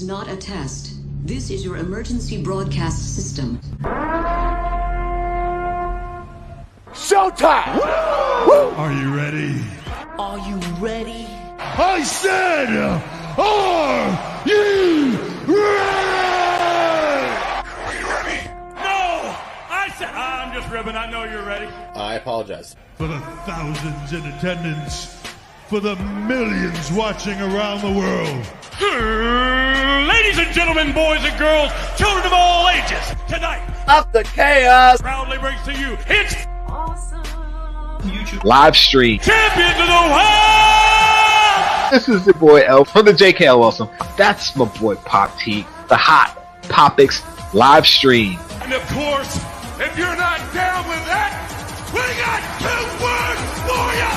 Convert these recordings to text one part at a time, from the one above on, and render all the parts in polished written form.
is not a test. This is your emergency broadcast system. Showtime! Are you ready? Are you ready? I said, are you ready? Are you ready? No! I said, I'm just ribbing. I know you're ready. I apologize. For the thousands in attendance, for the millions watching around the world. Ladies and gentlemen, boys and girls, children of all ages, tonight, Up the chaos! proudly brings to you its Awesome. YouTube Live stream. champions of the world! This is your boy L from the Jkl Awesome. That's my boy Pop T, the hot Popics live stream. And of course, if you're not down with that, we got 2 words for you!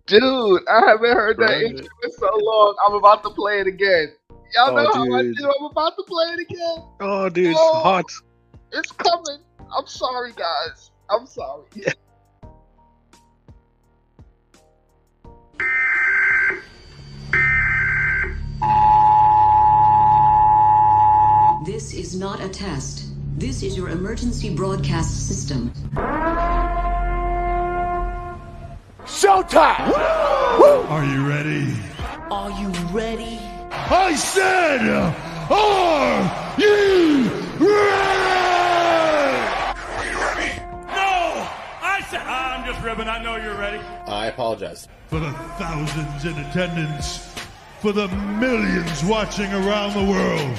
Dude, I haven't heard that intro in so long. I'm about to play it again. Y'all know how I dude. do. I'm about to play it again. Oh, dude, it's Oh. hot. It's coming. I'm sorry, guys. I'm sorry. This is not a test. This is your emergency broadcast system. Showtime! Are you ready? Are you ready? I said, are you ready? Are you ready? No! I said, I'm just ribbing. I know you're ready. I apologize. For the thousands in attendance, for the millions watching around the world.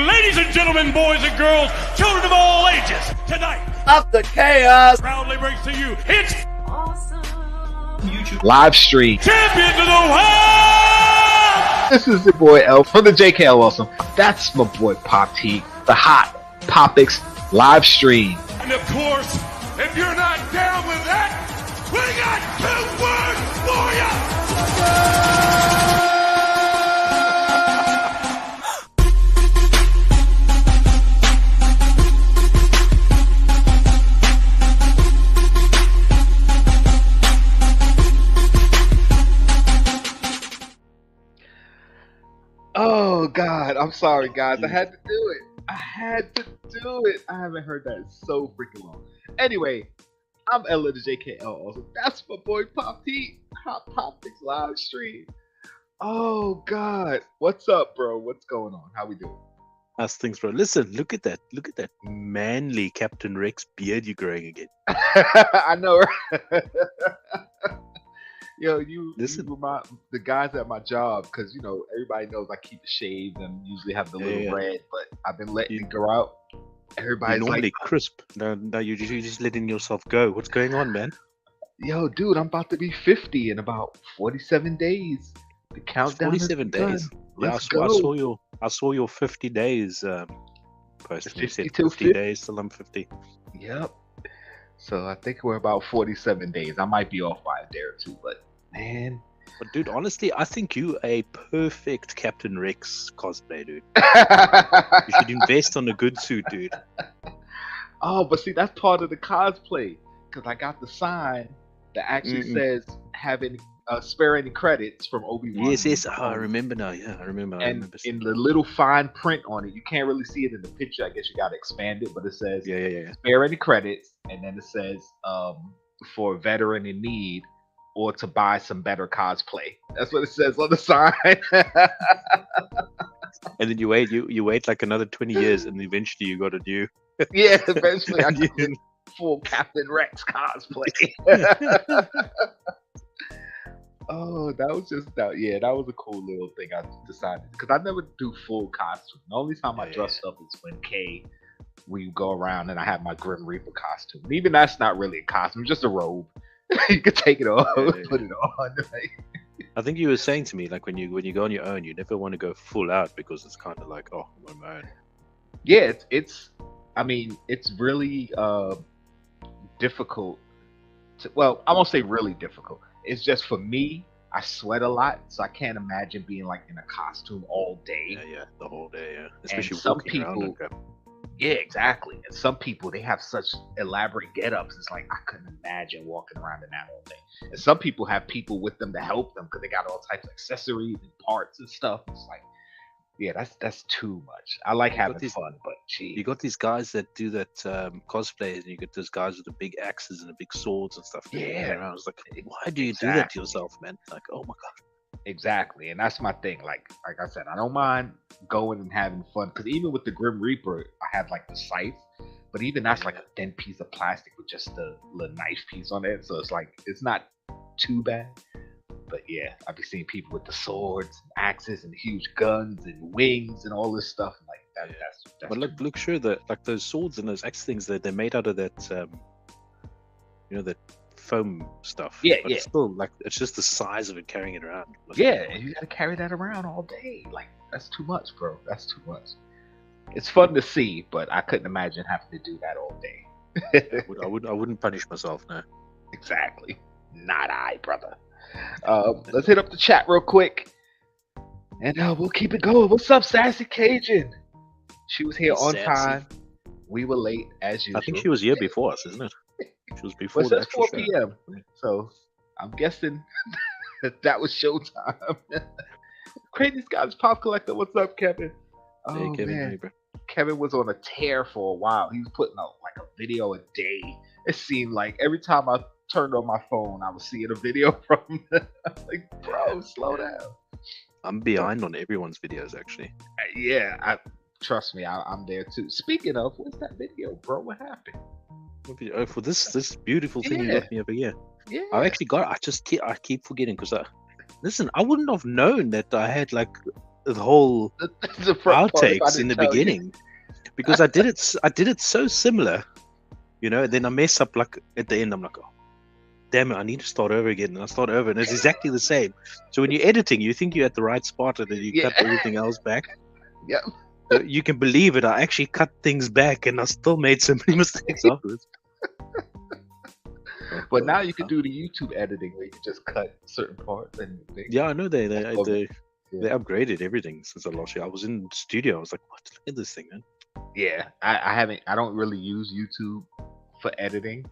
Ladies and gentlemen, boys and girls, children of all ages, tonight, Up the chaos! proudly brings to you its Awesome. YouTube Live stream. champions of the world! This is your boy L from the Jkl Awesome. That's my boy Pop T, the hot Popics live stream. And of course, if you're not down with that, we got 2 words for you! Oh God, I'm sorry, guys. I had to do it. I had to do it. I haven't heard that in so freaking long. Anyway, I'm Ella the Jkl Awesome. That's my boy Pop T, Hot Popics live stream. Oh God, what's up, bro? What's going on? How we doing? How's things, bro? Listen, look at that. Look at that manly Captain Rex beard you're growing again. I know, right? Yo, you remind the guys at my job, because you know everybody knows I keep it shaved and usually have the little Yeah. red, but I've been letting it grow out. Everybody's You're normally like, crisp. No, you're just letting yourself go. What's going on, man? "Yo, dude, I'm about to be 50 in about 47 days. The countdown is 47 begun. days. Yeah, Let's I saw your 50 days post. You 50 said till 50 50. days till I'm 50. Yep. So I think we're about 47 days. I might be off by a day or two, but man." But dude, honestly, I think you a perfect Captain Rex cosplay, dude. You should invest on a good suit, dude. Oh, but see, that's part of the cosplay, because I got the sign that actually says having spare any credits from Obi-Wan. Yes. Oh, I remember now. Yeah, I remember. I And remember. in the little fine print on it, you can't really see it in the picture. I guess you got to expand it, but it says Yeah. spare any credits, and then it says for a veteran in need or to buy some better cosplay. That's what it says on the sign. And then you wait like another 20 years, and eventually you got a new. Yeah, eventually I can get full Captain Rex cosplay. Oh, that was just that. Yeah, that was a cool little thing I decided, because I never do full costume. The only time I dress up is when we go around and I have my Grim Reaper costume. And even that's not really a costume, it's just a robe. You can take it off, put it on. I think you were saying to me, like when you go on your own, you never want to go full out because it's kind of like, oh, I'm on my own. Yeah, it's I mean, it's really difficult to, well, I won't say really difficult. It's just for me, I sweat a lot, so I can't imagine being like in a costume all day. Yeah, the whole day, yeah. And Especially some walking around and people, crap. yeah, exactly. And some people, they have such elaborate get-ups. It's like I couldn't imagine walking around in that all day. And some people have people with them to help them because they got all types of accessories and parts and stuff. It's like, yeah, that's too much. I like having fun, but gee, You got these guys that do that cosplay, and you get those guys with the big axes and the big swords and stuff. Yeah. Around. It's like, why do you do that to yourself, man? Like, oh my god. Exactly, and that's my thing. Like I said, I don't mind going and having fun because even with the Grim Reaper, I had like the scythe, but even that's like a thin piece of plastic with just the knife piece on it. So it's like it's not too bad. But yeah, I've been seeing people with the swords, and axes, and huge guns and wings and all this stuff. Like that. That's But look, sure that like those swords and those axe things, they're made out of that, that foam stuff. Yeah, but it's still like it's just the size of it carrying it around. Yeah, and you got to carry that around all day. Like that's too much, bro. That's too much. It's fun to see, but I couldn't imagine having to do that all day. I wouldn't punish myself, no. Exactly. Not I, brother. Let's hit up the chat real quick, and we'll keep it going. What's up, Sassy Cajun? She was here on time. We were late as usual. I think she was here before us, isn't it? She was before Well, the it says actual 4 p.m. So I'm guessing that was showtime. Crazy Scott's Pop Collector. What's up, Kevin? Oh, hey, Kevin, man. hey, bro. Kevin was on a tear for a while. He was putting out like a video a day. It seemed like every time I turned on my phone, I was seeing a video from him. Like, bro, slow down. I'm behind on everyone's videos, actually. Yeah, trust me, I'm there too. Speaking of, what's that video, bro? What happened? Oh, for this beautiful thing you got me over here. Yeah, I've actually got. I keep forgetting because listen, I wouldn't have known that I had like the whole the front part, outtakes in the beginning because I did it so similar, and then I mess up like at the end. I'm like, oh, damn it, I need to start over again, and I start over, and it's exactly the same. So when you're editing, you think you're at the right spot, and then you cut everything else back. Yep. So you can believe it. I actually cut things back, and I still made so many mistakes afterwards. But now you can do the YouTube editing where you can just cut certain parts and things. Yeah, I know they upgraded everything since I last year. I was in the studio. I was like, what? Look at this thing, man. Yeah, I don't really use YouTube for editing,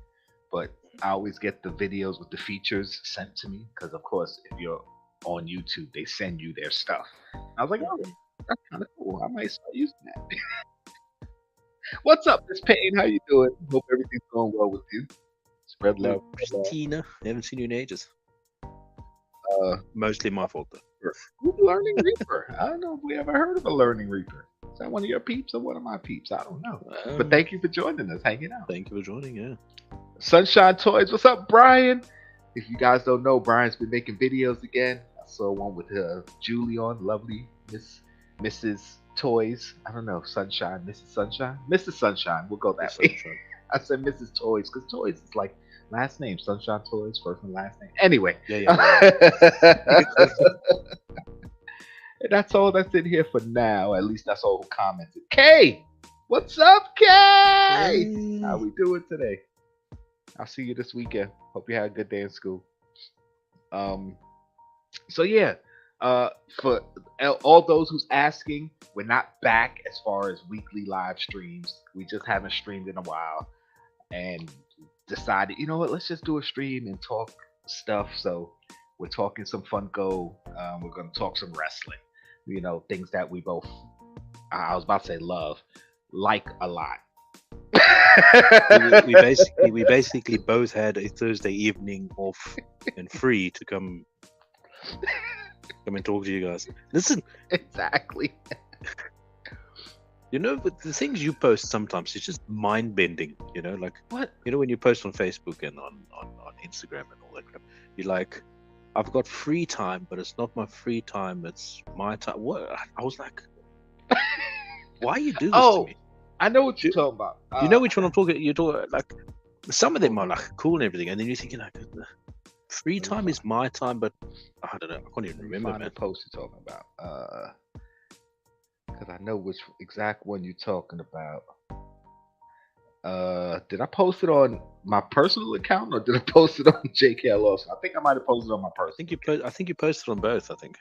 but I always get the videos with the features sent to me because, of course, if you're on YouTube, they send you their stuff. I was like, oh, that's kind of cool. I might start using that. What's up, Miss Payne? How you doing? Hope everything's going well with you. Spread love. Christina, haven't seen you in ages. Mostly my fault, though. Who's Learning Reaper? I don't know if we ever heard of a Learning Reaper. Is that one of your peeps or one of my peeps? I don't know. But thank you for joining us, hanging out. Thank you for joining, yeah. Sunshine Toys, what's up, Brian? If you guys don't know, Brian's been making videos again. I saw one with Julie on, lovely Mrs. Toys. I don't know, Sunshine, Mrs. Sunshine? Mrs. Sunshine, we'll go that way. I said Mrs. Toys, because Toys is like last name. Sunshine Toys, first and last name. Anyway. Yeah. And that's all that's in here for now. At least that's all who commented. Kay! What's up, Kay? How we doing today? I'll see you this weekend. Hope you had a good day in school. So yeah, for all those who's asking, we're not back as far as weekly live streams. We just haven't streamed in a while, and decided, you know what? Let's just do a stream and talk stuff. So we're talking some Funko. We're gonna talk some wrestling. Things that we both, I was about to say love, like a lot. we basically both had a Thursday evening off and free to come and talk to you guys. Listen, exactly. But the things you post sometimes it's just mind bending. Like what? When you post on Facebook and on Instagram and all that crap, you're like, I've got free time, but it's not my free time. It's my time. What? I was like, why you do this to me? I know what you're talking about. You know which one I'm talking? You're talking like some of them are like cool and everything, and then you're thinking like, free time is my time, but I don't know. I can't even remember. Find the post you're talking about, because I know which exact one you're talking about. Did I post it on my personal account or did I post it on Jkl Awesome? I think I might have posted it on my personal. I think you posted on both. I think.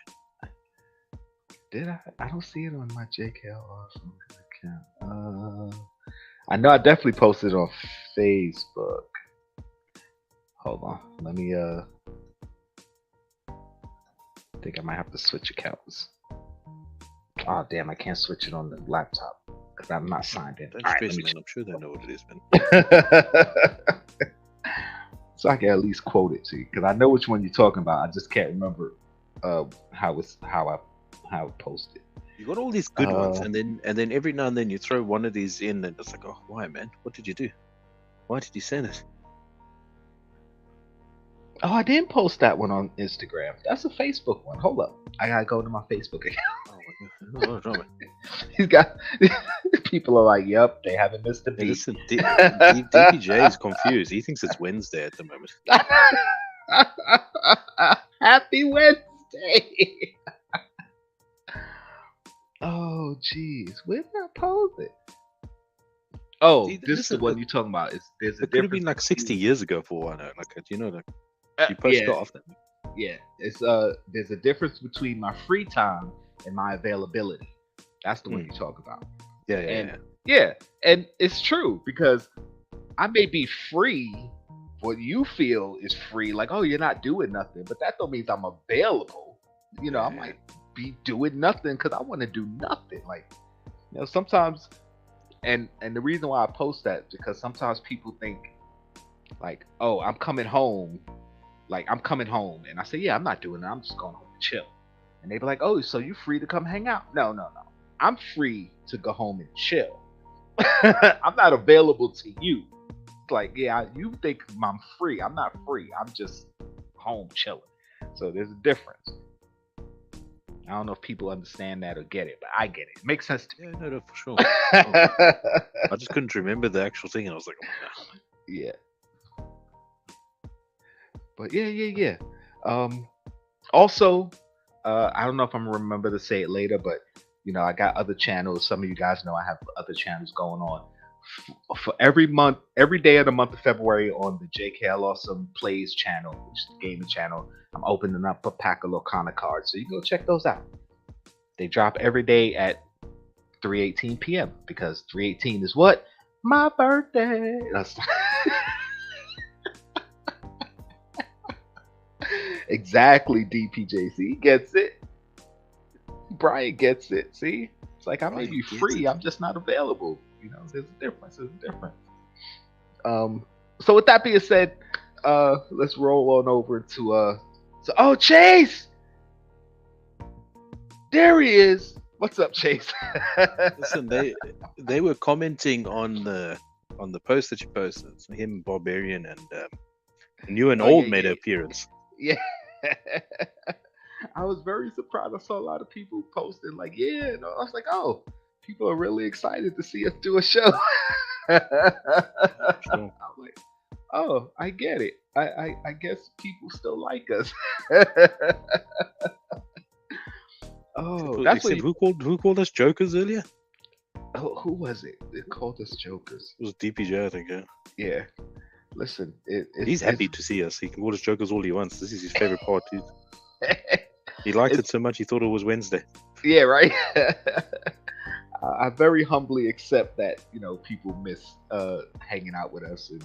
Did I? I don't see it on my Jkl Awesome account. I know I definitely posted it on Facebook. Hold on, let me. I think I might have to switch accounts. Oh damn! I can't switch it on the laptop because I'm not signed in. Don't stress, man. I'm sure they know what it is, man. So I can at least quote it to you because I know which one you're talking about. I just can't remember how I posted. You got all these good ones, and then every now and then you throw one of these in, and it's like, oh, why, man? What did you do? Why did you send it? Oh, I didn't post that one on Instagram. That's a Facebook one. Hold up, I gotta go to my Facebook account. He's got people are like, "Yep, they haven't missed a beat." Listen, DPJ is confused. He thinks it's Wednesday at the moment. Happy Wednesday. Oh, jeez, where did I post it? Oh, this is the one you're talking about. There's a it could have been like 60 years ago for one. Like, you know, like you post it often. Yeah, it's there's a difference between my free time and my availability. That's the one you talk about. Yeah, and it's true because I may be free. What you feel is free, like, oh, you're not doing nothing, but that don't mean I'm available. You know, I might be doing nothing because I want to do nothing. Like, you know, sometimes, and the reason why I post that because sometimes people think, like, oh, I'm coming home, and I say, yeah, I'm not doing that. I'm just going home to chill. And they be like, oh, so you free to come hang out? No. I'm free to go home and chill. I'm not available to you. It's like, yeah, you think I'm free. I'm not free. I'm just home chilling. So there's a difference. I don't know if people understand that or get it, but I get it. It makes sense to me. Yeah, no, for sure. I just couldn't remember the actual thing, and I was like, oh, no. Yeah. But yeah. Also, I don't know if I'm gonna remember to say it later, but you know, I got other channels. Some of you guys know I have other channels going on. For every month, every day of the month of February on the Jkl Awesome Plays channel, which is the gaming channel, I'm opening up a pack of Locana cards. So you go check those out. They drop every day at 3:18 p.m. because 3:18 is what? My birthday. Exactly, DPJC. He gets it. Brian gets it. See? It's like I may be free, I'm just not available. You know, there's a difference. So with that being said, let's roll on over to oh, Chase! There he is. What's up, Chase? Listen, they were commenting on the post that you posted. So him, Barbarian, and New and Old made an appearance. Yeah. I was very surprised. I saw a lot of people posting like, yeah, and I was like, oh, people are really excited to see us do a show. I'm like, oh, I get it. I guess people still like us. Oh, that's what who called us jokers earlier? Oh, who was it? They called us jokers. It was DPJ, I think. Yeah. Listen, he's happy to see us. He can call us jokers all he wants. This is his favorite part, too. He liked it so much he thought it was Wednesday. Yeah, right. I very humbly accept that, you know, people miss hanging out with us and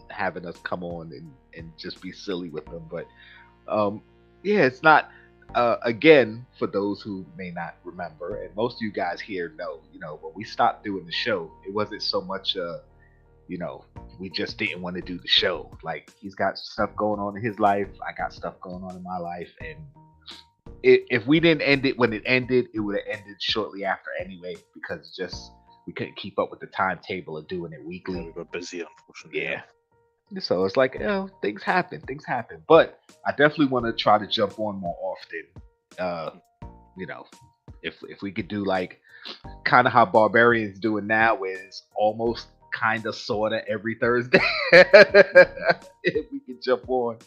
having us come on and just be silly with them. But yeah, it's not. Again, for those who may not remember, and most of you guys here know, you know, when we stopped doing the show, it wasn't so much you know, we just didn't want to do the show. Like, he's got stuff going on in his life, I got stuff going on in my life, and if we didn't end it when it ended, it would have ended shortly after anyway, because just we couldn't keep up with the timetable of doing it weekly. Yeah, we got busy, unfortunately. Yeah. So it's like, you know, things happen. But I definitely want to try to jump on more often. You know, if we could do like kind of how Barbarian's doing now, where it's almost kind of sort of every Thursday. If we could jump on,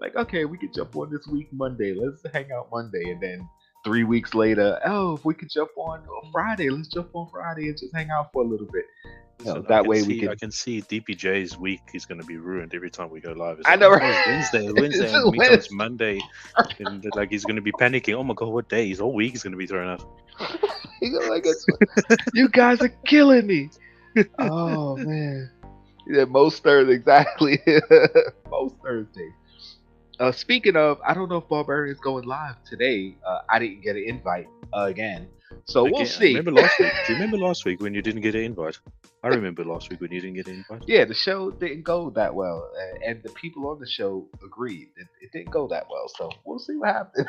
like, okay, we could jump on this week Monday. Let's hang out Monday, and then 3 weeks later, oh, if we could jump on Friday, let's jump on Friday and just hang out for a little bit. Listen, That way we I can. can see DPJ's week is going to be ruined every time we go live. It's I like, know, oh, right? it's Wednesday, It's and we comes Wednesday. Monday, and like he's going to be panicking. Oh my god, what day? His whole week is going to be thrown out. You guys are killing me. Oh man. Yeah, most Thursdays, exactly. Most Thursdays. Speaking of, I don't know if Barbarian's going live today. I didn't get an invite again, so we'll see. Remember last week? Do you remember last week when you didn't get an invite? I remember last week when you didn't get an invite. Yeah, the show didn't go that well, and the people on the show agreed it didn't go that well. So we'll see what happens.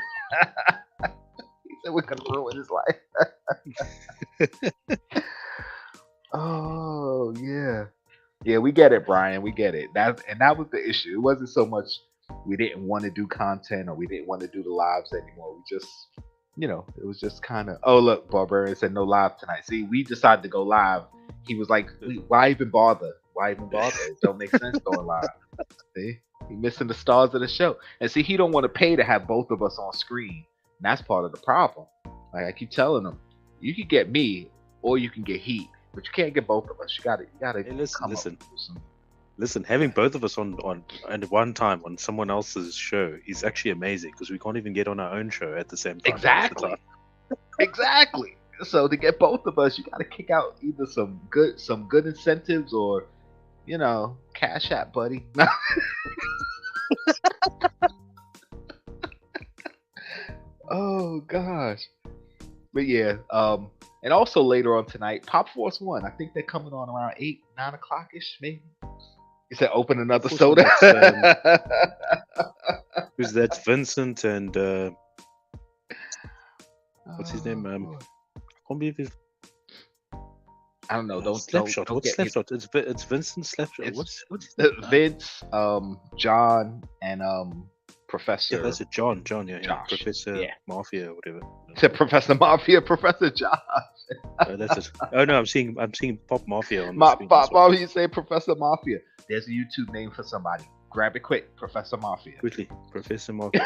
He said we're gonna ruin his life. Oh yeah, yeah, we get it, Brian. We get it. That was the issue. It wasn't so much we didn't want to do content or we didn't want to do the lives anymore. We just, it was just kind of. Oh look, Barbarian said no live tonight. See, we decided to go live. He was like, why even bother? Why even bother? It don't make sense going live. See, he missing the stars of the show. And see, he don't want to pay to have both of us on screen. And that's part of the problem. Like I keep telling him, you can get me or you can get Heat, but you can't get both of us. You gotta Hey, listen. some. Listen, having both of us on at one time on someone else's show is actually amazing because we can't even get on our own show at the same time. Exactly. Exactly. So to get both of us, you got to kick out either some good incentives or, Cash App, buddy. Oh gosh. But yeah, and also later on tonight, Pop Force 1. I think they're coming on around 8, 9 o'clock ish, maybe. He said open another soda. Who's that? Vincent and what's his name? I can't believe his. I don't know. Don't Slapshot. What's get me- Slapshot? It's Vincent Slapshot. It's- What's his name? Vince, John, and Professor. Yeah, that's it. John. Yeah. Josh. Professor Yeah. Mafia or whatever. Said Professor Mafia, Professor Josh. That's it. Oh no, I'm seeing Pop Mafia on the Pop screen as well. Mafia, you say Professor Mafia. There's a YouTube name for somebody. Grab it quick, Professor Mafia. Quickly, Professor Mafia.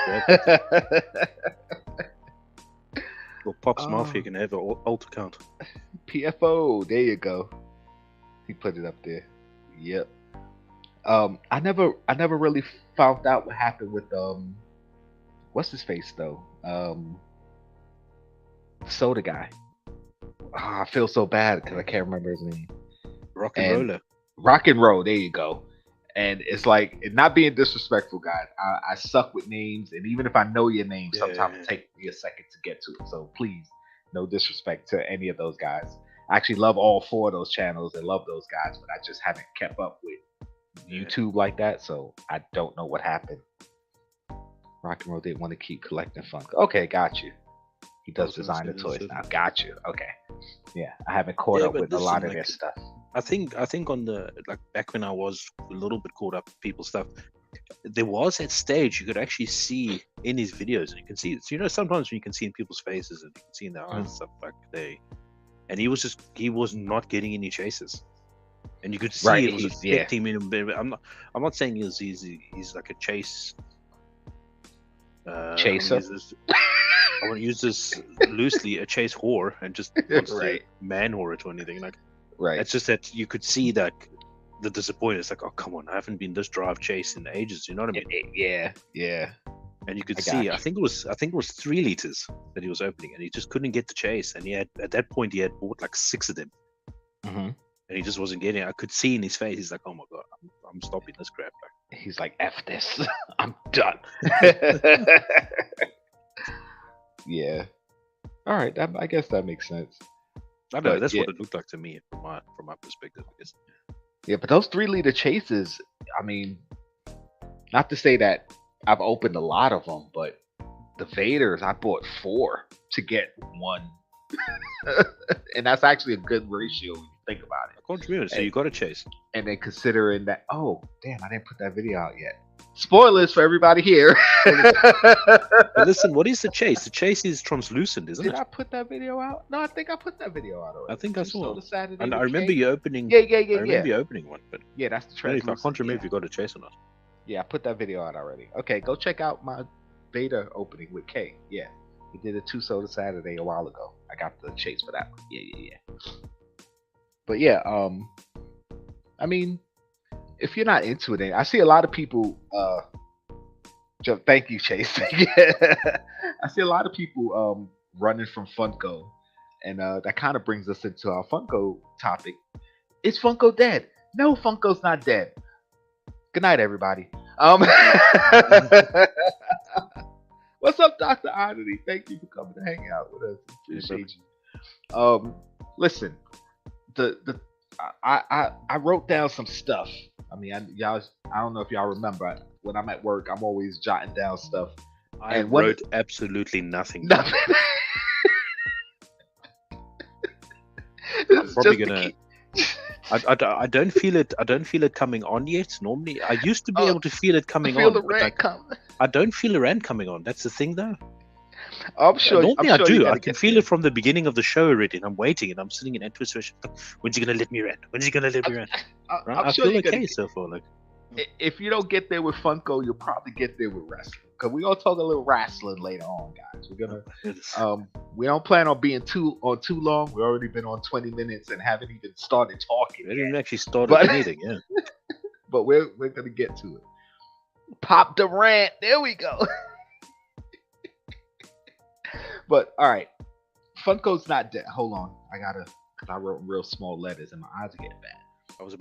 Well, Pop's Oh. Mafia can have an alt account. PFO, there you go. He put it up there. Yep. I never really found out what happened with what's his face though? Soda guy. I feel so bad because I can't remember his name. Rock and And- Roller. Rock and Roll, there you go. And it's like, not being disrespectful, guys. I suck with names, and even if I know your name, sometimes it takes me a second to get to it. So please, no disrespect to any of those guys. I actually love all 4 of those channels and love those guys, but I just haven't kept up with YouTube like that, so I don't know what happened. Rock and Roll didn't want to keep collecting Funko. Okay, got you. He does designer toys now. Got you. Okay. Yeah, I haven't caught up but with a listen, lot of like, their stuff. I think on the back when I was a little bit caught up with people's stuff, there was that stage you could actually see in his videos, and you can see sometimes when you can see in people's faces and you can see in their eyes and stuff like and he was not getting any chases, and you could see Right, it was he's- affecting him. I'm not saying he's like a chase Chaser? I want to use this loosely, a chase whore, and just wants Right. to man whore it or anything like. Right. It's just that you could see that the disappointment. It's like, oh come on, I haven't been this drive chase in ages. You know what I mean? Yeah. And you could I see. got I think it was 3 liters that he was opening, and he just couldn't get the chase. And at that point he had bought like 6 of them, Mm-hmm. and he just wasn't getting it. I could see in his face. He's like, oh my god, I'm stopping this crap. Like, He's like, F this. I'm done. Yeah. All right. I guess that makes sense. I don't know. But, That's yeah. what it looked like to me from my perspective. I guess. Yeah, but those 3-liter chases, I mean, not to say that I've opened a lot of them, but the Vaders, I bought 4 to get 1. And that's actually a good ratio when you think about it. I can't remember. So you got a chase. And then considering that, oh, damn, I didn't put that video out yet. Spoilers for everybody here. But listen, what is the chase? The chase is translucent, isn't Did it? I put that video out? No, I think I put that video out already. I think I saw the it. Saturday. And I with remember Kate. you opening. Yeah. I remember you opening one, but Yeah, that's the I translucent. can't remember if you got a chase or not. Yeah, I put that video out already. Okay, go check out my beta opening with Kay. Yeah, We did a 2 soda Saturday a while ago. I got the chase for that one. Yeah. But yeah, I mean, if you're not into it, I see a lot of people. Thank you, Chase. I see a lot of people running from Funko, and that kind of brings us into our Funko topic. Is Funko dead? No, Funko's not dead. Good night, everybody. What's up, Dr. Oddity? Thank you for coming to hang out with us. Appreciate you. Listen, I wrote down some stuff. I mean, I don't know if y'all remember. When I'm at work, I'm always jotting down stuff. I wrote absolutely nothing. Nothing. I'm probably gonna. I don't feel it. I don't feel it coming on yet. Normally, I used to be able to feel it coming feel on. The rant coming. I don't feel the rant coming on. That's the thing, though. I'm sure. Normally, I'm sure I do. I can feel it from the beginning of the show already, and I'm waiting, and I'm sitting in anticipation. When's he gonna let me rant? When's he gonna let me rant? Right? I sure feel okay so far. Like, if you don't get there with Funko, you'll probably get there with wrestling. Because we're gonna talk a little wrestling later on, guys. We're gonna we don't plan on being too long. We've already been on 20 minutes and haven't even started talking. We didn't actually start anything, yeah. But we're gonna get to it. Pop the rant. There we go. But all right, Funko's not dead. Hold on, because I wrote real small letters and my eyes are getting bad. I was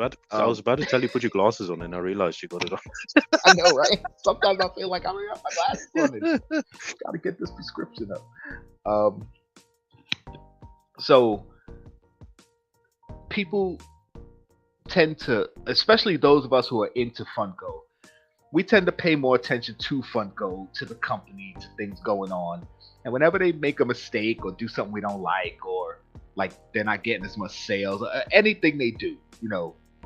about to tell you put your glasses on, and I realized you got it on. I know, right? Sometimes I feel like I don't have my glasses on. Gotta get this prescription up. So people tend to, especially those of us who are into Funko, we tend to pay more attention to Funko, to the company, to things going on. And whenever they make a mistake or do something we don't like, or like they're not getting as much sales, or anything they do,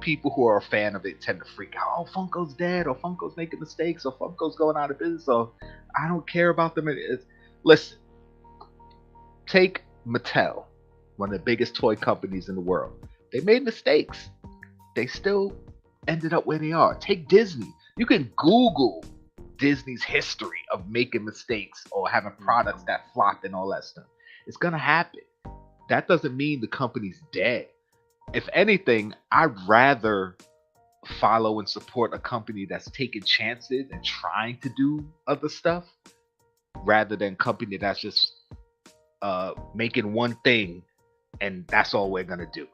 people who are a fan of it tend to freak out. Oh, Funko's dead, or Funko's making mistakes, or Funko's going out of business, or I don't care about them. Listen, take Mattel, one of the biggest toy companies in the world. They made mistakes. They still ended up where they are. Take Disney. You can Google Disney's history of making mistakes or having products that flopped and all that stuff. It's gonna happen. That doesn't mean the company's dead. If anything, I'd rather follow and support a company that's taking chances and trying to do other stuff rather than a company that's just making one thing and that's all we're gonna do.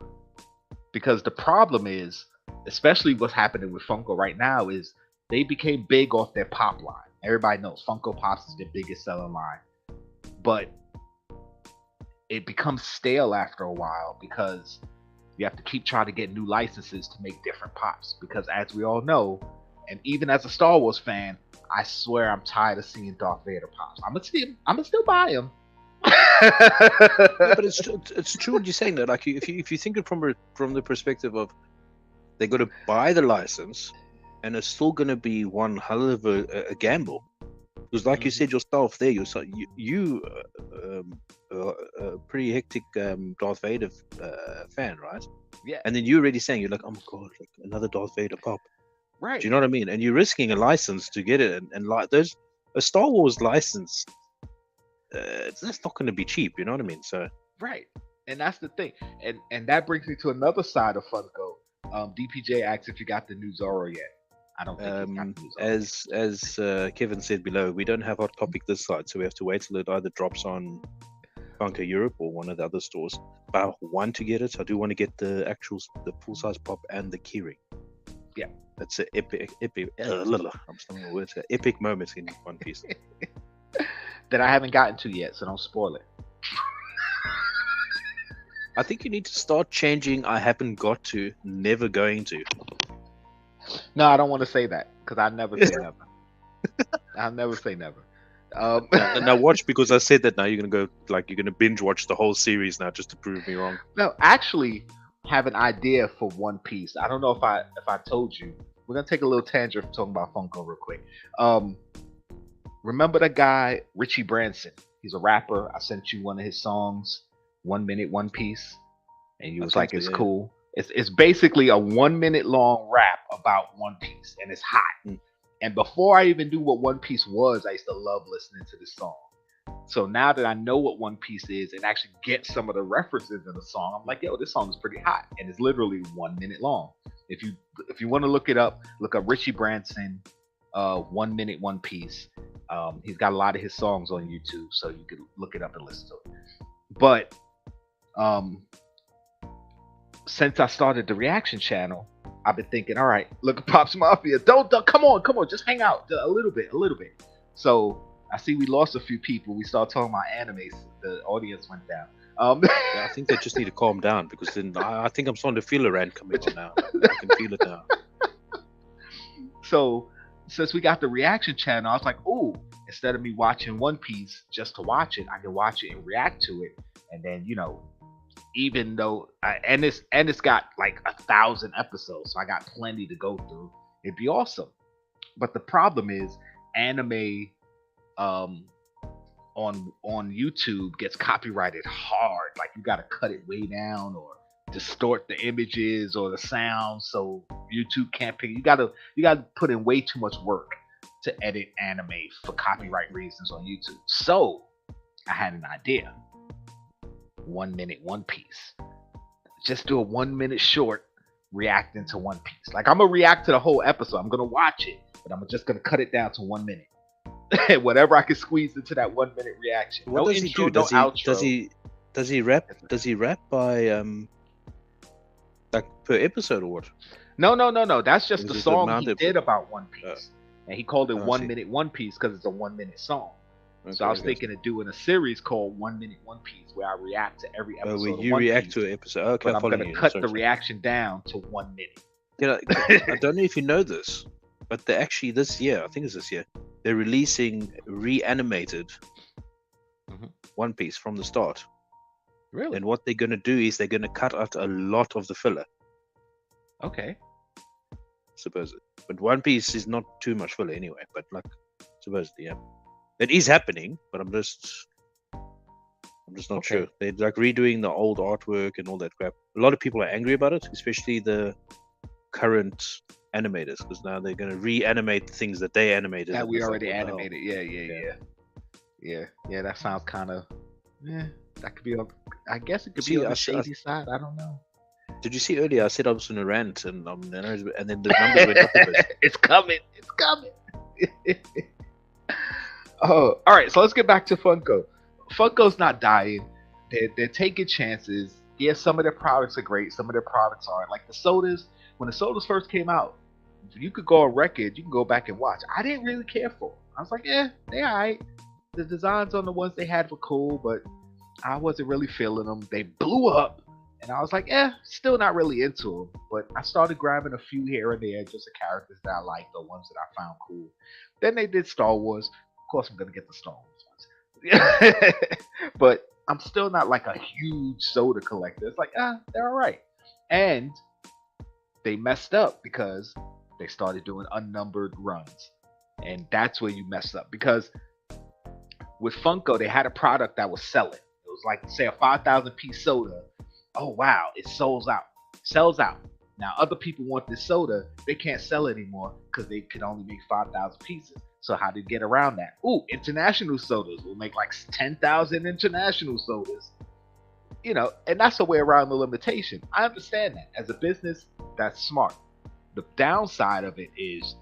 Because the problem is, especially what's happening with Funko right now, is they became big off their Pop line. Everybody knows Funko Pops is their biggest selling line. But it becomes stale after a while because you have to keep trying to get new licenses to make different Pops. Because as we all know, and even as a Star Wars fan, I swear I'm tired of seeing Darth Vader Pops. I'm gonna still buy them. Yeah, but it's true what you're saying, though. Like, if you think it from the perspective of they got to buy the license, and it's still going to be one hell of a gamble, because like you said yourself there, you pretty hectic Darth Vader fan, right? Yeah. And then you're already saying, you're like, oh my god, like another Darth Vader Pop, right? Do you know what I mean? And you're risking a license to get it, and like there's a Star Wars license. That's not going to be cheap, you know what I mean? So right, and that's the thing, and that brings me to another side of Funko. DPJ asks if you got the new Zorro yet. I don't think you got the new Zorro. As Kevin said below, we don't have Hot Topic this side, so we have to wait till it either drops on Funko Europe or one of the other stores. But I want to get it. I do want to get the full size Pop and the keyring. Yeah, that's an epic. I'm stumbling with words. Epic moments in One Piece. That I haven't gotten to yet, so don't spoil it. I think you need to start changing I haven't got to, never going to. No, I don't want to say that, because I never say never. I'll never say never. Now watch, because I said that now you're going to binge watch the whole series now just to prove me wrong. No, actually have an idea for One Piece. I don't know if I told you. We're going to take a little tangent from talking about Funko real quick. Remember the guy, Richie Branson? He's a rapper. I sent you one of his songs, 1 Minute One Piece. And you was like, it's cool. It's basically a 1 minute long rap about One Piece. And it's hot. And before I even knew what One Piece was, I used to love listening to this song. So now that I know what One Piece is and actually get some of the references in the song, I'm like, yo, this song is pretty hot, and it's literally 1 minute long. If you want to look it up, look up Richie Branson, 1 minute One Piece. He's got a lot of his songs on YouTube, so you could look it up and listen to it. But since I started the reaction channel, I've been thinking, all right, look at Pops Mafia. Don't come on, just hang out a little bit. So I see we lost a few people. We started talking about animes. The audience went down. Yeah, I think they just need to calm down, because then I think I'm starting to feel a rant coming on now. I can feel it now. So since we got the reaction channel, I was like, ooh, instead of me watching One Piece just to watch it, I can watch it and react to it. And then, even though and it's got like 1,000 episodes, so I got plenty to go through. It'd be awesome. But the problem is, anime on YouTube gets copyrighted hard. Like, you got to cut it way down or distort the images or the sound, so YouTube can't pick. You got to put in way too much work to edit anime for copyright reasons on YouTube. So I had an idea. 1 minute One Piece. Just do a 1 minute short reacting to One Piece. Like, I'm gonna react to the whole episode. I'm gonna watch it, but I'm just gonna cut it down to 1 minute. Whatever I can squeeze into that 1 minute reaction. What does intro, he do? outro. Does he rap? Does he rap by like per episode or what? No. That's just the Is it song he did did about One Piece, and he called it 1 see. minute One Piece because it's a 1 minute song. Okay, So I was thinking of doing a series called 1 minute One Piece, where I react to every episode. where of you One react Piece, to an episode. Okay, but I'm following gonna you. cut Sorry, the sorry. reaction down to 1 minute. I don't know if you know this, but they're actually this year, I think it's this year, they're releasing reanimated One Piece from the start. Really? And what they're going to do is they're going to cut out a lot of the filler, Okay. supposedly. But One Piece is not too much filler anyway, but like, supposedly, yeah. It is happening, but I'm just not Okay. sure. They're like redoing the old artwork and all that crap. A lot of people are angry about it, especially the current animators, because now they're going to reanimate things that they animated. That and we it's like, already what the hell? animated. Yeah. That sounds kind of. Yeah. That could be. I guess it could See, be on I- the shady side. I don't know. Did you see earlier? I said I was in a rant, and then the numbers went up a bit. It's coming. Oh, all right. So let's get back to Funko. Funko's not dying. They're taking chances. Yeah, some of their products are great. Some of their products aren't. Like the sodas. When the sodas first came out, you could go on record. You can go back and watch. I didn't really care for them. I was like, they're all right. The designs on the ones they had were cool, but I wasn't really feeling them. They blew up, and I was like, still not really into them. But I started grabbing a few here and there, just the characters that I liked, the ones that I found cool. Then they did Star Wars. Of course, I'm gonna get the Star Wars ones. But I'm still not like a huge soda collector. It's like, they're all right. And they messed up because they started doing unnumbered runs. And that's where you mess up. Because with Funko, they had a product that was selling. It was like, say, a 5,000 piece soda. Oh, wow, it sells out. Now, other people want this soda. They can't sell it anymore because they can only make 5,000 pieces. So how do you get around that? Ooh, international sodas. We'll make like 10,000 international sodas. And that's a way around the limitation. I understand that. As a business, that's smart. The downside of it is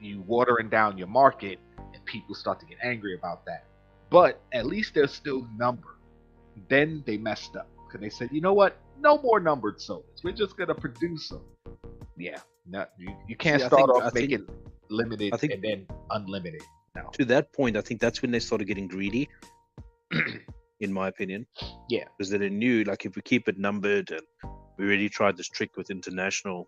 you watering down your market and people start to get angry about that. But at least they're still numbered. Then they messed up because they said, you know what? No more numbered sodas. We're just going to produce them. Yeah. No, you can't start off making limited and then unlimited. No. To that point, I think that's when they started getting greedy, in my opinion. Yeah. Because they knew, like, if we keep it numbered, and we already tried this trick with international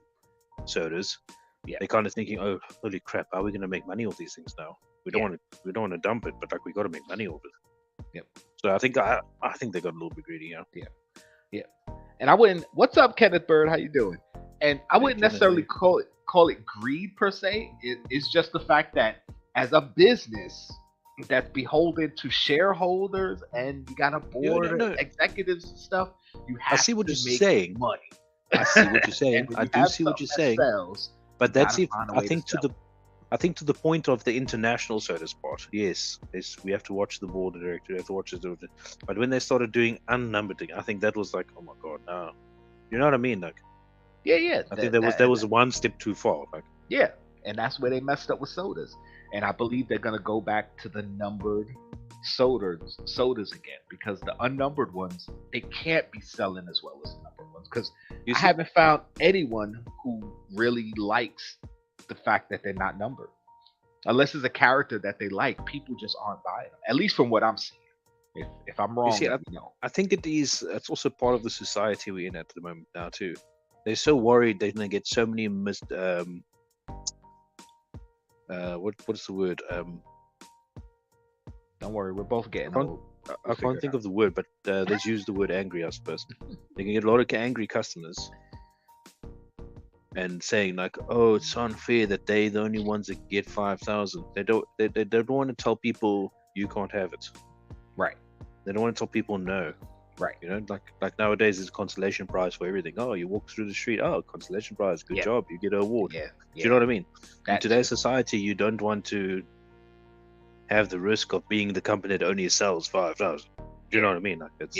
sodas, they're kind of thinking, oh, holy crap, how are we going to make money off these things now? We don't want to dump it, but like we got to make money off it. Yep. So I think they got a little bit greedy, yeah. Yeah. And I wouldn't. What's up, Kenneth Bird? How you doing? And I wouldn't necessarily call it greed per se. It's just the fact that as a business that's beholden to shareholders and you got a board of executives and stuff, you have to make money. I see what you're saying. I do see what you're saying. Sells, but that's if I think to I think to the point of the international sodas part, yes, we have to watch the board director, we have to watch the. But when they started doing unnumbered thing, I think that was like, oh my god, no. You know what I mean? Like, Yeah. I think that was one step too far. Like, yeah, and that's where they messed up with sodas. And I believe they're gonna go back to the numbered sodas again, because the unnumbered ones, they can't be selling as well as the numbered ones, because I haven't found anyone who really likes the fact that they're not numbered. Unless it's a character that they like, people just aren't buying them. At least from what I'm seeing. If I'm wrong, let me know. I think it's also part of the society we're in at the moment now too. They're so worried they're gonna get so many what's the word? Don't worry, we're both getting old. I can't think of the word, but let's use the word angry, I suppose. They can get a lot of angry customers and saying like, "Oh, it's unfair that they're the only ones that get 5,000." They don't want to tell people you can't have it. Right. They don't want to tell people no. Right. You know, like nowadays there's a consolation prize for everything. Oh, you walk through the street. Oh, consolation prize. Good job. You get an award. Yeah. Do you know what I mean? In today's society, you don't want to have the risk of being the company that only sells 5,000. Do you know what I mean? Like it's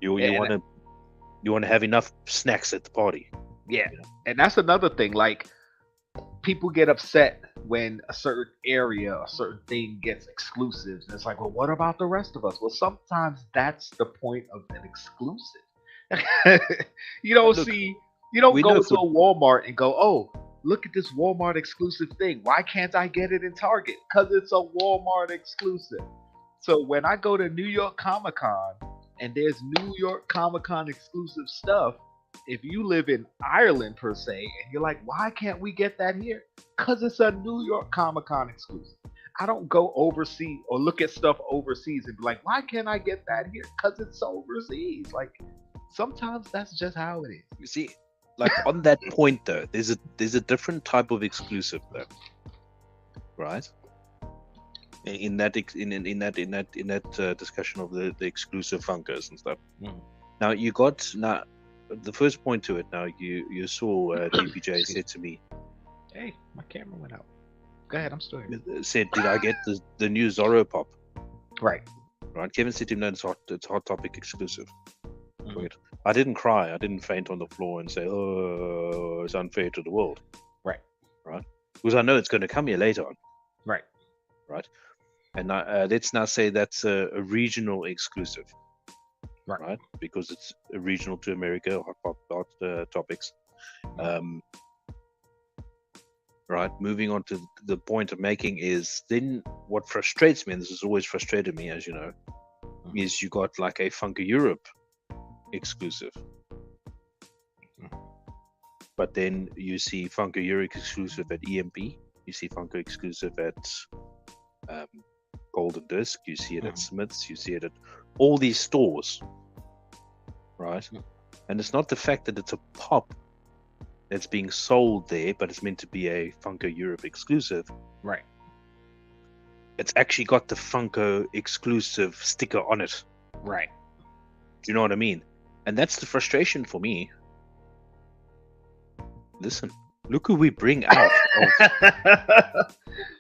you want to have enough snacks at the party. Yeah, you know? And that's another thing. Like, people get upset when a certain area, a certain thing gets exclusives, and it's like, well, what about the rest of us? Well, sometimes that's the point of an exclusive. You don't go into a Walmart and go, oh, look at this Walmart exclusive thing. Why can't I get it in Target? Because it's a Walmart exclusive. So when I go to New York Comic Con and there's New York Comic Con exclusive stuff, if you live in Ireland per se, and you're like, why can't we get that here? Because it's a New York Comic Con exclusive. I don't go overseas or look at stuff overseas and be like, why can't I get that here? Because it's overseas. Like, sometimes that's just how it is. You see, like on that point though, there's a different type of exclusive though, right? In that discussion of the exclusive Funkos and stuff. Mm. Now you got the first point to it. Now you saw DPJ said to me, "Hey, my camera went out." Go ahead, I'm still here. Said, did I get the new Zorro Pop? Right. Kevin said to him, no, it's Hot Topic exclusive. Mm-hmm. I didn't cry. I didn't faint on the floor and say, oh, it's unfair to the world. Right. Because I know it's going to come here later on. Right. And let's now say that's a regional exclusive. Right. Because it's regional to America, Hot Topics. Right. Moving on to the point I'm making is then what frustrates me, and this has always frustrated me, as you know, is you got like a Funko Europe exclusive. But then you see Funko Europe exclusive at EMP. You see Funko exclusive at Golden Disc. You see it at Smith's. You see it at all these stores. Right. And it's not the fact that it's a pop that's being sold there, but it's meant to be a Funko Europe exclusive. Right. It's actually got the Funko exclusive sticker on it. Right. Do you know what I mean? And that's the frustration for me. Listen, look who we bring out.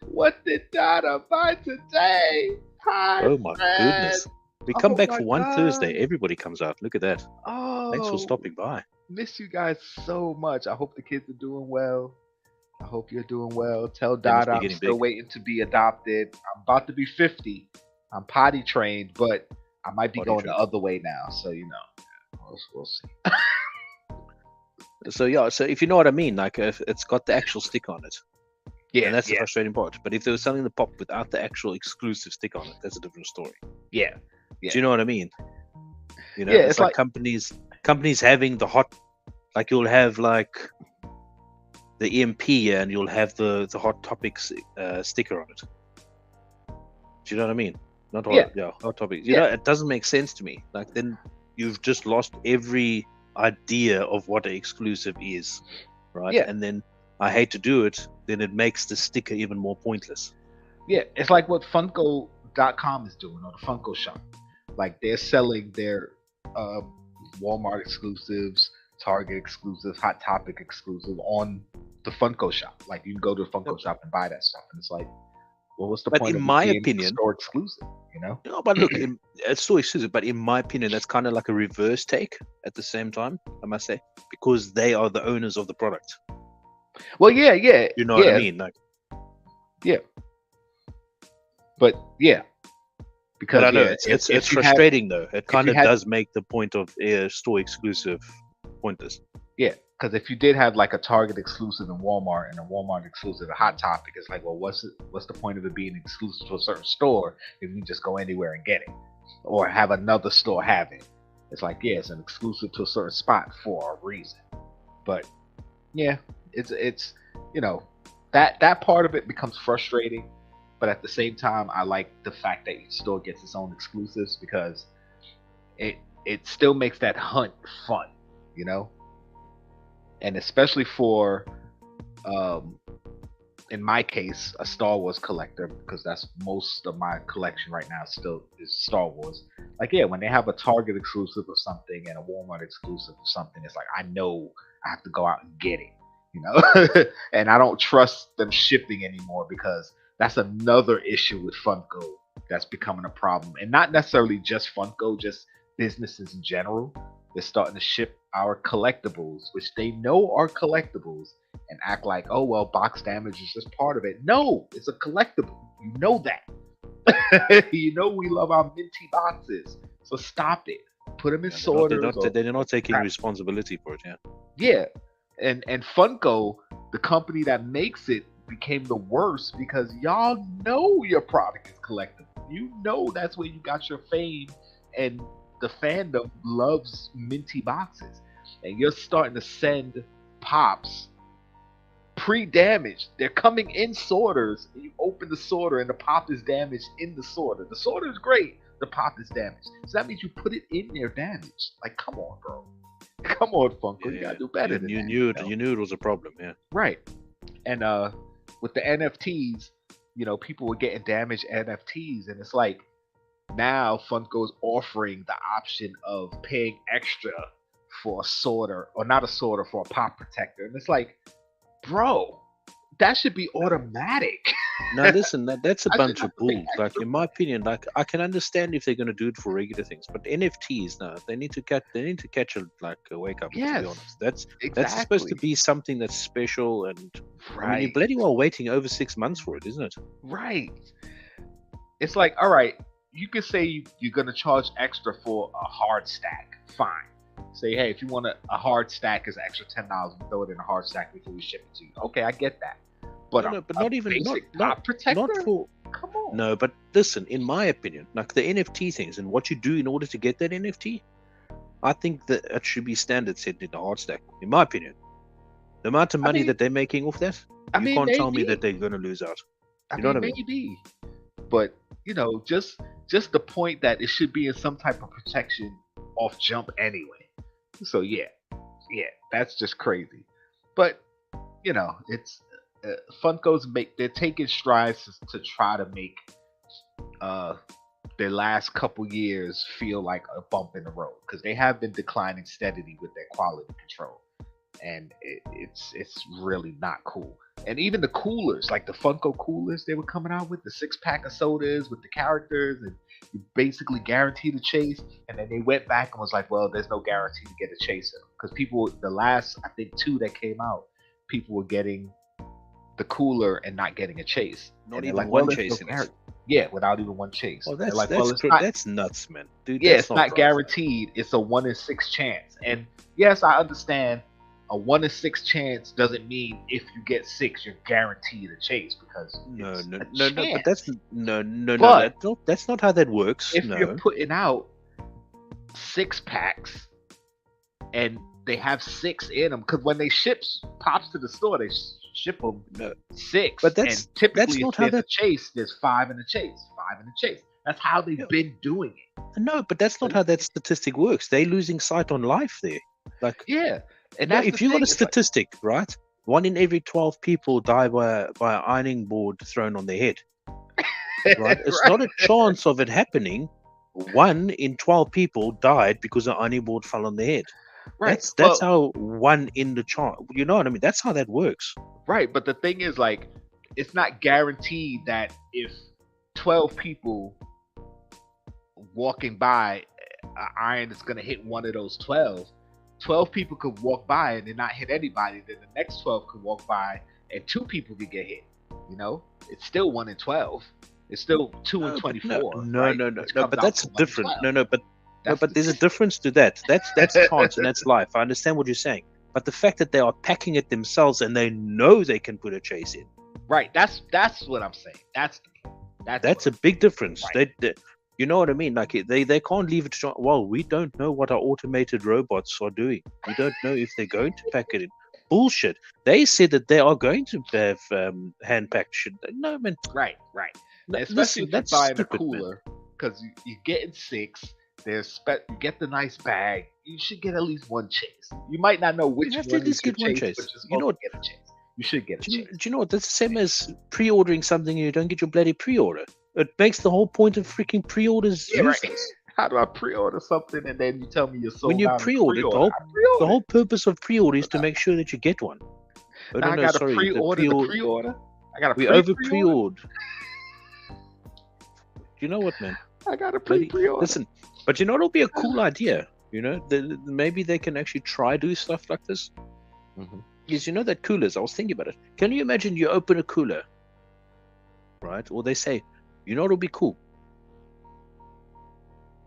What did Dada buy today? Hi, oh my goodness. We come back for one Thursday. Everybody comes out. Look at that. Oh, thanks for stopping by. Miss you guys so much. I hope the kids are doing well. I hope you're doing well. Tell Dada I'm still waiting to be adopted. I'm about to be 50. I'm potty trained, but I might be going the other way now. So, you know, we'll see. So if you know what I mean, like if it's got the actual stick on it. Yeah, and that's the frustrating part. But if they were selling the pop without the actual exclusive stick on it, that's a different story. Yeah. Do you know what I mean? You know, it's like companies having the hot, like you'll have like the EMP and you'll have the Hot Topics sticker on it. Do you know what I mean? Not Hot Topics. You know, it doesn't make sense to me. Like then you've just lost every idea of what an exclusive is, right? Yeah. And then I hate to do it. Then it makes the sticker even more pointless. Yeah, it's like what Funko.com is doing, or the Funko Shop. Like they're selling their Walmart exclusives, Target exclusives, Hot Topic exclusive on the the Funko shop. Like you can go to the Funko shop and buy that stuff, and it's like, well, what's the But point in of my it being opinion, store exclusive? You know? no, but look, it's still exclusive. But in my opinion, that's kind of like a reverse take at the same time, I must say, because they are the owners of the product. Well, yeah, You know what I mean? Like, but yeah, because but I know yeah, it's if you frustrating though. It kind you of had- does make the point of store exclusive pointless. Yeah, because if you did have like a Target exclusive in Walmart and a Walmart exclusive at Hot Topic, it's like, well, what's the point of it being exclusive to a certain store if you can just go anywhere and get it, or have another store have it? It's like, yeah, it's an exclusive to a certain spot for a reason. But yeah, it's you know, that part of it becomes frustrating. But at the same time, I like the fact that each store gets its own exclusives because it still makes that hunt fun, you know. And especially for, in my case, a Star Wars collector, because that's most of my collection right now still is Star Wars. Like, yeah, when they have a Target exclusive of something and a Walmart exclusive of something, it's like, I know I have to go out and get it, you know? And I don't trust them shipping anymore because that's another issue with Funko that's becoming a problem. And not necessarily just Funko, just businesses in general. They're starting to ship our collectibles, which they know are collectibles, and act like, oh, well, box damage is just part of it. No, it's a collectible. You know that. You know we love our minty boxes. So stop it. Put them in sorters. They're not taking responsibility for it, yeah. Yeah. And Funko, the company that makes it, became the worst because y'all know your product is collectible. You know that's where you got your fame, and the fandom loves minty boxes. And you're starting to send pops pre-damaged. They're coming in sorters, and you open the sorter and the pop is damaged in the sorter. The sorter is great, the pop is damaged. So that means you put it in there damaged. Like, come on, bro. Come on, Funko. You gotta do better than that. You knew it was a problem, yeah. Right. And with the NFTs, you know, people were getting damaged NFTs, and it's like now Funko's offering the option of paying extra for a sorter, or not a sorter, for a pop protector. And it's like, bro, that should be automatic. No, listen, that's a bunch of bull. Like, in my opinion, like, I can understand if they're going to do it for regular things, but NFTs, no, they need to catch a wake up. Yes, to be honest, that's exactly. supposed to be something that's special, and Right. I mean, you're bloody well waiting over 6 months for it, isn't it? Right. It's like, all right, you could say you're going to charge extra for a hard stack. Fine. Say, hey, if you want a hard stack is extra $10, we throw it in a hard stack before we ship it to you. Okay, I get that. But not even pop protector? not for. Come on. No, but listen, in my opinion, like the NFT things and what you do in order to get that NFT, I think that it should be standard set in the hard stack. In my opinion, the amount of money that they're making off that, you can't tell me that they're going to lose out. You know what I mean? Maybe. But you know, just the point that it should be in some type of protection off jump anyway. So yeah, that's just crazy. But you know, it's Funko's they're taking strides to try to make their last couple years feel like a bump in the road, because they have been declining steadily with their quality control, and it's really not cool. And even the coolers, like the Funko coolers they were coming out with, the 6-pack of sodas with the characters, and you basically guaranteed a chase, and then they went back and was like, well, there's no guarantee to get a chaser, because people, the last, I think 2 that came out, people were getting the cooler and not getting a chase. Not even one chase in it. Yeah, without even one chase. Oh, that's like, that's nuts, man. Dude, yeah, that's it's not guaranteed. It's a 1 in 6 chance. And yes, I understand a 1 in 6 chance doesn't mean if you get 6, you're guaranteed a chase, because no, but that's that's not how that works. If you're putting out 6 packs and they have 6 in them, because when they ship pops to the store, they ship them 6. But and typically not if how there's a chase, there's 5 in a chase, 5 in a chase. That's how they've been doing it. No, but that's not how that statistic works. They're losing sight on life there. Like, yeah, and that's if you got a statistic, right? 1 in every 12 people die by an ironing board thrown on their head. Right? It's not a chance of it happening. 1 in 12 people died because an ironing board fell on their head. Right. That's how 1 in the chart. You know what I mean? That's how that works. Right, but the thing is, like, it's not guaranteed that if 12 people walking by, an iron is going to hit one of those 12. 12 people could walk by and then not hit anybody. Then the next 12 could walk by and 2 people could get hit. You know, it's still 1 in 12. It's still 2 in 24. No, but that's different. But there's a difference. difference to that. That's chance and that's life. I understand what you're saying. But the fact that they are packing it themselves and they know they can put a chase in. Right, that's what I'm saying. That's a big difference. Right. They you know what I mean? Like they can't leave it to, well, we don't know what our automated robots are doing. We don't know if they're going to pack it in. Bullshit. They said that they are going to have hand packed shit. No, man. right. Listen, Especially if you're that's buying stupid, a cooler, because you're getting 6. You get the nice bag. You should get at least 1 chase. You might not know which have to one at least you get one chase. but you're You know supposed to get a chase. You should get a Do chase. you know what? That's the same as pre-ordering something and you don't get your bloody pre-order. It makes the whole point of freaking pre-orders Yeah, right. useless. How do I pre-order something and then you tell me you're sold When you out? pre-order, the whole purpose of pre-order is to make sure that you get one. Oh, Now I got to pre-order the pre-order. I got to we over pre-ordered. You know what, man? I got to Bloody- pre-order. Listen, but you know it'll be a cool idea. You know, maybe they can actually try do stuff like this. Mhm. Yes, you know that coolers. I was thinking about it. Can you imagine you open a cooler, right? Or they say, you know, it'll be cool.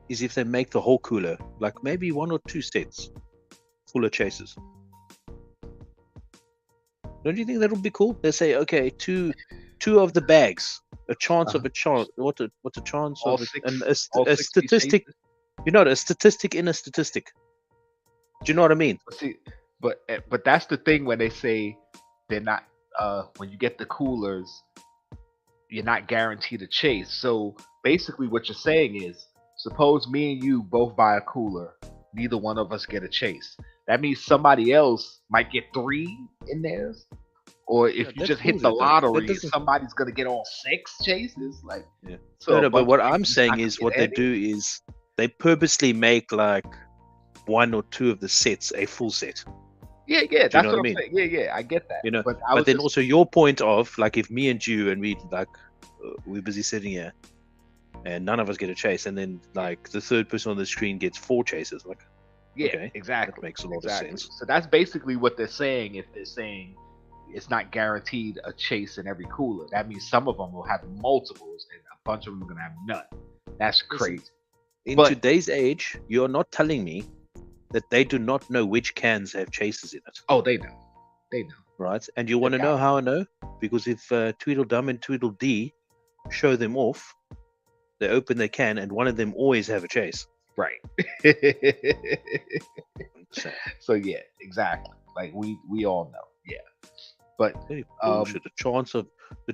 Is if they make the whole cooler, like maybe 1 or 2 sets full of chases. Don't you think that'll be cool? They say, okay, two of the bags, a chance of a chance. What's a chance All of six- and all a 60 statistic? chases? You know, a statistic in a statistic. Do you know what I mean? See, but that's the thing when they say they're not. When you get the coolers, you're not guaranteed a chase. So basically, what you're saying is, suppose me and you both buy a cooler, neither one of us get a chase. That means somebody else might get 3 in theirs. Or if you that's just hit bullshit, the though. That lottery, doesn't- somebody's gonna get all 6 chases. Like, Yeah. so a No, but bunch what of I'm people's saying not gonna is get what they any? do is they purposely make like 1 or 2 of the sets a full set. Yeah, that's know what what I I'm mean? saying. Yeah, I get that. You know, but but then also your point of like if me and you and we like we're busy sitting here and none of us get a chase and then like the third person on the screen gets 4 chases, like yeah, okay, exactly. that makes a lot of Exactly. sense. So that's basically what they're saying. If they're saying it's not guaranteed a chase in every cooler, that means some of them will have multiples and a bunch of them are gonna have none. That's crazy. In But- today's age, you're not telling me that they do not know which cans have chases in it, Oh, they know. They know. right? And you want to know how I know? Because if Tweedledum and Tweedledee show them off, they open their can and one of them always have a chase. Right. So, So yeah, exactly. Like we all know. Yeah. But very bullshit. The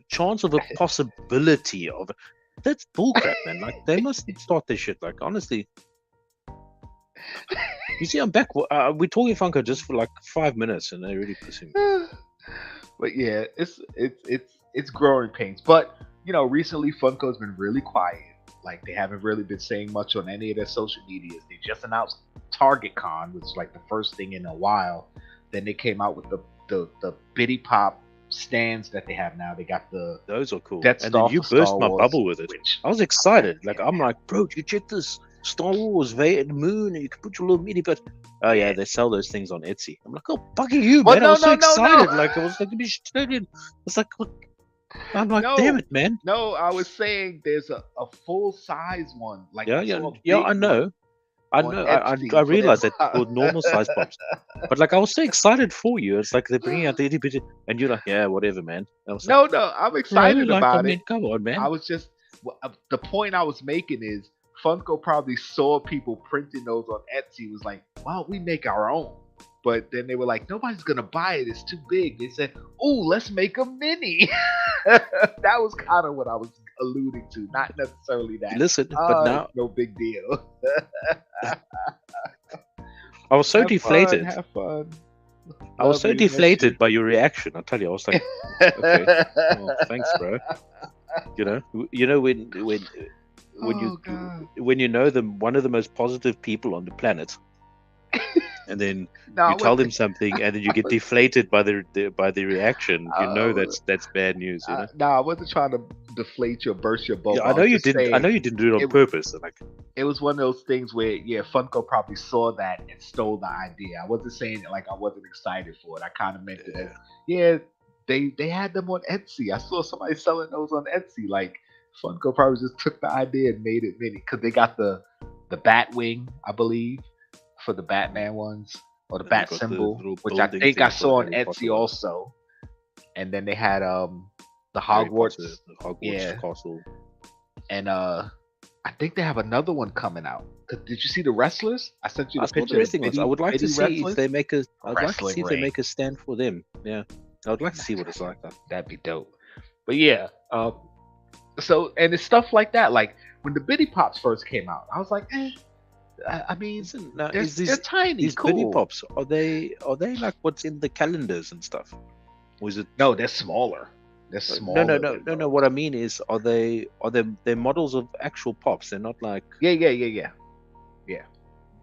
chance of a possibility of that's bullcrap, man. Like they must start this shit. Like honestly, you see, I'm back. We're talking Funko just for like 5 minutes, and they really piss me. but yeah, it's growing pains. But you know, recently Funko's been really quiet. Like they haven't really been saying much on any of their social medias. They just announced Target Con, which is like the first thing in a while. Then they came out with the Bitty Pop stands that they have now. They got the Those are cool. Death And Star then you for burst Star my Wars, bubble with it. which I was excited. Like I'm like, bro, you check this Star Wars Vader and Moon, and you can put your little mini. But oh yeah, they sell those things on Etsy. I'm like, oh, bugger you, Well, man! I no, was so no, no, excited. no. Like I was like, it's like, what? I'm like, No. damn it, man. No, I was saying there's a full size one. Like Yeah, I yeah, saw a yeah. big I know. one I on know. Etsy I for realized their that for normal size pops. But like, I was so excited for you. It's like they're bringing out the itty bitty, and you're like, yeah, whatever, man. I was like, No, I'm bro, excited like, about I mean, it. come on, man. I was just the point I was making is Funko probably saw people printing those on Etsy. Was like, why don't we make our own? But then they were like, nobody's gonna buy it. It's too big. They said, oh, let's make a mini. That was kind of what I was alluding to, not necessarily that. Listen, but now it's no big deal. I was so Have deflated. Fun, have fun. I was Love so you, miss deflated by your reaction. I tell you, I was like, you. okay, well, thanks, bro. You know when Oh, God. when you know one of the most positive people on the planet and then No, you tell them something, and then you get deflated by the reaction. You know that's bad news. You know. No, I wasn't trying to deflate you or burst your bubble. Yeah, I know you didn't. I know you didn't do it on purpose. Like, it was one of those things where, yeah, Funko probably saw that and stole the idea. I wasn't saying it like I wasn't excited for it. I kind of meant it as, yeah, they had them on Etsy. I saw somebody selling those on Etsy. Like, Funko probably just took the idea and made it mini, because they got the bat wing, I believe, for the Batman ones, or the bat symbol, which I think I saw on Etsy also. And then they had the Hogwarts, castle, and I think they have another one coming out. Did you see the wrestlers? I sent you the picture. I would like to see if they make a. I'd like to see if they ring. make a stand for them. Yeah, I would like to see what it's like. That'd be dope. But yeah, so, and it's stuff like that. Like when the Bitty Pops first came out, I was like, I mean, they're tiny. These cool. Bitty Pops, are they like what's in the calendars and stuff? Or is it? No, they're smaller. They're smaller. No. What I mean is, are they models of actual pops? They're not like. Yeah. Okay,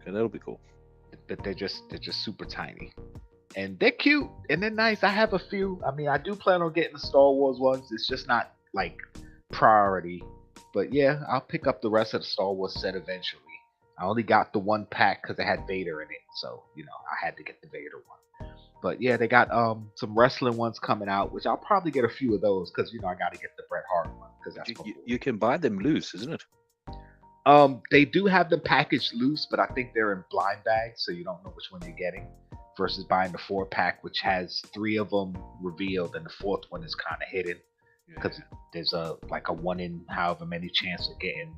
that'll be cool. But they're just super tiny, and they're cute and they're nice. I have a few. I mean, I do plan on getting the Star Wars ones. It's just not like priority. But yeah, I'll pick up the rest of the Star Wars set eventually. I only got the one pack because it had Vader in it, so I had to get the Vader one. But yeah, they got some wrestling ones coming out, which I'll probably get a few of those because I got to get the Bret Hart one because that's you can buy them loose, isn't it? They do have them packaged loose, but I think they're in blind bags, so you don't know which one you're getting. Versus buying the 4-pack, which has 3 of them revealed, and the 4th one is kind of hidden because there's a 1 in however many chance of getting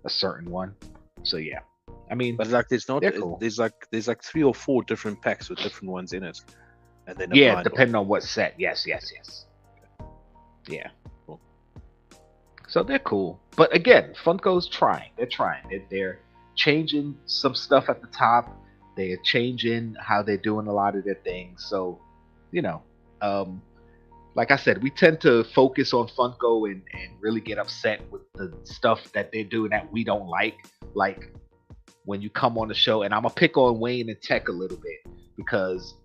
a certain one. So yeah. I mean, but like, there's cool. there's 3 or 4 different packs with different ones in it, and then depending on what set. Yes. Yeah. Cool. So they're cool, but again, Funko's trying. They're trying. They're changing some stuff at the top. They're changing how they're doing a lot of their things. So, like I said, we tend to focus on Funko and really get upset with the stuff that they're doing that we don't like. Like when you come on the show, and I'm going to pick on Wayne and Tech a little bit, because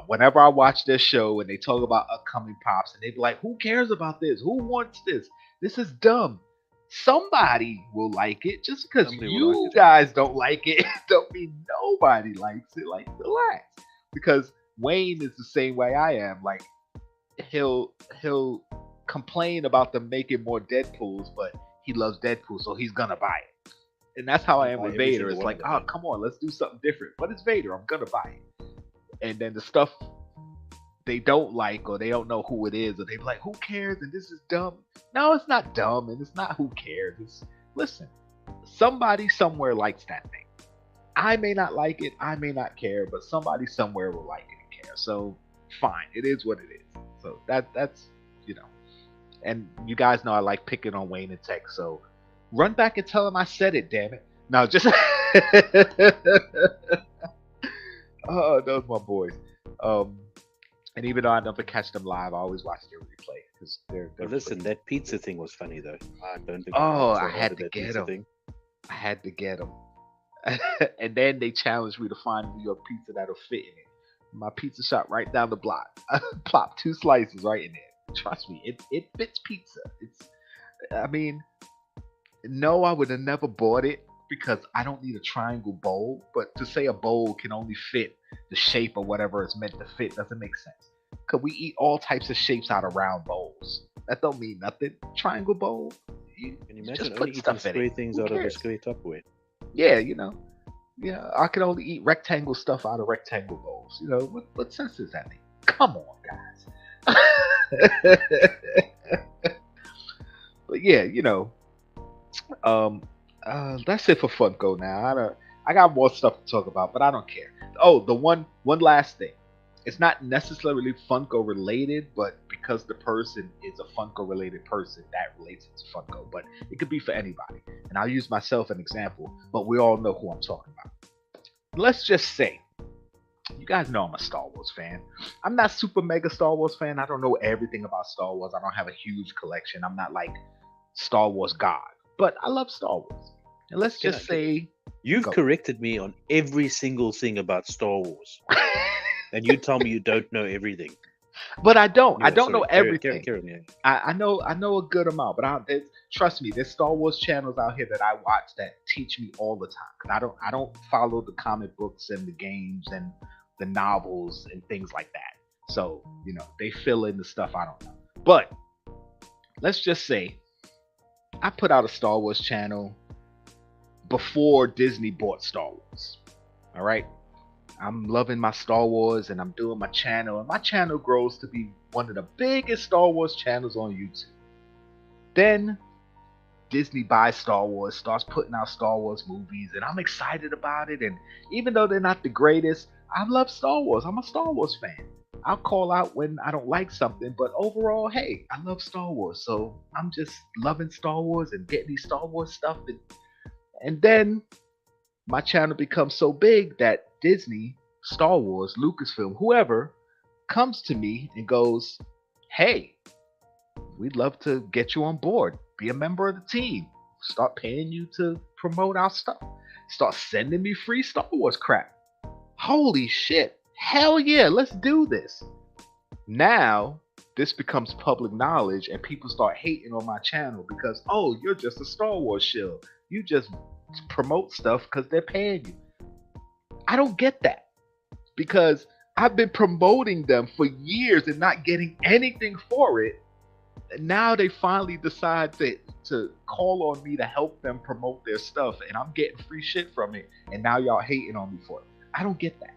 whenever I watch this show and they talk about upcoming pops, and they be like, who cares about this? Who wants this? This is dumb. Somebody will like it. Just because you guys don't like it don't mean nobody likes it. Like, relax. Because Wayne is the same way I am. Like, he'll complain about them making more Deadpools, but he loves Deadpool, so he's gonna buy it. And that's how I am with Vader. It's like, oh, come on, let's do something different. But it's Vader, I'm gonna buy it. And then the stuff they don't like, or they don't know who it is, or they be like, who cares? And this is dumb. No, it's not dumb, and it's not who cares. It's, listen, somebody somewhere likes that thing. I may not like it, I may not care, but somebody somewhere will like it and care. So fine, it is what it is. So that's and you guys know I like picking on Wayne and Tech, so run back and tell him I said it, damn it. No, just oh, those my boys. And even though I never catch them live, I always watch their replay because they're listen, that pizza thing was funny though. I don't think I had to get them. I had to get them. And then they challenged me to find a New York pizza that'll fit in it. My pizza shop right down the block. I plopped 2 slices right in there. Trust me, it fits pizza. No, I would have never bought it because I don't need a triangle bowl. But to say a bowl can only fit the shape or whatever it's meant to fit doesn't make sense. Because we eat all types of shapes out of round bowls. That don't mean nothing. Triangle bowl. Can you imagine just only eating square things out of a square Tupperware? Yeah, Yeah, I can only eat rectangle stuff out of rectangle bowls. What sense does that make? Come on, guys. But yeah, that's it for Funko now. I got more stuff to talk about, but I don't care. Oh, the one last thing. It's not necessarily Funko related, but because the person is a Funko related person, that relates it to Funko. But it could be for anybody. And I'll use myself as an example, but we all know who I'm talking about. Let's just say, you guys know I'm a Star Wars fan. I'm not super mega Star Wars fan. I don't know everything about Star Wars. I don't have a huge collection. I'm not like Star Wars God, but I love Star Wars. And let's just say You've Go. corrected me on every single thing about Star Wars, and you tell me you don't know everything. But I don't. I Yeah, don't sorry, know carry everything. on, yeah. I know a good amount, but trust me, there's Star Wars channels out here that I watch that teach me all the time. 'Cause I don't follow the comic books and the games and the novels and things like that. So they fill in the stuff I don't know. But let's just say I put out a Star Wars channel before Disney bought Star Wars. All right. I'm loving my Star Wars and I'm doing my channel, and my channel grows to be one of the biggest Star Wars channels on YouTube. Then Disney buys Star Wars, starts putting out Star Wars movies, and I'm excited about it. And even though they're not the greatest, I love Star Wars. I'm a Star Wars fan. I'll call out when I don't like something, but overall, hey, I love Star Wars. So I'm just loving Star Wars and getting these Star Wars stuff. And then my channel becomes so big that Disney, Star Wars, Lucasfilm, whoever comes to me and goes, hey, we'd love to get you on board. Be a member of the team. Start paying you to promote our stuff. Start sending me free Star Wars crap. Holy shit. Hell yeah, let's do this. Now, this becomes public knowledge and people start hating on my channel because, oh, you're just a Star Wars shill. You just promote stuff because they're paying you. I don't get that, because I've been promoting them for years and not getting anything for it. And now they finally decide to call on me to help them promote their stuff, and I'm getting free shit from it, and now y'all hating on me for it. I don't get that.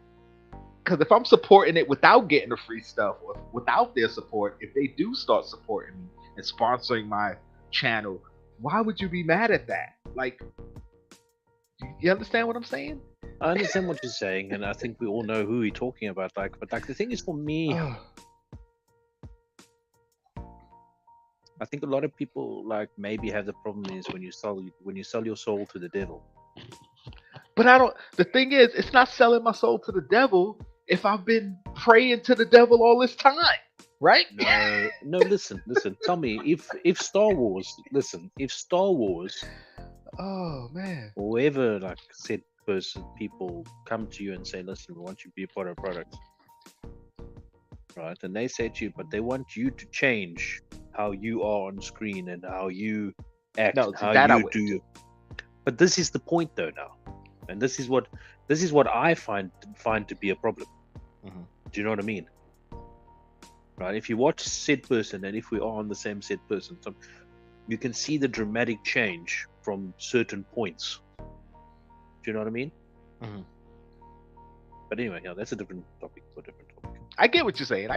Because if I'm supporting it without getting the free stuff, or without their support, if they do start supporting me and sponsoring my channel, why would you be mad at that? Like, you understand what I'm saying? I understand what you're saying, and I think we all know who you're talking about. But the thing is, for me, I think a lot of people maybe have the problem is when you sell your soul to the devil. But I don't. The thing is, it's not selling my soul to the devil if I've been praying to the devil all this time, right? No. Listen. Tell me if Star Wars. Listen, if Star Wars. Oh man. Or whoever said person, people come to you and say, listen, we want you to be a part of our product, right? And they say to you, but they want you to change how you are on screen and how you act, and how you do. But this is the point, though, now, and this is what I find to be a problem. Mm-hmm. Do you know what I mean? Right? If you watch said person, and if we are on the same said person, you can see the dramatic change from certain points. Do you know what I mean? Mm-hmm. But anyway, yeah, that's a different topic. I get what you're saying.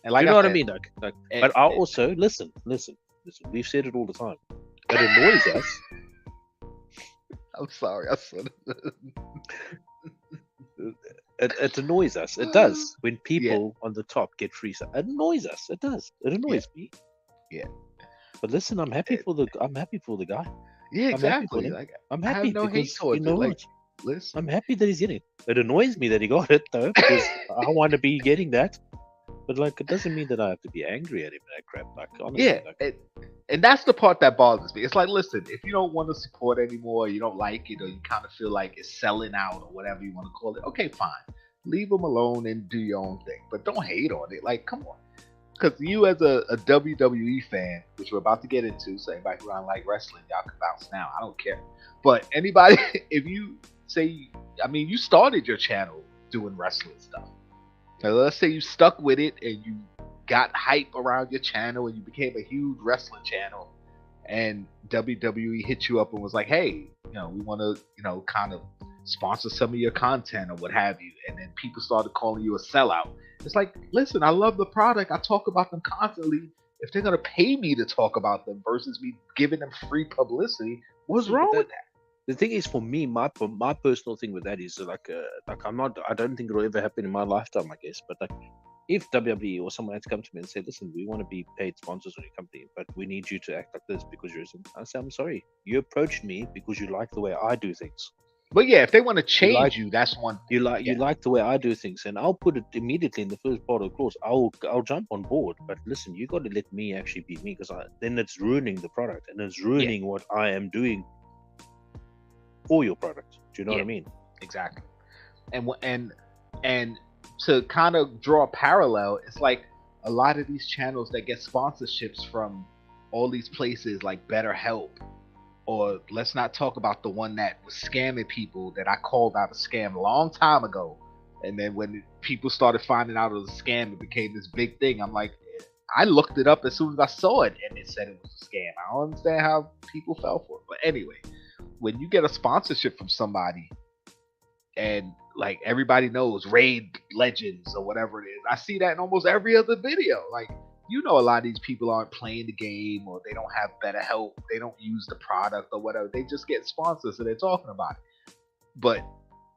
And you know what I mean? But I also listen. We've said it all the time. It annoys us. I'm sorry. I said it. It annoys us. It does when people on the top get free stuff. It annoys us. It does. It annoys me. Yeah. But listen, I'm happy for the guy. Yeah, exactly. I'm happy. I have no hate towards it. Listen, I'm happy that he's getting it. It annoys me that he got it though, because I want to be getting that. But it doesn't mean that I have to be angry at him and that crap. Honestly, and that's the part that bothers me. It's listen, if you don't want to support anymore, you don't like it, or you kind of feel like it's selling out, or whatever you want to call it, okay, fine. Leave them alone and do your own thing. But don't hate on it. Come on. Because you as a WWE fan, which we're about to get into, so anybody who don't like wrestling, y'all can bounce now. I don't care. But anybody, if you say, you started your channel doing wrestling stuff. Now, let's say you stuck with it and you got hype around your channel and you became a huge wrestling channel, and WWE hit you up and was like, hey, we want to, kind of sponsor some of your content or what have you. And then people started calling you a sellout. It's listen, I love the product. I talk about them constantly. If they're going to pay me to talk about them versus me giving them free publicity, what's wrong with that? The thing is, for me, my personal thing with that is I don't think it'll ever happen in my lifetime, I guess. But if WWE or someone had to come to me and say, listen, we want to be paid sponsors on your company, but we need you to act like this because you're, I say, I'm sorry. You approached me because you like the way I do things. But yeah, if they want to change you, that's one thing. You like the way I do things, and I'll put it immediately in the first part of the course. I'll jump on board, but listen, you got to let me actually be me, because then it's ruining the product and it's ruining what I am doing for your product. Do you know what I Yeah. mean? Exactly. And to kind of draw a parallel, it's like a lot of these channels that get sponsorships from all these places like BetterHelp, or let's not talk about the one that was scamming people that I called out a scam a long time ago. And then when people started finding out it was a scam, it became this big thing. I'm like, I looked it up as soon as I saw it, and it said it was a scam. I don't understand how people fell for it. But anyway, when you get a sponsorship from somebody, and like everybody knows Raid Legends or whatever it is, I see that in almost every other video. Like, you know, a lot of these people aren't playing the game, or they don't have better help, they don't use the product or whatever. They just get sponsors, so they're talking about it. But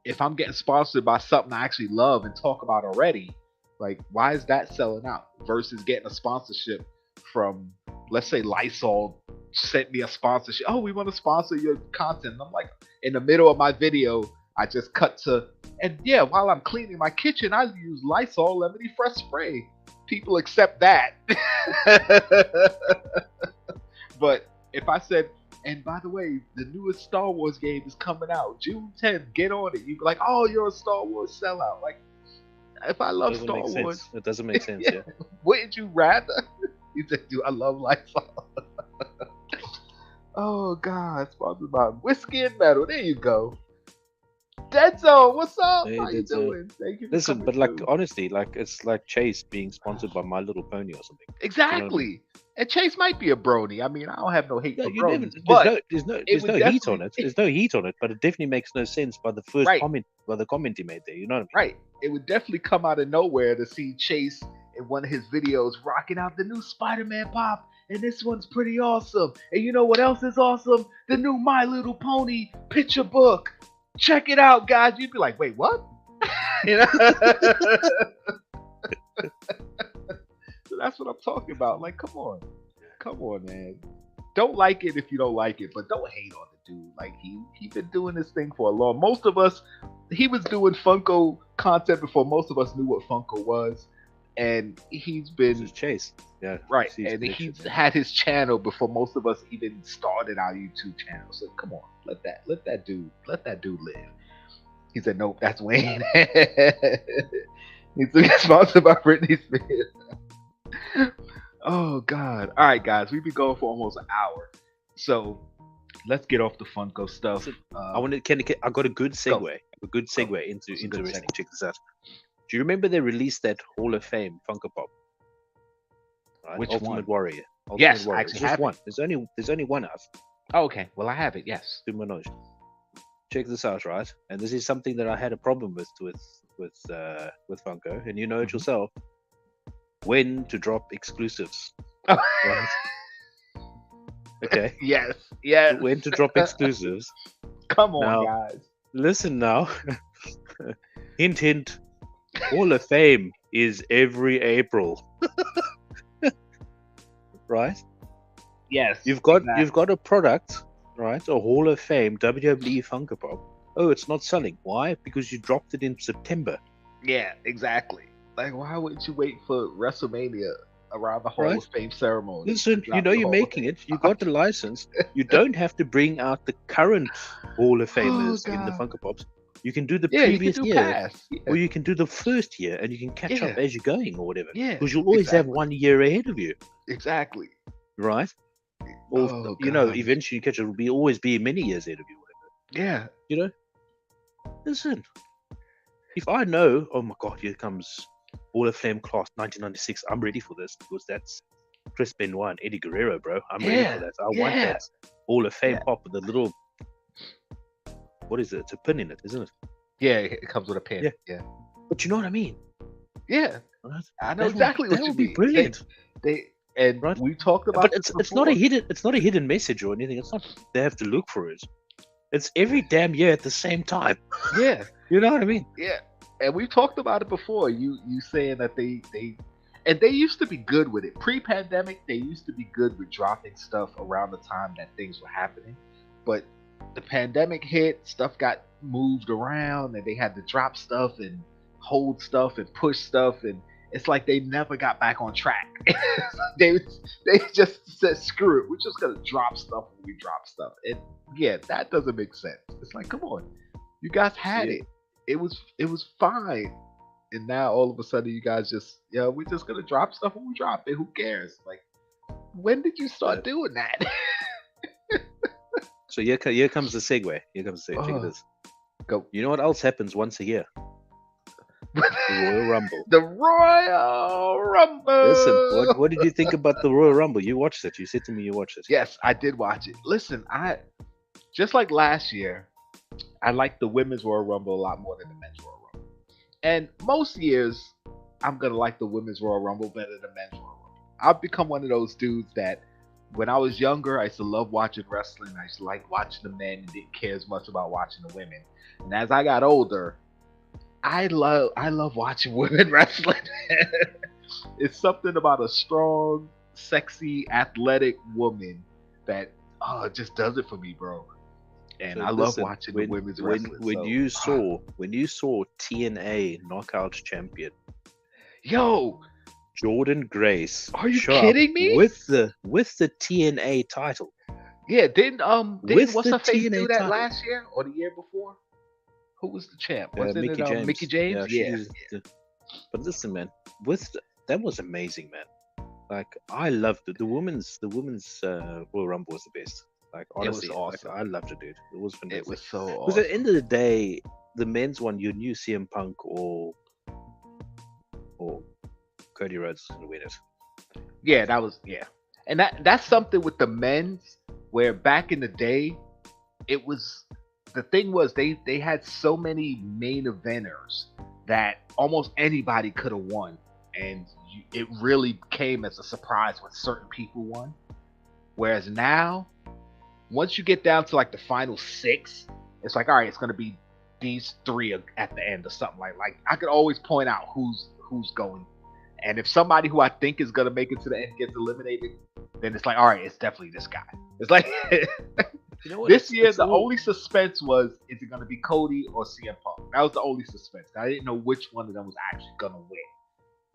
if I'm getting sponsored by something I actually love and talk about already, like, why is that selling out versus getting a sponsorship from, let's say, Lysol sent me a sponsorship. Oh, we want to sponsor your content. And I'm like, in the middle of my video, I just cut to, and yeah, while I'm cleaning my kitchen, I use Lysol Lemony Fresh Spray. People accept that. But if I said, and by the way, the newest Star Wars game is coming out June 10th, get on it, you'd be like, oh, you're a Star Wars sellout. Like, if I love Star Wars, it doesn't make sense. Yeah. Wouldn't you rather? You said, dude, I love Lysol. Oh God, sponsored by Whiskey and Metal. There you go. Dead Zone, what's up? Hey, How you Dead Zone. doing? Thank you for Listen, coming but like through. honestly, like it's like Chase being sponsored by My Little Pony or something. Exactly. And Chase might be a brony. I mean, I don't have no hate Yeah, for you never. bronies, but There's it would no heat on definitely- it. There's no heat on it, but it definitely makes no sense by the first Right. comment, by the comment he made there. You know what I mean? right, it would definitely come out of nowhere to see Chase in one of his videos rocking out the new Spider-Man pop, and this one's pretty awesome. And you know what else is awesome? The new My Little Pony picture book. Check it out, guys. You'd be like, wait, what? You know? So that's what I'm talking about. Like, come on, man. Don't like it if you don't like it, but don't hate on the dude. Like, he been doing this thing for a long. Most of us, he was doing Funko content before most of us knew what Funko was, and he's This been is Chase. Yeah. right. See his And picture, he's man. had his channel before most of us even started our YouTube channel. So come on, let that dude live. He said, nope, that's Wayne. He's sponsored by Britney Spears. Oh God. All right, guys, we've been going for almost an hour. So let's get off the Funko stuff. I wanted. I got a good segue. A good segue into What's a good wrestling. segue? Check this out. Do you remember they released that Hall of Fame Funko Pop? Right? Which Ultimate one? Warrior. Ultimate Yes, I Warrior. actually It's just have it. one. There's only one out. Oh, okay. Well, I have it. Yes. To my knowledge. Check this out, right? And this is something that I had a problem with Funko, and you know it Mm-hmm. yourself. When to drop exclusives, right? Okay. Yes. Yes. When to drop exclusives. Come on, Now- guys. Listen now. Hint, hint. Hall of Fame is every April. Right? Yes. You've got exactly. a product, right? A Hall of Fame WWE Funko Pop. Oh, it's not selling. Why? Because you dropped it in September. Yeah, exactly. Like, why wouldn't you wait for WrestleMania around the Hall Right. of Fame ceremony? Listen, to you drop know the you're Hall of making Fame? it. You got the license. You don't have to bring out the current Hall of Oh, Famers in the God. Funko Pops. You can do the Yeah, you previous can do year, past. Yeah. or you can do the first year, and you can catch up Yeah. as you're going, or whatever. Yeah, Because you'll always have exactly. 1 year ahead of you, Exactly. right? Or Oh, you know, God. eventually you catch it. It'll be always be many years ahead of you, whatever. Yeah. You know. Listen, if I know, oh my God, here comes Hall of Fame class 1996. I'm ready for this because that's Chris Benoit and Eddie Guerrero, bro. I'm ready Yeah, for that. I want yeah. that Hall of Fame Yeah. pop with the little, what is it? It's a pin in it, isn't it? Yeah, it comes with a pin. Yeah. Yeah. But you know what I mean, Yeah. right? I know That exactly what you would be mean. brilliant. They and Right? we talked about But this it's not a before. hidden message or anything. It's not they have to look for it. It's every damn year at the same time. Yeah. You know what I mean? Yeah, and we've talked about it before. You saying that they used to be good with it pre-pandemic. They used to be good with dropping stuff around the time that things were happening, but the pandemic hit, stuff got moved around, and they had to drop stuff and hold stuff and push stuff, and it's like they never got back on track. they just said, screw it, we're just gonna drop stuff when we drop stuff. And yeah, that doesn't make sense. It's like, come on, you guys had it. It was fine. And now all of a sudden you guys just, we're just gonna drop stuff when we drop it. Who cares? Like, when did you start doing that? So here comes the segue. Here comes the segue. Check this. Go. You know what else happens once a year? The Royal Rumble. The Royal Rumble. Listen, what did you think about the Royal Rumble? You watched it. You said to me you watched it. Yes, I did watch it. Listen, I just like last year, I like the women's Royal Rumble a lot more than the men's Royal Rumble. And most years, I'm gonna like the women's Royal Rumble better than the men's Royal Rumble. I've become one of those dudes that when I was younger, I used to love watching wrestling. I used to like watching the men and didn't care as much about watching the women. And as I got older, I love watching women wrestling. It's something about a strong, sexy, athletic woman that just does it for me, bro. And so I love watching the women's wrestling. When you saw TNA Knockouts champion, Jordan Grace, are you kidding me? With the TNA title. Yeah, didn't what's her face do that last year or the year before? Who was the champ? Was Mickey James. Mickey James? Yeah. But listen, man, that was amazing, man. Like, I loved it. The women's Royal Rumble was the best. Like, honestly, it was awesome. Like, I loved it, dude. It was fantastic. It was so awesome. Because at the end of the day, the men's one, you knew CM Punk or Cody Rhodes was gonna win it. Yeah, and that's something with the men's where back in the day, the thing was they had so many main eventers that almost anybody could have won, and it really came as a surprise when certain people won. Whereas now, once you get down to like the final 6, it's like, all right, it's gonna be these 3 at the end or something like I could always point out who's going. And if somebody who I think is gonna make it to the end gets eliminated, then it's like, all right, it's definitely this guy. It's like you know what? This year, the only suspense was, is it gonna be Cody or CM Punk? That was the only suspense. I didn't know which one of them was actually gonna win.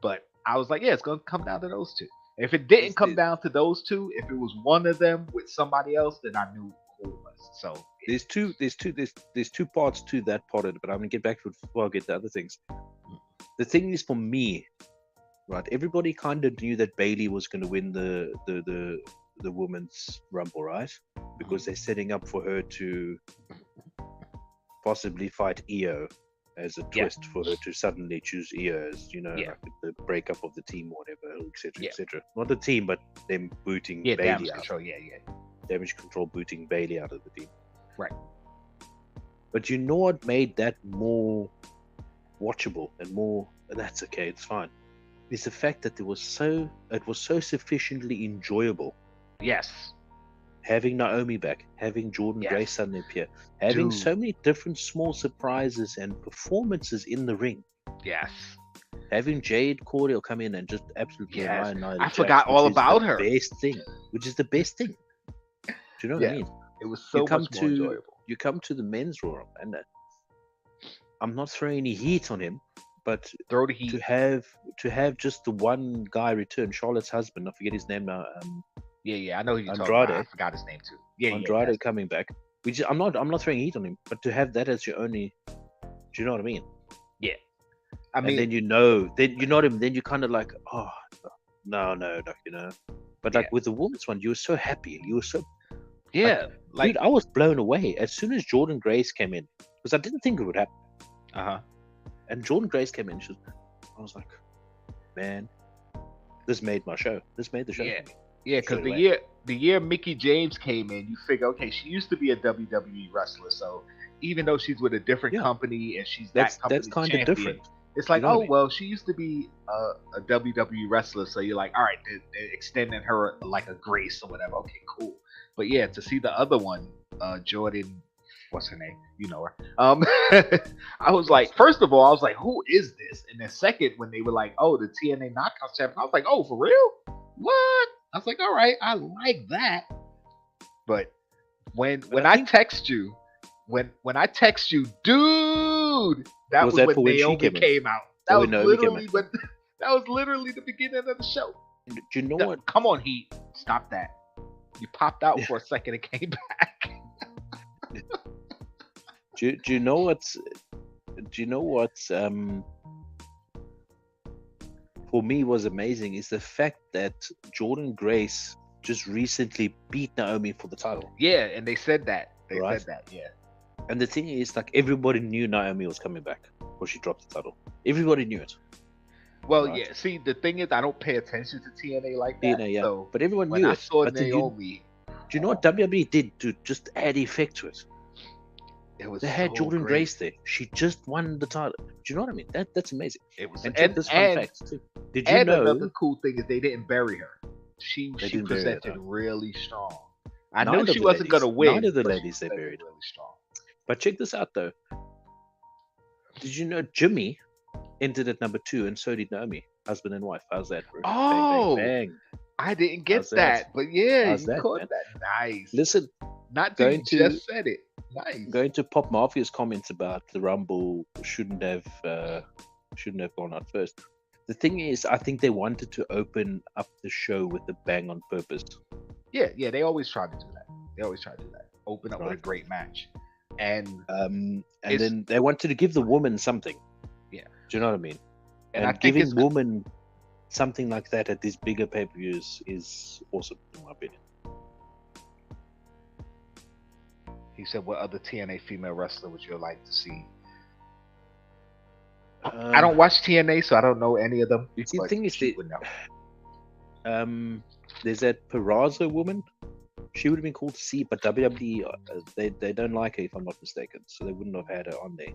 But I was like, yeah, it's gonna come down to those 2. If it didn't come down to those 2, if it was one of them with somebody else, then I knew who it was. So there's two parts to that part of it, but I'm gonna get back to it before I get to other things. The thing is, for me, right, everybody kind of knew that Bayley was going to win the women's Rumble, right? Because they're setting up for her to possibly fight Io as a twist for her to suddenly choose Io as, like the breakup of the team or whatever, etc., etc. Not the team, but them booting Bayley damage out. Control, Damage control booting Bayley out of the team. Right. But you know what made that more watchable and that's okay, it's fine, is the fact that it was so sufficiently enjoyable. Yes. Having Naomi back, having Jordan Grace suddenly appear, having so many different small surprises and performances in the ring. Yes. Having Jade Cordial come in and just absolutely I forgot all about her. Which is the best thing. Do you know what I mean? It was so much more enjoyable. You come to the men's Royal, and I'm not throwing any heat on him, but throw the heat. To have just the one guy return, Charlotte's husband, I forget his name now. I know who you're talking about. I forgot his name too. Andrade coming back. I'm not throwing heat on him, but to have that as your only, do you know what I mean? Yeah. I mean, and then you know what I mean. Then you kind of like, oh no, But like with the women's one, you were so happy. You were so dude, I was blown away as soon as Jordan Grace came in, because I didn't think it would happen. And Jordan Grace came in. I was like, man, this made my show. This made the show. Yeah, because the year Mickey James came in, you figure, okay, she used to be a WWE wrestler, so even though she's with a different company and she's that's kind of different. It's like, well, she used to be a WWE wrestler, so you're like, all right, they're extending her like a Grace or whatever. Okay, cool. But yeah, to see the other one, Jordan, what's her name? You know her. I was like, first of all, I was like, who is this? And then second, when they were like, oh, the TNA Knockouts champion, I was like, oh, for real? What? I was like, all right, I like that. But when I text you, dude, that was when Naomi came out. That was literally when That was literally the beginning of the show. Do you know what? Come on, Heat. Stop that. You popped out for a second and came back. Do you know what's? Do you know what's? For me, was amazing is the fact that Jordan Grace just recently beat Naomi for the title. Yeah, and they said that. They Right. said that. Yeah. And the thing is, like, everybody knew Naomi was coming back before she dropped the title. Everybody knew it. Well, Right. yeah. See, the thing is, I don't pay attention to TNA like that. TNA, yeah. So But everyone when knew I it. saw But did you, Naomi, do you know what WWE did to just add effect to it? it was They had so Jordan great. Grace there. She just won the title. Do you know what I mean? That's amazing. It was And check this fun and fact too. Did you and know? another cool thing is they didn't bury her. She didn't bury her, presented no. really strong. I Neither know of she the wasn't ladies- gonna win. neither of the but she ladies they presented buried. really strong. But check this out though. Did you know Jimmy entered at number 2 and so did Naomi, husband and wife? How's that, bro? Oh! Bang, bang, bang. I didn't get How's that, that? but yeah, How's you that, caught man? that. Nice. Listen, Not that going you to- just said it. Nice. going to Pop Mafia's comments about the Rumble shouldn't have gone out first. The thing is, I think they wanted to open up the show with a bang on purpose. Yeah, they always try to do that. They always try to do that. Open up with a Right. great match. And And It's- then they wanted to give the woman something. Yeah. Do you know what I mean? And And, I think giving it's- women something like that at these bigger pay-per-views is awesome, in my opinion. he said, what other TNA female wrestler would you like to see? I don't watch TNA, so I don't know any of them. See, the but thing is she that- would know. There's that Peraza woman. She would have been cool to see, but WWE they don't like her, if I'm not mistaken, so they wouldn't have had her on there.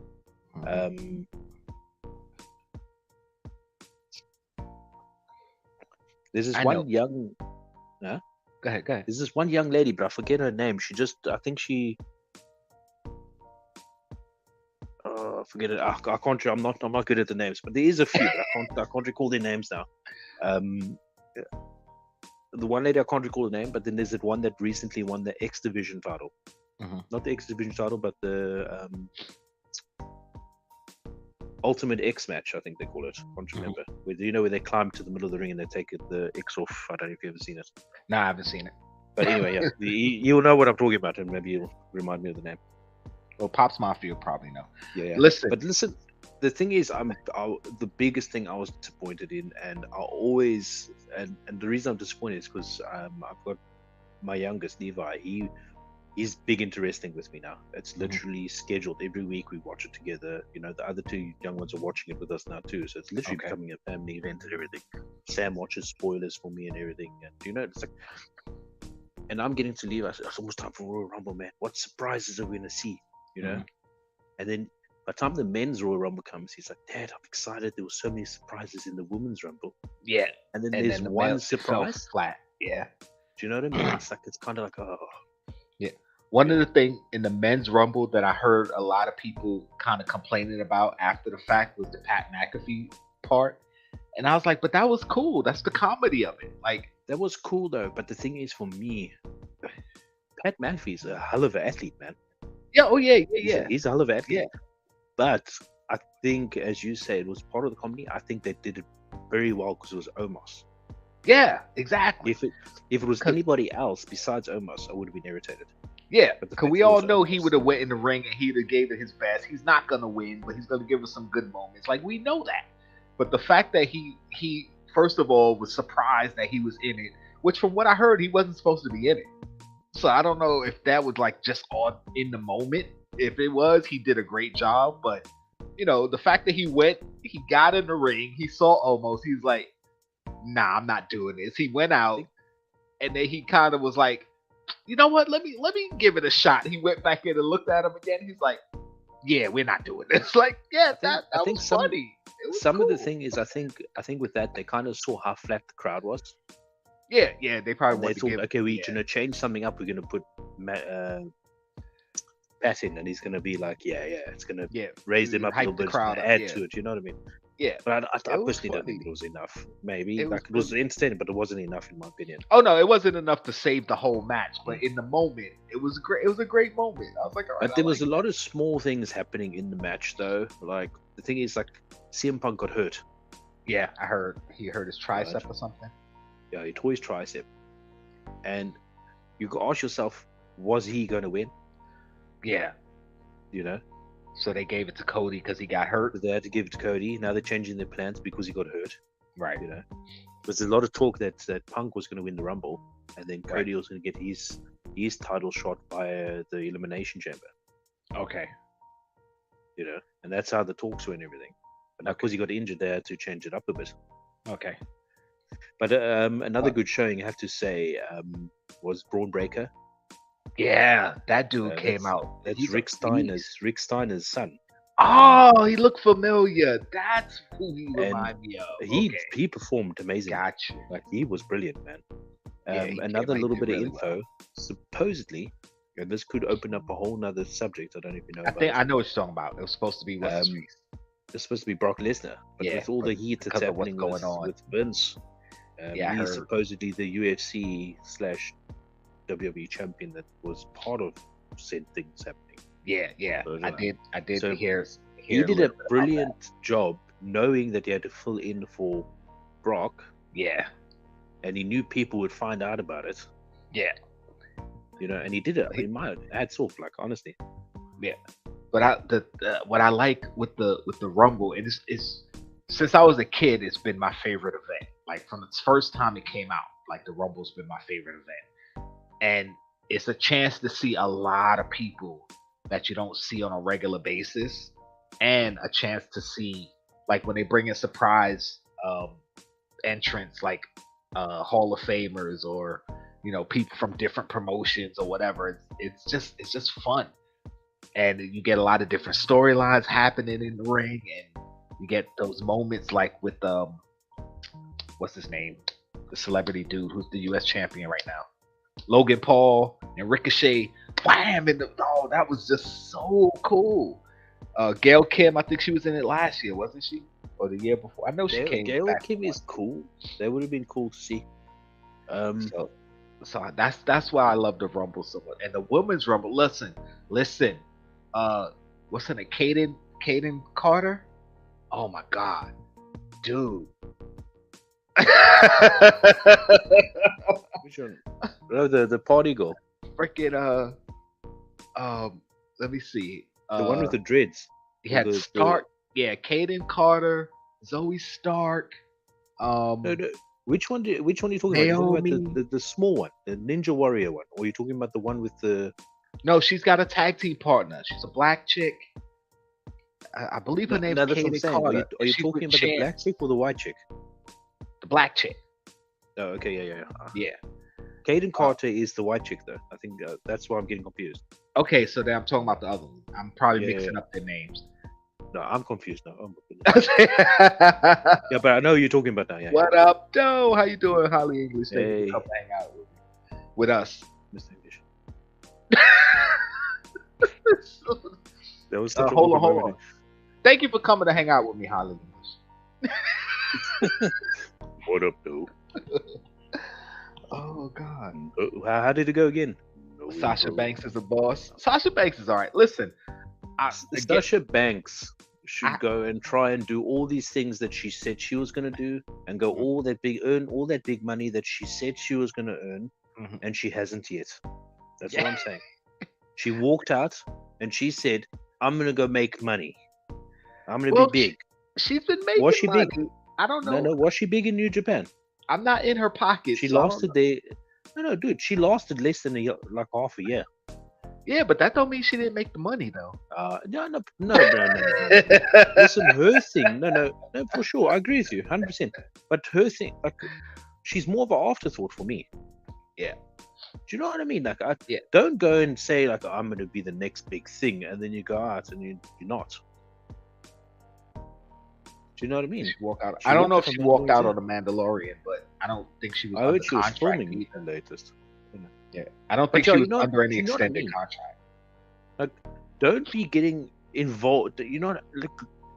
There's this I one know. young. Go ahead. There's this one young lady, but I forget her name. She just, I think she. Forget it. I can't. I'm not good at the names, but there is a few. But I can't recall their names now. The one lady I can't recall the name, but then there's that one that recently won the X Division title. Not the X Division title, but the Ultimate X match, I think they call it. I can't remember. Where they climb to the middle of the ring and they take the X off. I don't know if you've ever seen it. No, I haven't seen it. But anyway, yeah, you'll know what I'm talking about, and maybe you'll remind me of the name. Well, Pops Mafia will probably know. Yeah. Listen, But listen, the thing is, the biggest thing I was disappointed in, and I always, and the reason I'm disappointed is because I've got my youngest Levi. He's big into wrestling with me now. It's literally scheduled every week. We watch it together. You know, the other two young ones are watching it with us now too. So it's literally Okay. becoming a family event and everything. Sam watches spoilers for me and everything. And you know, it's like, and I'm getting to leave. I said, it's almost time for Royal Rumble, man. What surprises are we gonna see? You know, and then by the time the men's Royal Rumble comes, he's like, Dad, I'm excited. There were so many surprises in the women's Rumble. yeah. And then And there's then the one males fell surprise. flat. Yeah. Do you know what I mean? It's like, it's kind of like, oh, One of the things in the men's rumble that I heard a lot of people kind of complaining about after the fact was the Pat McAfee part. And I was like, but that was cool. That's the comedy of it. Like, that was cool though. But the thing is, for me, Pat McAfee's a hell of an athlete, man. yeah, oh yeah, yeah. He's a hell of an athlete. Yeah. But I think, as you say, it was part of the comedy. I think they did it very well because it was Omos. Yeah, exactly. If it was 'Cause- anybody else besides Omos, I would have been irritated. Yeah, But the because fact we it all was know he Omos. would have went in the ring and he'd have gave it his best. He's not gonna win, but he's gonna give us some good moments. Like, we know that. But the fact that he first of all was surprised that he was in it, which from what I heard he wasn't supposed to be in it. So I don't know if that was like just on in the moment. If it was, he did a great job. But you know, the fact that he went, he got in the ring, he saw Omos, he's like, nah, I'm not doing this. He went out and then he kind of was like, you know what? Let me give it a shot. He went back in and looked at him again. He's like, yeah, we're not doing this. Like, yeah, that I think was some- funny. It was Some of the cool. thing is, I think with that they kind of saw how flat the crowd was. Yeah, they probably And they wanted to thought, give. okay, we yeah. change something up. We're gonna put Pat in, and he's gonna be like, yeah, it's gonna Yeah, raise them up a hype little the bit, crowd and up, add yeah. to it. You know what I mean? Yeah. But I It was personally don't funny. think it was enough. Maybe It was it was entertaining, but it wasn't enough in my opinion. Oh no, it wasn't enough to save the whole match, but in the moment, it was great. It was a great moment. I was like, all right. But there was a lot of small things happening in the match, though. Like the thing is, like CM Punk got hurt, Yeah, I heard he hurt his tricep or something. Yeah, he tore his tricep, and you could ask yourself, was he going to win? Yeah. You know, So they gave it to Cody because he got hurt. but they had to give it to Cody. Now they're changing their plans because he got hurt. Right. You know, because there's a lot of talk that Punk was going to win the Rumble, and then Cody was going to get his title shot by the Elimination Chamber. Okay. You know, and that's how the talks were and everything. But now because he got injured, they had to change it up a bit. Okay. But another good showing, I have to say, was Braun Breaker. Yeah, that dude came out. That's He's a Rick Steiner's son. Oh, he looked familiar. That's who he reminded me of. He performed amazing. Gotcha. Like, he was brilliant, man. Yeah, he Another came out little did bit of really info. Supposedly, and this could open up a whole nother subject. I don't know if you know. I about think it. I know what you're talking about. It was supposed to be what's his face. It's supposed to be Brock Lesnar, but Yeah, with all the heat that's because of what's happening going on. with Vince, Yeah, I he's heard. supposedly the UFC / WWE champion that was part of said things happening. Yeah. So, I did so hear. He did a little bit about brilliant job knowing that he had to fill in for Brock, that. Yeah. and he knew people would find out about it. Yeah. You know, and he did it. I mean, my hats off, like, honestly. Yeah. But what I like with the Rumble, is since I was a kid, it's been my favorite event. Like, from its first time it came out, like, the Rumble's been my favorite event. And it's a chance to see a lot of people that you don't see on a regular basis, and a chance to see, like, when they bring in surprise entrants, like Hall of Famers, or people from different promotions or whatever. It's just fun, and you get a lot of different storylines happening in the ring, and you get those moments like with what's his name, the celebrity dude who's the U.S. champion right now, Logan Paul and Ricochet. Wham! That was just so cool. Gail Kim, I think she was in it last year, wasn't she? Or the year before? I know she came. Gail back Kim is cool. That would have been cool to see. So that's why I love the Rumble so much. And the Women's Rumble, listen. What's her name? Kaden Carter? Oh my god. Dude. Which one? Oh, the party girl. Freaking let me see. The one with the dreads. He had Stark. Yeah, Kaden Carter, Zoe Stark. No. Which one are you talking about? You're talking about the small one, the Ninja Warrior one, or are you talking about the one with the? No, she's got a tag team partner. She's a black chick. I believe her name is Kaden Carter. Are you talking about the black chick or the white chick? The black chick. Oh, okay, yeah. Yeah. Kaden Carter is the white chick, though. I think that's why I'm getting confused. Okay, so then I'm talking about the other one. I'm probably mixing up their names. No, I'm confused now. Oh, my goodness. Yeah, but I know who you're talking about now. Yeah. What up, Doe? How you doing, Holly English? Thank Hey. you for coming to hang out with us. Mr. English. That was such a Hold awkward on. moment. Thank you for coming to hang out with me, Holly English. What up, dude? Oh God. How did it go again? Sasha Banks is a boss. Sasha Banks is all right. Listen, Sasha Banks should go and try and do all these things that she said she was going to do, and go earn all that big money that she said she was going to earn, and she hasn't yet. That's what I'm saying. She walked out and she said, "I'm going to go make money. I'm going to be big." She's been making Was she money. big? I don't know. No. Was she big in New Japan? I'm not in her pocket. She so lasted there. No, dude. She lasted less than like half a year. Yeah, but that don't mean she didn't make the money though. No. Listen, her thing. No, for sure. I agree with you, 100%. But her thing, like, she's more of an afterthought for me. Yeah. Do you know what I mean? Like, don't go and say like I'm going to be the next big thing, and then you go out and you're not. Do you know what I mean? She walk out. I don't know if she walked out on the Mandalorian, but I don't think she was. I under heard she was contract filming either. the latest. Yeah, I don't think she was under any extended contract. Like, don't be getting involved. You know,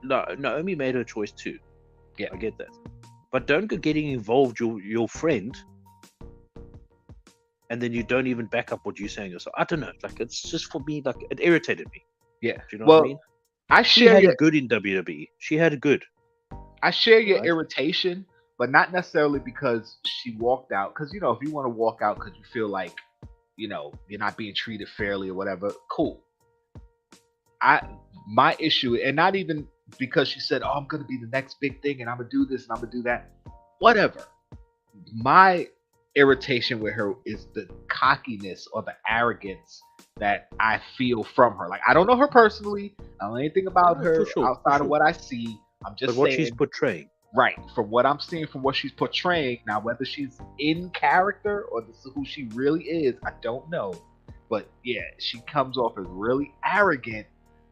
like, Naomi made her choice too. Yeah, I get that. But don't go getting involved your friend, and then you don't even back up what you're saying yourself. I don't know. Like, it's just, for me, like, it irritated me. Yeah. Do you know what I mean? I She share had your... it good in WWE. She had it good. I share your Right. irritation, but not necessarily because she walked out. Because if you want to walk out because you feel like you're not being treated fairly or whatever, cool. My issue, and not even because she said, "Oh, I'm gonna be the next big thing, and I'm gonna do this and I'm gonna do that," whatever. My irritation with her is the cockiness or the arrogance that I feel from her. Like, I don't know her personally. I don't know anything about No, her for sure, outside of what I see. I'm just But what saying, she's portraying. right, from what I'm seeing, from what she's portraying. Now, whether she's in character or this is who she really is, I don't know. But yeah, she comes off as really arrogant,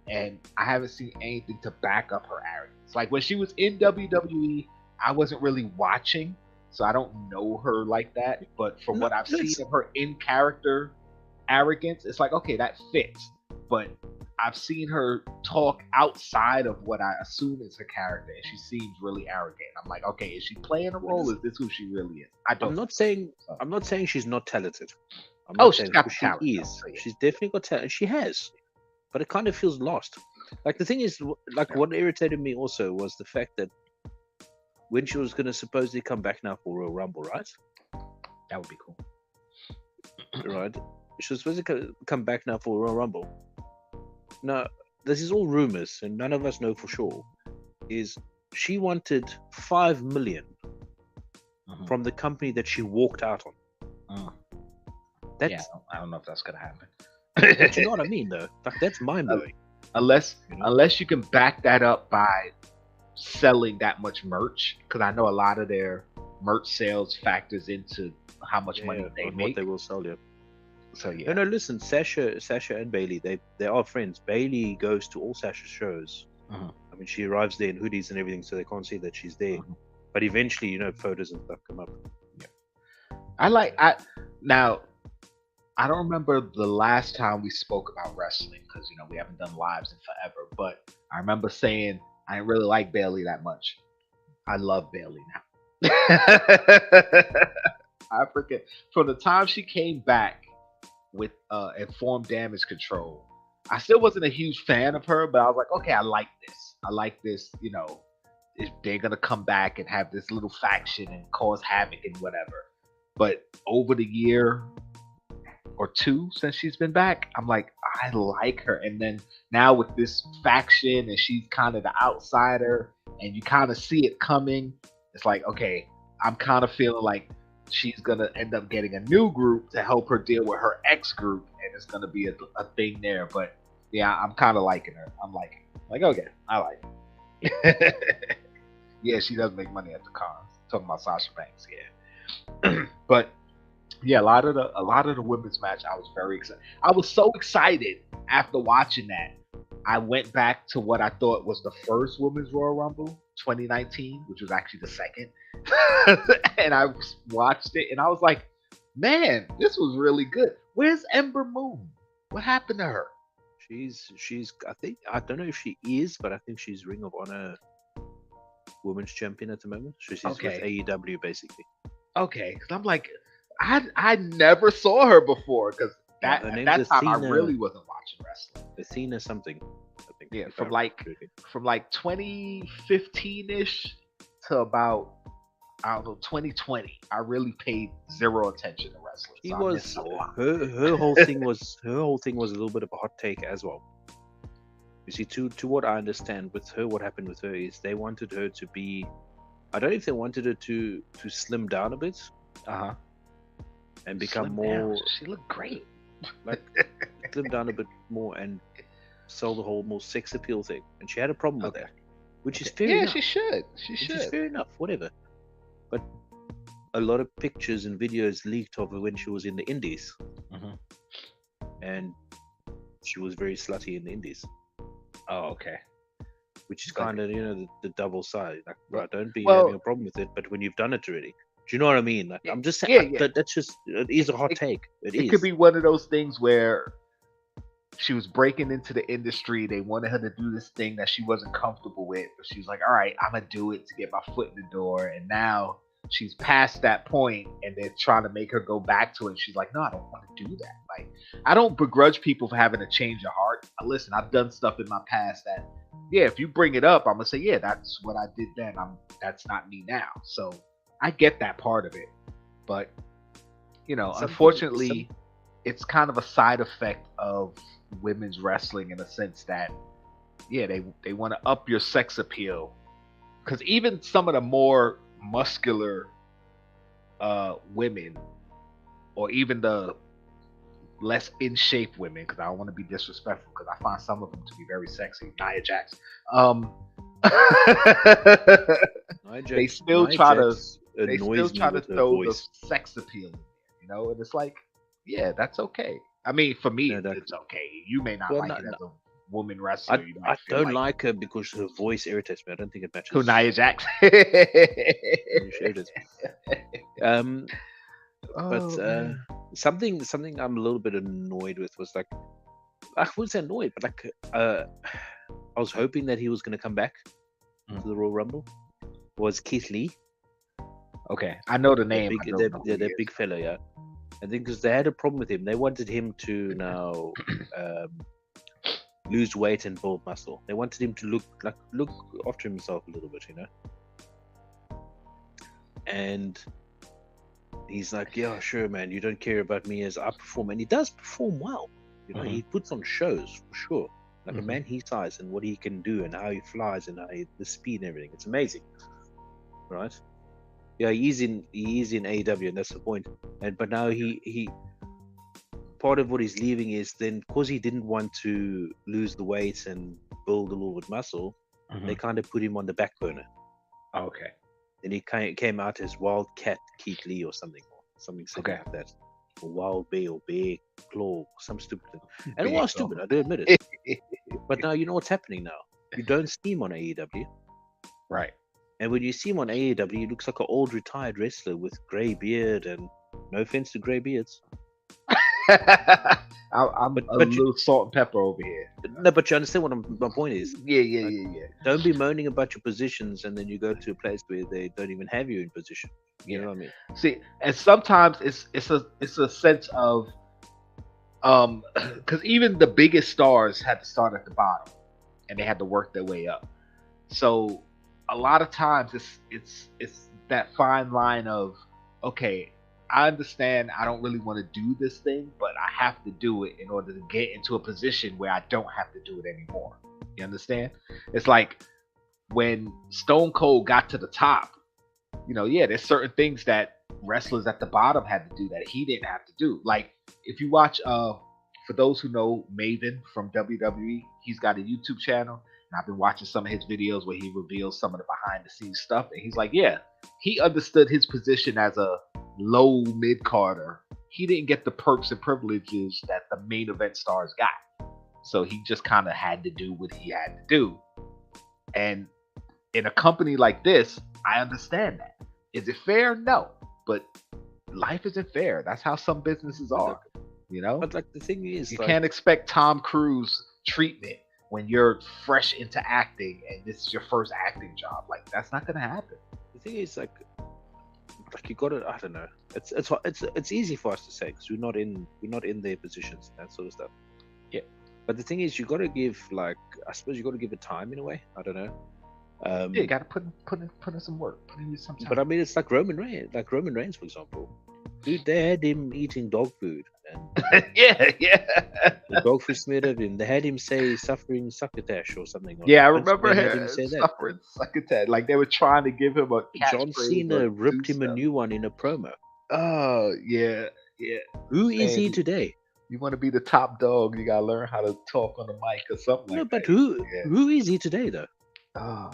and I haven't seen anything to back up her arrogance. Like when she was in WWE, I wasn't really watching, so I don't know her like that. But from No, what I've seen it's- of her in character arrogance, it's like, okay, that fits. But I've seen her talk outside of what I assume is her character, and she seems really arrogant. I'm like, okay, is she playing a role? Is this who she really is? I don't. I'm not saying she's not talented. I'm Oh, not she's saying got who the she talent, though, is. so yeah. She's definitely got talent. She has, but it kind of feels lost. Like the thing is, like what irritated me also was the fact that when she was going to supposedly come back now for Royal Rumble, right? That would be cool. Right? She was supposed to come back now for Royal Rumble. Now, this is all rumors, and none of us know for sure. Is she wanted 5 million from the company that she walked out on? That's, Yeah, I don't know if that's gonna happen. but you know what I mean, though. Like that's mind blowing. Unless you can back that up by selling that much merch, because I know a lot of their merch sales factors into how much money they on make. what they will sell you. So yeah, No, listen, Sasha and Bailey, they are friends. Bailey goes to all Sasha's shows. Mhm. I mean, she arrives there in hoodies and everything, so they can't see that she's there. But eventually, photos and stuff come up. now. I don't remember the last time we spoke about wrestling because we haven't done lives in forever. But I remember saying I didn't really like Bailey that much. I love Bailey now. I forget from the time she came back with Informed Damage Control. I still wasn't a huge fan of her, but I was like, okay, I like this. I like this. If they're gonna come back and have this little faction and cause havoc and whatever. But over the year or two since she's been back, I'm like, I like her. And then now with this faction and she's kind of the outsider and you kind of see it coming, it's like, okay, I'm kind of feeling like she's gonna end up getting a new group to help her deal with her ex group, and it's gonna be a thing there. But yeah, I'm kind of liking her. I'm liking her. Like, okay, I like it. Yeah, she does make money at the cons. Talking about Sasha Banks, yeah. But yeah, a lot of the women's match, I was very excited. I was so excited after watching that. I went back to what I thought was the first Women's Royal Rumble, 2019, which was actually the second. And I watched it, and I was like, man, this was really good. Where's Ember Moon? What happened to her? She's I don't know if she is, but I think she's Ring of Honor Women's Champion at the moment. She's with AEW basically. Okay, because I'm like, I never saw her before because at that time I really wasn't watching wrestling. Athena something, I think. Yeah, from like 2015-ish to about 2020. I really paid zero attention to wrestling. She so was her whole thing was a little bit of a hot take as well. You see, to what I understand with her, what happened with her is they wanted her to be, I don't know if they wanted her to slim down a bit, and become more. She looked great. Like slim down a bit more and sell the whole more sex appeal thing, and she had a problem with that, which is fair enough. She should. Which is fair enough, whatever. But a lot of pictures and videos leaked of her when she was in the Indies, and she was very slutty in the Indies. Oh, okay. Which is kind of the double side. Like, right, don't be having a problem with it, but when you've done it already, do you know what I mean? Like, I'm just saying that's just it is a hot take. It could be one of those things where she was breaking into the industry. They wanted her to do this thing that she wasn't comfortable with, but she was like, all right, I'm gonna do it to get my foot in the door. And now she's past that point and they're trying to make her go back to it. She's like, no, I don't want to do that. Like, I don't begrudge people for having a change of heart. Listen, I've done stuff in my past that yeah, if you bring it up, I'm gonna say, yeah, that's what I did then. That's not me now. So I get that part of it, but unfortunately, it's kind of a side effect of women's wrestling in a sense that, yeah, they want to up your sex appeal, because even some of the more muscular women, or even the less in shape women, because I don't want to be disrespectful, because I find some of them to be very sexy. Nia Jax, they still try to throw the sex appeal in there, and it's like, yeah, that's okay. I mean, for me, it's okay. You may not like it as a woman wrestler. I don't like her because her voice irritates me. I don't think it matches. Who, Nia Jax? But something I'm a little bit annoyed with was like, I wouldn't say annoyed, but like I was hoping that he was going to come back to the Royal Rumble. Was Keith Lee? Okay, I know the name. That big fella, yeah. I think because they had a problem with him, they wanted him to now lose weight and build muscle. They wanted him to look after himself a little bit, And he's like, yeah, sure, man. You don't care about me as I perform, and he does perform well. He puts on shows for sure. Like a man his size and what he can do and how he flies and the speed and everything. It's amazing, right? Yeah, he's in AEW, and that's the point. But now he part of what he's leaving is then because he didn't want to lose the weight and build a little bit muscle, they kind of put him on the back burner. Okay. And he came out as Wildcat Keith Lee or something like that. Or Wild Bear or Bear Claw, some stupid thing. And it was stupid, I do admit it. But now you know what's happening now. You don't see him on AEW. Right. And when you see him on AEW, he looks like an old retired wrestler with grey beard, and no offense to grey beards. I'm a little salt and pepper over here. No, but you understand what my point is. Yeah. Don't be moaning about your positions, and then you go to a place where they don't even have you in position. You know what I mean? See, and sometimes it's a sense of because even the biggest stars had to start at the bottom, and they had to work their way up. So a lot of times it's that fine line of, okay, I understand I don't really want to do this thing, but I have to do it in order to get into a position where I don't have to do it anymore. You understand? It's like when Stone Cold got to the top, there's certain things that wrestlers at the bottom had to do that he didn't have to do. Like if you watch, for those who know Maven from WWE, he's got a YouTube channel. And I've been watching some of his videos where he reveals some of the behind the scenes stuff. And he's like, yeah, he understood his position as a low mid-carder. He didn't get the perks and privileges that the main event stars got. So he just kind of had to do what he had to do. And in a company like this, I understand that. Is it fair? No. But life isn't fair. That's how some businesses are. But like the thing is, you can't expect Tom Cruise treatment when you're fresh into acting and this is your first acting job. Like, that's not gonna happen. The thing is, like you got to, I don't know. It's easy for us to say because we're not in their positions and that sort of stuff. Yeah. But the thing is, you got to give, like, I suppose you got to give it time in a way. I don't know. Yeah, you got to put in some work. Put in some time. But I mean, it's like Roman Reigns. Like Roman Reigns, for example. Dude, they had him eating dog food. And yeah. The dog food smeared at him. They had him say suffering succotash or something. Yeah, I remember him say suffering succotash. Like they were trying to give him a John Cena ripped him a new one in a promo. Oh, yeah. Who is he today? You want to be the top dog, you gotta learn how to talk on the mic or something like that. But who is he today, though? Oh,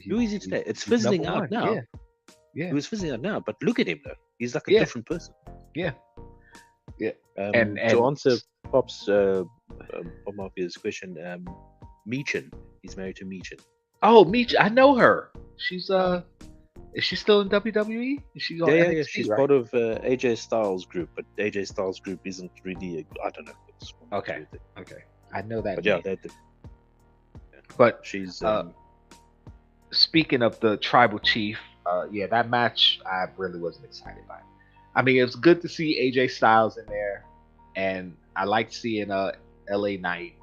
who is he today? It's fizzling out now. Yeah. He was fizzling out now, but look at him though. He's like a different person. Yeah. And to answer Pop's Mafia's question, Meechin. He's married to Meechin. Oh, Meechin, I know her. She's is she still in WWE? Is she on NXT, yeah. She's right? part of AJ Styles group, but AJ Styles group isn't really. I don't know. Okay. I know that. But But she's. Speaking of the tribal chief, that match I really wasn't excited by. I mean, it was good to see AJ Styles in there, and I liked seeing LA Knight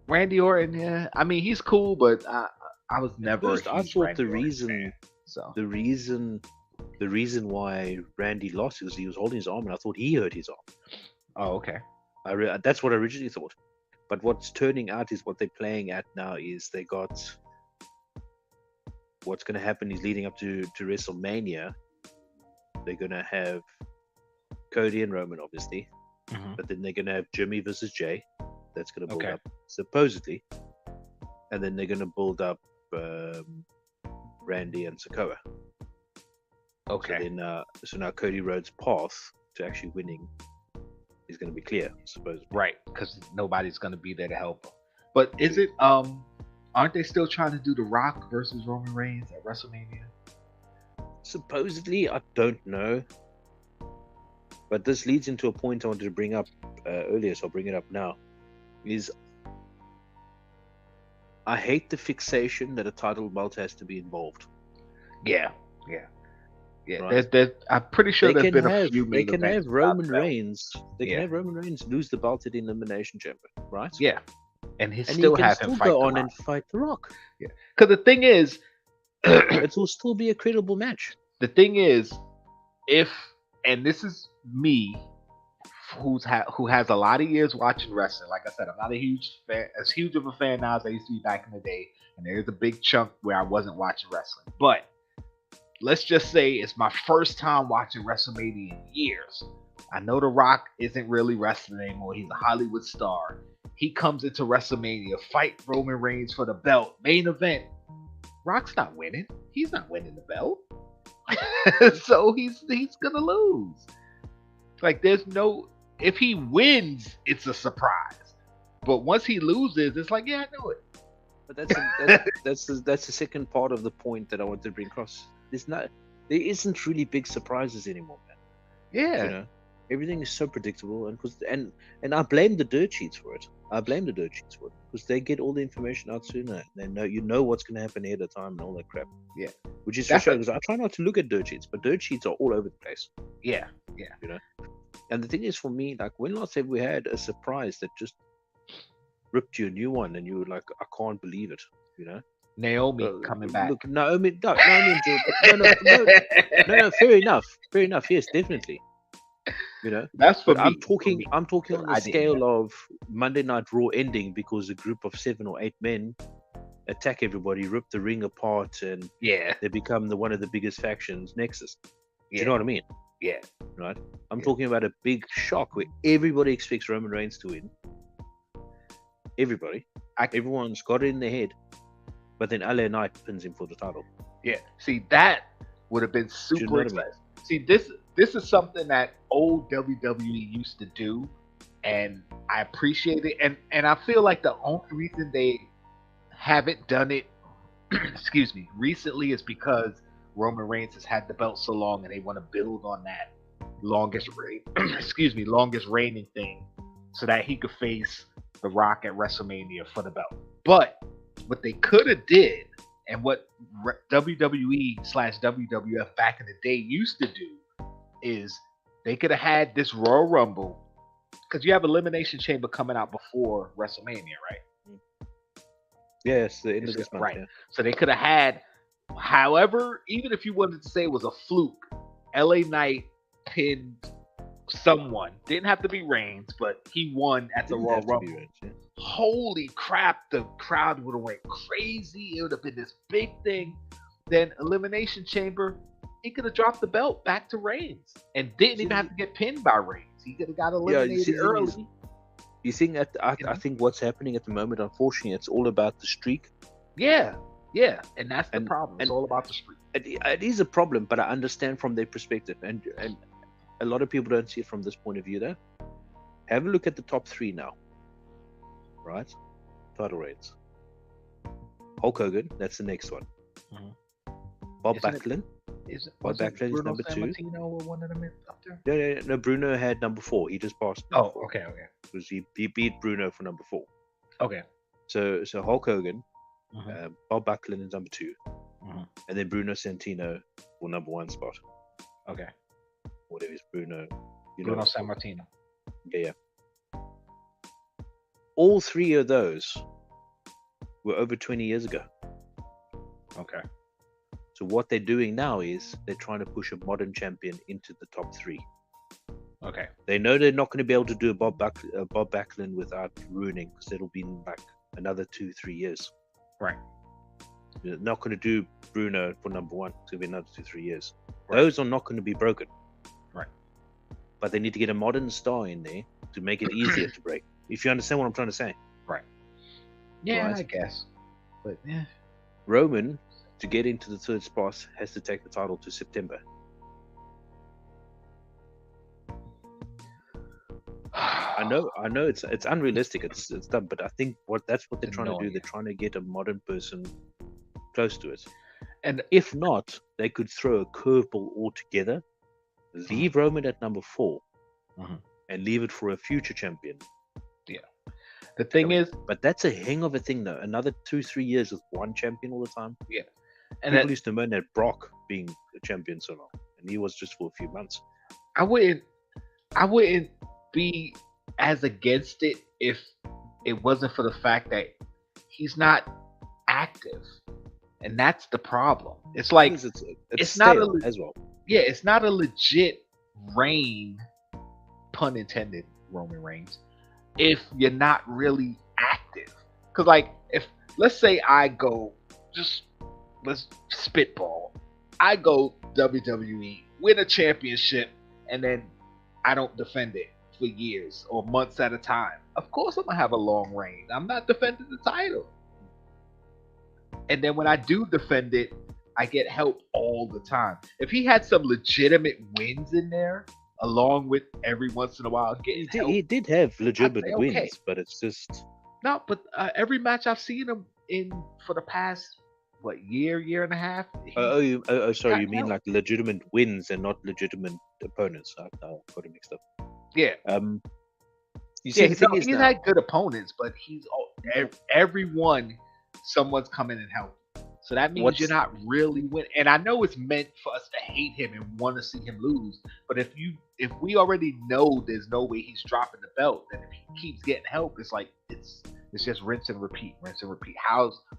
Randy Orton, yeah. I mean, he's cool, but I was never. First, a I huge thought Randy the Orton reason, fan, so the reason why Randy lost was he was holding his arm, and I thought he hurt his arm. oh, okay. That's what I originally thought. But what's turning out is what they're playing at now is they got what's going to happen is leading up to WrestleMania. They're going to have Cody and Roman, obviously, but then they're going to have Jimmy versus Jay. That's going to build up supposedly, and then they're going to build up Randy and Sikoa. Okay. So now Cody Rhodes' path to actually winning is going to be clear, I suppose. Right, because nobody's going to be there to help him. But is it? Aren't they still trying to do The Rock versus Roman Reigns at WrestleMania? Supposedly, I don't know. But this leads into a point I wanted to bring up earlier, so I'll bring it up now. Is I hate the fixation that a title belt has to be involved. Yeah. Right. I'm pretty sure there's been a few. They can have Roman Reigns. They Yeah. can have Roman Reigns lose the belt at Elimination Chamber, right? Yeah, and he And still he can have still him fight go The on Rock. and fight The Rock. Because the thing is, It will still be a credible match. if and this is me, who has a lot of years watching wrestling. Like I said, I'm not as huge of a fan now as I used to be back in the day, and there's a big chunk where I wasn't watching wrestling. But let's just say it's my first time watching WrestleMania in years. I know The Rock isn't really wrestling anymore. He's a Hollywood star. He comes into WrestleMania, fight Roman Reigns for the belt, main event. Rock's not winning. He's not winning the belt. So he's gonna lose. Like there's no, if he wins, it's a surprise. But once he loses, it's like, yeah, I knew it. But that's the second part of the point that I wanted to bring across. There isn't really big surprises anymore, man. Yeah. You know, everything is so predictable, and I blame the dirt sheets for it. Because they get all the information out sooner. They know what's going to happen ahead of time and all that crap. Yeah. Which is frustrating because I try not to look at dirt sheets, but dirt sheets are all over the place. Yeah. You know, and the thing is, for me, like, when last have we had a surprise that just ripped you a new one, and you were like, I can't believe it. You know. Naomi coming back. Look, Naomi and Drew. No, fair enough. Yes, definitely. You know, That's for but me. I'm talking on the I didn't scale know. of Monday Night Raw ending because a group of 7 or 8 men attack everybody, rip the ring apart, and Yeah. they become one of the biggest factions, Nexus. Do Yeah. you know what I mean? Yeah. Right? I'm talking about a big shock where everybody expects Roman Reigns to win. Everybody. Everyone's got it in their head. But then LA Knight pins him for the title. Yeah. See, that would have been you know super what I exciting. See, this is something that old WWE used to do, and I appreciate it. And I feel like the only reason they haven't done it, excuse me, recently is because Roman Reigns has had the belt so long, and they want to build on that longest reigning thing, so that he could face The Rock at WrestleMania for the belt. But what they could have did, and what WWE/WWF back in the day used to do, is they could have had this Royal Rumble, because you have Elimination Chamber coming out before WrestleMania, right? Yes, the end of this month. Right. Yeah. So they could have had, however, even if you wanted to say it was a fluke, LA Knight pinned someone. Didn't have to be Reigns, but he won at the Didn't Royal have to be Rumble. Reigns, yeah. Holy crap, the crowd would have went crazy. It would have been this big thing. Then Elimination Chamber, he could have dropped the belt back to Reigns and didn't even have to get pinned by Reigns. He could have got eliminated early. You think that I think what's happening at the moment, unfortunately, it's all about the streak. Yeah, and that's the problem. It's all about the streak. It is a problem, but I understand from their perspective, and a lot of people don't see it from this point of view. Though, have a look at the top 3 now. Right, title reigns. Hulk Hogan, that's the next one. Bob Backlund. Bob Backlund is number 2. Or one of them up there? Yeah, no, Bruno had number 4. He just passed. Oh, okay. Because he beat Bruno for number 4. Okay. So Hulk Hogan, Mhm. Bob Backlund is number 2, Mhm. and then Bruno Santino for number 1 spot. Okay. Whatever is Bruno. Bruno Sammartino. Yeah. All 3 of those were over 20 years ago. Okay. So what they're doing now is they're trying to push a modern champion into the top 3. Okay. They know they're not going to be able to do a Bob Backlund without ruining, because it'll be like another 2-3 years. Right. They're not going to do Bruno for number 1. It's going to be another 2-3 years. Right. Those are not going to be broken. Right. But they need to get a modern star in there to make it easier to break. If you understand what I'm trying to say. Right. Yeah, Right. I guess. But yeah. Roman, to get into the 3rd spot, has to take the title to September. I know it's unrealistic. It's done, but I think that's what they're trying to do. annoying. They're trying to get a modern person close to it. And If not, they could throw a curveball altogether, leave Roman at number 4, Mhm. and leave it for a future champion. the thing is, But that's a hang of a thing, though. Another 2-3 years with one champion all the time. and People that, used to moan at Brock being a champion so long, and he was just for a few months. I wouldn't be as against it if it wasn't for the fact that he's not active, and that's the problem. It's like, It's not stale a- as well. yeah, it's not a legit reign, pun intended, Roman Reigns, if you're not really active. Because, like, if let's say I go, let's spitball, I go WWE, win a championship, and then I don't defend it for years or months at a time. Of course, I'm gonna have a long reign. I'm not defending the title. And then when I do defend it, I get help all the time. If he had some legitimate wins in there, along with every once in a while getting help, He did have legitimate I'd say okay. wins, but it's just no, but every match I've seen him in for the past year and a half. sorry, got you mean help. like legitimate wins and not legitimate opponents? I got it mixed up. Yeah, You see, the thing is he's now, had good opponents, but everyone, someone's come in and helped. So that means What's- you're not really winning. And I know it's meant for us to hate him and want to see him lose. But if we already know there's no way he's dropping the belt, then if he keeps getting help, it's like it's just rinse and repeat.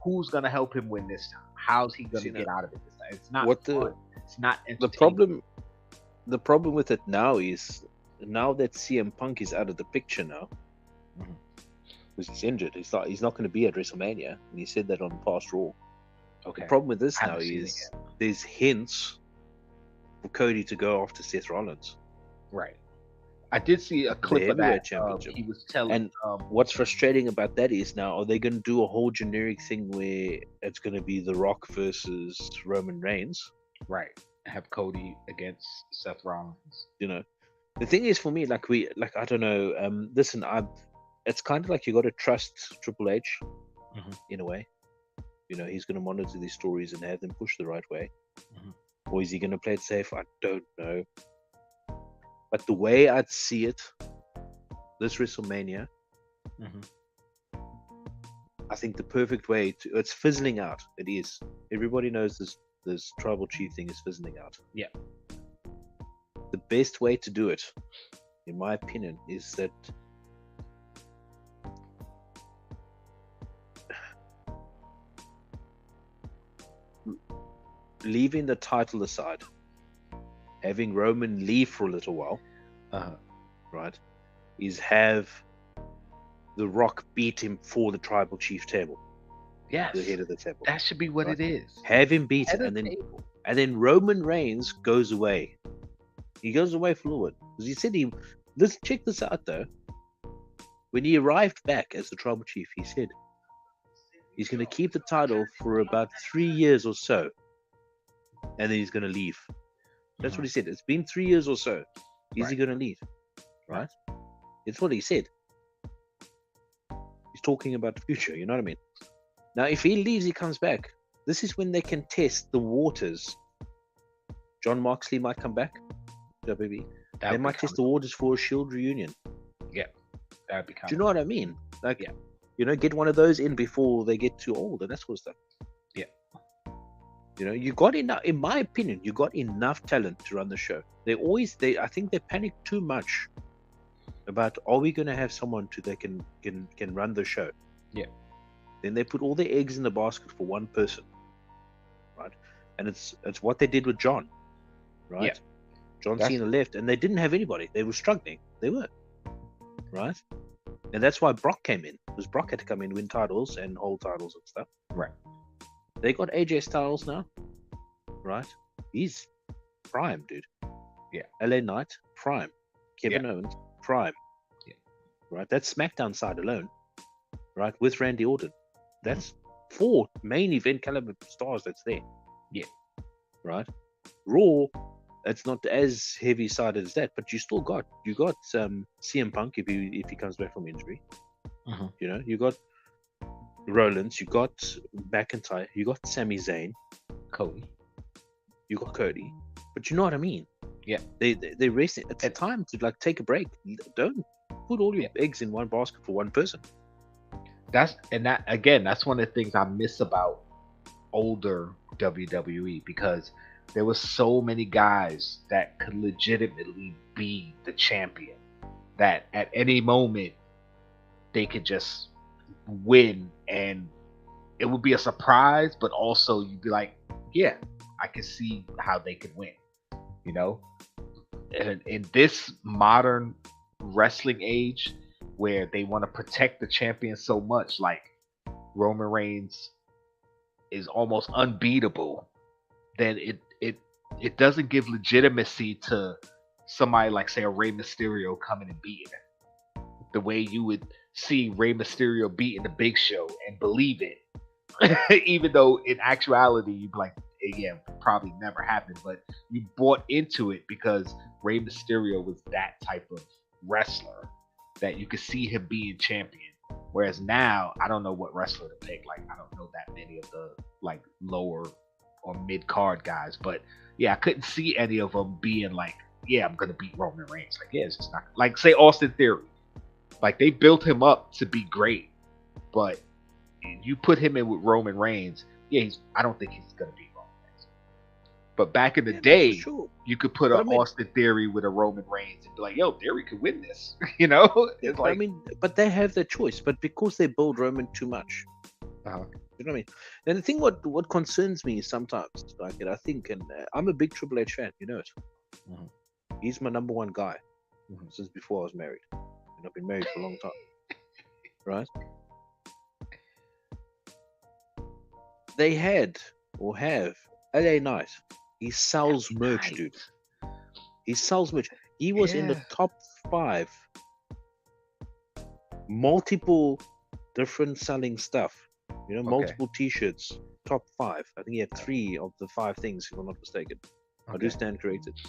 Who's gonna help him win this time? How's he gonna See, get out of it this time? It's not what fun. It's not the entertaining. problem with it now is, now that CM Punk is out of the picture now, Mhm. because he's injured, he's not going to be at WrestleMania, and he said that on past Raw. Okay. The problem with this I now haven't seen it is there's hints for Cody to go after Seth Rollins. Right. I did see a clip of heavyweight that. championship. He was telling. And what's frustrating about that is, now are they going to do a whole generic thing where it's going to be The Rock versus Roman Reigns? Right. Have Cody against Seth Rollins. You know, the thing is, for me, I don't know. Listen, it's kind of like you got to trust Triple H Mhm. in a way. You know, he's going to monitor these stories and have them push the right way. Mhm. Or is he going to play it safe? I don't know. But the way I'd see it, this WrestleMania, Mhm. I think the perfect way to, it's fizzling out. It is. Everybody knows this tribal chief thing is fizzling out. Yeah. The best way to do it, in my opinion, is that leaving the title aside, having Roman leave for a little while, Uh-huh. right, is have The Rock beat him for the tribal chief table, Yes. the head of the table. That should be what Right. it is. Have him beat Head it, of and table. then Roman Reigns goes away. He goes away for a little bit, because he said check this out though. When he arrived back as the tribal chief, he said he's going to keep the title for about 3 years or so, and then he's going to leave. That's what he said. It's been 3 years or so. Is he going to leave? Right? It's what he said. He's talking about the future. You know what I mean? Now, if he leaves, he comes back. This is when they can test the waters. John Moxley might come back. WB. That They would might be test the waters for a Shield reunion. That'd be Do kind you know what I mean? Like, you know, get one of those in before they get too old and that sort of stuff. Yeah. You know, you got enough, in my opinion, you got enough talent to run the show. I think they panic too much about, are we going to have someone that can run the show? Yeah. Then they put all their eggs in the basket for one person, right? And it's what they did with John, right? Yeah. John That's- Cena left, and they didn't have anybody. They were struggling. They were, right? And that's why Brock came in, because Brock had to come in, win titles and hold titles and stuff. Right. They got AJ Styles now, right? He's prime, dude. Yeah. LA Knight, prime. Kevin Owens, prime. Yeah. Right. That's SmackDown side alone, right? With Randy Orton, that's 4 main event caliber stars that's there. Yeah. Right. Raw, it's not as heavy sided as that, but you got CM Punk if he comes back from injury. Mhm. You know, you got Rollins, you got McIntyre, you got Sami Zayn, Cody. you got Cody. But you know what I mean? Yeah. They race it. It's time to like take a break. Don't put all your eggs in one basket for one person. That's one of the things I miss about older WWE, because there was so many guys that could legitimately be the champion, that at any moment they could just win, and it would be a surprise, but also you'd be like, yeah, I can see how they could win, you know? And in this modern wrestling age where they want to protect the champion so much, like Roman Reigns is almost unbeatable, then it doesn't give legitimacy to somebody like, say, a Rey Mysterio coming and beating him the way you would see Rey Mysterio beating the Big Show and believe it. Even though in actuality you'd be like, yeah, probably never happened, but you bought into it because Rey Mysterio was that type of wrestler that you could see him being champion. Whereas now, I don't know what wrestler to pick. Like, I don't know that many of the like lower or mid card guys, but yeah, I couldn't see any of them being like, yeah, I'm gonna beat Roman Reigns. Like, yeah, it's just not like, say, Austin Theory. Like, they built him up to be great, but you put him in with Roman Reigns, yeah, I don't think he's gonna beat Roman Reigns. But back in the day, sure. you could put an Austin Theory with a Roman Reigns and be like, yo, Theory could win this. You know? It's like, I mean, but they have the choice, but because they build Roman too much. Uh-huh. You know what I mean? And the thing, what concerns me sometimes, like, and I think, and I'm a big Triple H fan, you know it. Mhm. He's my number one guy since before I was married, and I've been married for a long time, right? They had or have LA Knight. He sells merch, dude. He sells merch. He was in the top 5, multiple different selling stuff. You know, multiple T-shirts, top 5. I think he had 3 of the 5 things, if I'm not mistaken. I do stand corrected.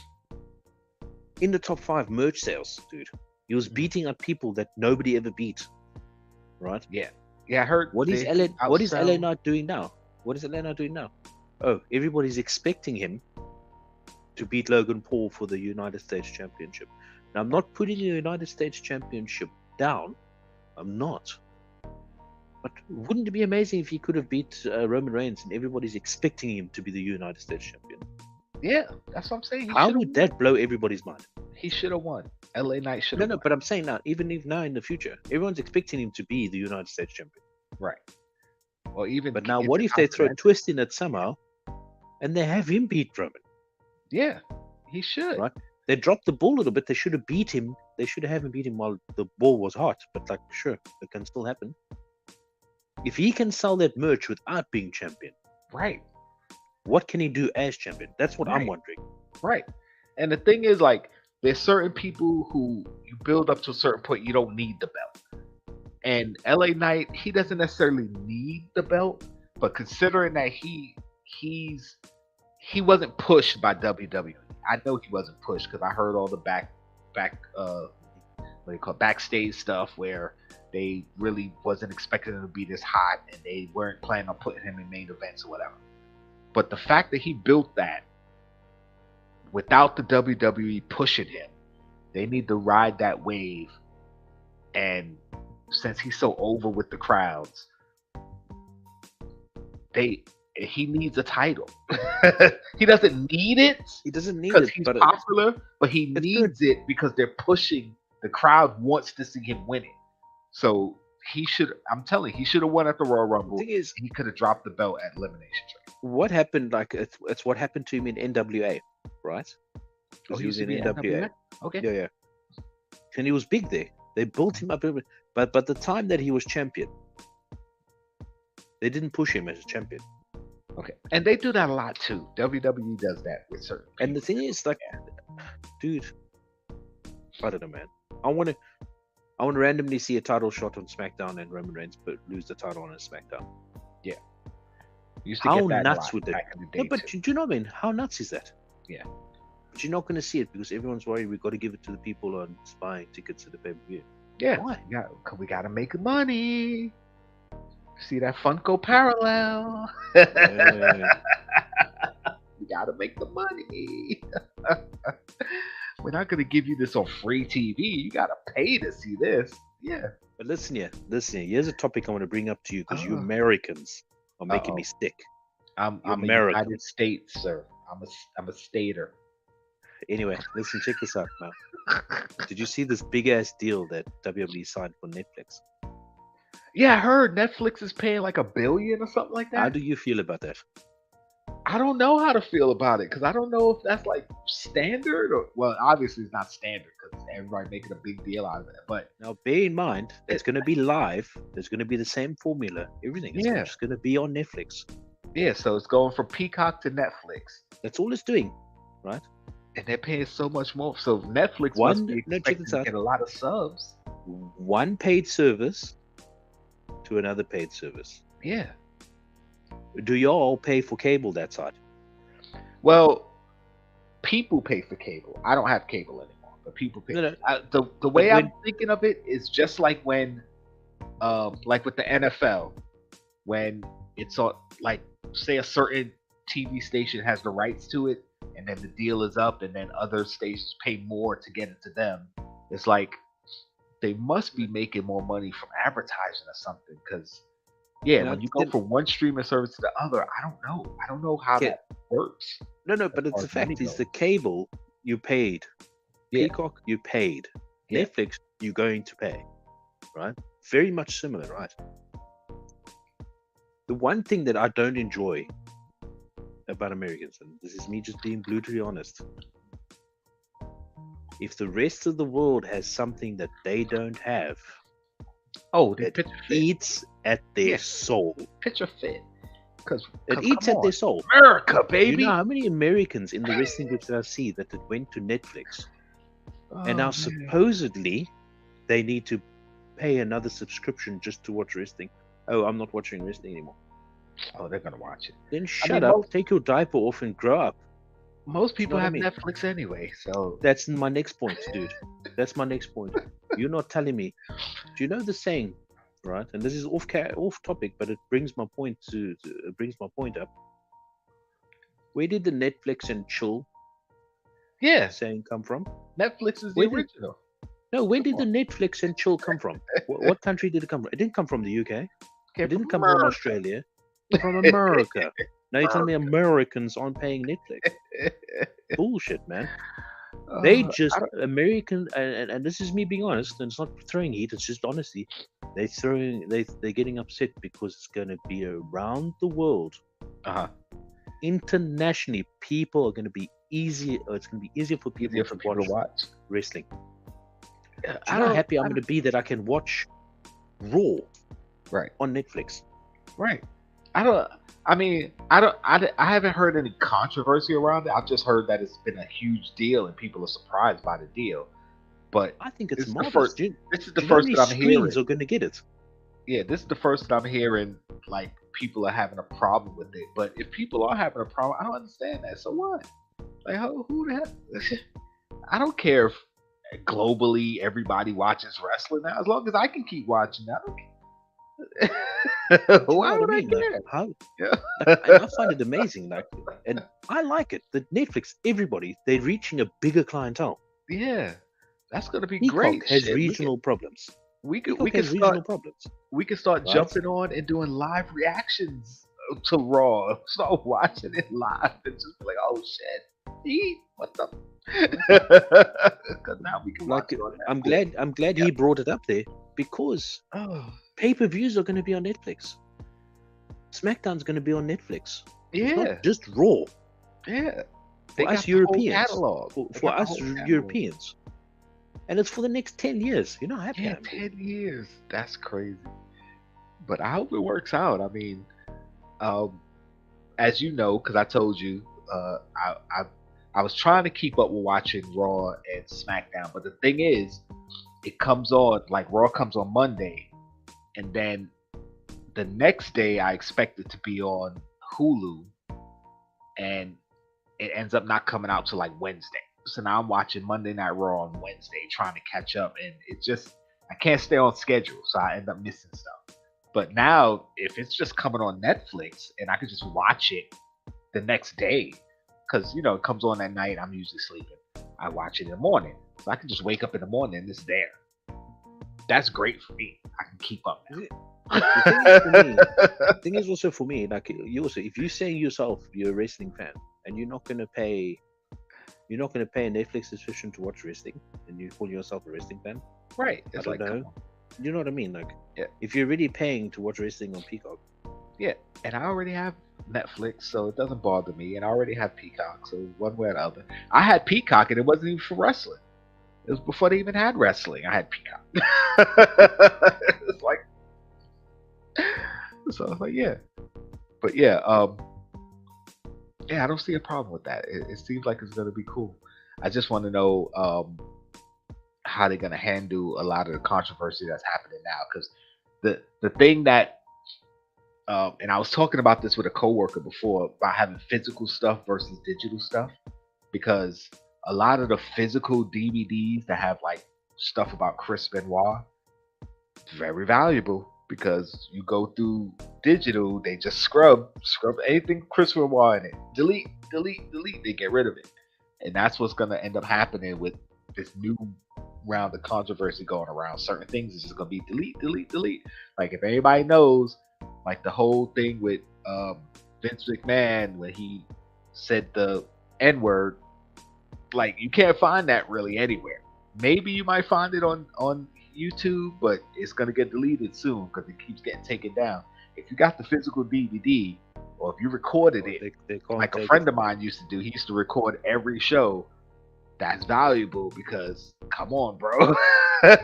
In the top 5 merch sales, dude. He was beating up people that nobody ever beat. Right? Yeah, I heard. What is LA Knight doing now? What is LA Knight doing now? Oh, everybody's expecting him to beat Logan Paul for the United States Championship. Now, I'm not putting the United States Championship down. I'm not. But wouldn't it be amazing if he could have beat Roman Reigns and everybody's expecting him to be the United States champion? Yeah, that's what I'm saying. How would that blow everybody's mind? He should have won. LA Knight should have won. No, but I'm saying now, even if now in the future, everyone's expecting him to be the United States champion. Right. Or even. But now, what if they throw a twist in it somehow, and they have him beat Roman? Yeah, he should. Right. They dropped the ball a little bit. They should have beat him. They should have him beat him while the ball was hot. But like, sure, it can still happen. If he can sell that merch without being champion, right? What can he do as champion? That's what I'm wondering. Right. And the thing is, like, there's certain people who you build up to a certain point, you don't need the belt. And LA Knight, he doesn't necessarily need the belt, but considering that he wasn't pushed by WWE. I know he wasn't pushed because I heard all the backstage stuff where they really wasn't expecting him to be this hot and they weren't planning on putting him in main events or whatever. But the fact that he built that without the WWE pushing him, they need to ride that wave. And since he's so over with the crowds, he needs a title. He doesn't need it. He doesn't need because it, he's but popular, but he needs it because they're pushing. The crowd wants to see him win it. So he should. I'm telling you, he should have won at the Royal Rumble. thing is, He could have dropped the belt at Elimination Chamber. what happened? Like it's what happened to him in NWA, right? Oh, Because he he was used in to be NWA. Okay. Yeah, and he was big there. They built him up, but the time that he was champion, they didn't push him as a champion. Okay. And they do that a lot too. WWE does that with certain. And the thing is, like, dude, I don't know, man. I want to randomly see a title shot on SmackDown and Roman Reigns but lose the title on a SmackDown. Used to How get that a nuts lot would that? back in the day No, but too. do you know what I mean? How nuts is that? Yeah. But you're not going to see it because everyone's worried we've got to give it to the people on buying tickets to the pay-per-view. Yeah. Why? We got to make money. See that Funko parallel? Yeah. We got to make the money. We're not going to give you this on free TV. You got to pay to see this. Yeah. But listen here. Here's a topic I want to bring up to you because you Uh-oh. Americans are making me sick. I'm American. a United States, sir. I'm a stater. Anyway, listen, check this out now. Did you see this big ass deal that WWE signed for Netflix? Yeah, I heard Netflix is paying like $1 billion or something like that. How do you feel about that? I don't know how to feel about it because I don't know if that's like standard or, well, obviously it's not standard because everybody making a big deal out of it. But Now, bear in mind, it's going to be live. There's going to be the same formula. Everything is Yeah. just going to be on Netflix. yeah, so it's going from Peacock to Netflix, That's all it's doing, right? and they're paying so much more. So Netflix One- must be no, check expecting this to out. get a lot of subs. One paid service to another paid service. Yeah. Do y'all pay for cable that side? Well, people pay for cable. I don't have cable anymore, but people pay. No. The way when- I'm thinking of it is just like when, like with the NFL, when it's on, like, say a certain TV station has the rights to it, and then the deal is up, and then other stations pay more to get it to them. It's like they must be making more money from advertising or something, because yeah, Now, when you go from one streaming service to the other, I don't know how Okay. that works. No, but it's Or the fact money is goes. the cable you paid. Yeah. Peacock you paid. Yeah. Netflix you're going to pay. Right? Very much similar, right? The one thing that I don't enjoy about Americans, and this is me just being brutally honest, if the rest of the world has something that they don't have, Oh, the it picture fit. eats at their Yeah. soul. Picture fit. Because It eats at their soul. America, Do you baby. know how many Americans in the wrestling groups that I see that it went to Netflix and now supposedly they need to pay another subscription just to watch wrestling? Oh, I'm not watching wrestling anymore. Oh, they're gonna watch it. Then shut mean, up, most- take your diaper off and grow up. Most people what I have mean? Netflix anyway, so That's my next point, dude. That's my next point. You're not telling me. Do you know the saying, right? And this is off topic, but it brings my point it brings my point up. Where did the Netflix and chill yeah, saying come from? Netflix is the Where did- original. No, where did the Netflix and chill come from? What country did it come from? It didn't come from the UK. Came It didn't from come from America. Australia. It came from America. Now you're telling me Americans aren't paying Netflix? Bullshit, man. They just American, and this is me being honest, and it's not throwing heat. It's just honesty. They're getting upset because it's going to be around the world, internationally. People are going to be easier. It's going to be easier for people easier for people to watch. wrestling. Yeah, Do you know how happy I'm going to be that I can watch Raw Right, on Netflix? right. I haven't heard any controversy around it. I've just heard that it's been a huge deal and people are surprised by the deal. But I think it's This is the marvelous. first- Do you- this is do the you know how first many that I'm hearing. screens are going to get it. Yeah, this is the first that I'm hearing like people are having a problem with it. But if people are having a problem, I don't understand that. So what? Like, who the hell? I don't care if globally everybody watches wrestling now. As long as I can keep watching, I don't care. Why would I care? Like, how? Yeah. I find it amazing, like, and I like it. The Netflix, everybody, they're reaching a bigger clientele. Yeah, that's gonna be Peacock great. has Shit, regional problems. We could Peacock we has could regional start problems. start Right. jumping on and doing live reactions to Raw. Start watching it live and just be like, oh shit, what the? Because now we can watch Like, it on I'm Netflix. glad he brought it up there because Oh, pay-per-views are going to be on Netflix. SmackDown's going to be on Netflix. It's Yeah, not just Raw. yeah. For us Europeans. For us Europeans. Europeans. And it's for the next 10 years. You know how happy I Yeah, am. 10 years. That's crazy. But I hope it works out. I mean, as you know, because I told you, I was trying to keep up with watching Raw and SmackDown. But the thing is, it comes on, like Raw comes on Monday, and then the next day I expect it to be on Hulu, and it ends up not coming out till like Wednesday. So now I'm watching Monday Night Raw on Wednesday, trying to catch up, and it just I can't stay on schedule, so I end up missing stuff. But now, if it's just coming on Netflix and I can just watch it the next day, because you know it comes on at night, I'm usually sleeping. I watch it in the morning, so I can just wake up in the morning and it's there. That's great for me. I can keep up now. The thing is also for me, like you also, if you say yourself you're a wrestling fan and you're not gonna pay a Netflix subscription to watch wrestling, and you call yourself a wrestling fan, Right. I It's don't like, come know. on. You know what I mean? Like, Yeah. if you're already paying to watch wrestling on Peacock, Yeah, and I already have Netflix, so it doesn't bother me. And I already have Peacock, so one way or the other. I had Peacock, and it wasn't even for wrestling. It was before they even had wrestling. I had Peacock. It's like, so I was like, yeah. But yeah, yeah, I don't see a problem with that. It seems like it's gonna be cool. I just want to know how they're gonna handle a lot of the controversy that's happening now, because the thing that and I was talking about this with a coworker before about having physical stuff versus digital stuff, because a lot of the physical DVDs that have like stuff about Chris Benoit, very valuable, because you go through digital, they just scrub anything Chris Benoit in it, delete, they get rid of it, and that's what's gonna end up happening with this new round of controversy going around. Certain things is just gonna be delete. Like if anybody knows, like the whole thing with Vince McMahon when he said the N-word, like you can't find that really anywhere. Maybe you might find it on YouTube, but it's gonna get deleted soon because it keeps getting taken down. If you got the physical DVD, or if you recorded it, they can't like a take friend it. of mine used to do, he used to record every show. That's valuable because, come on, bro. I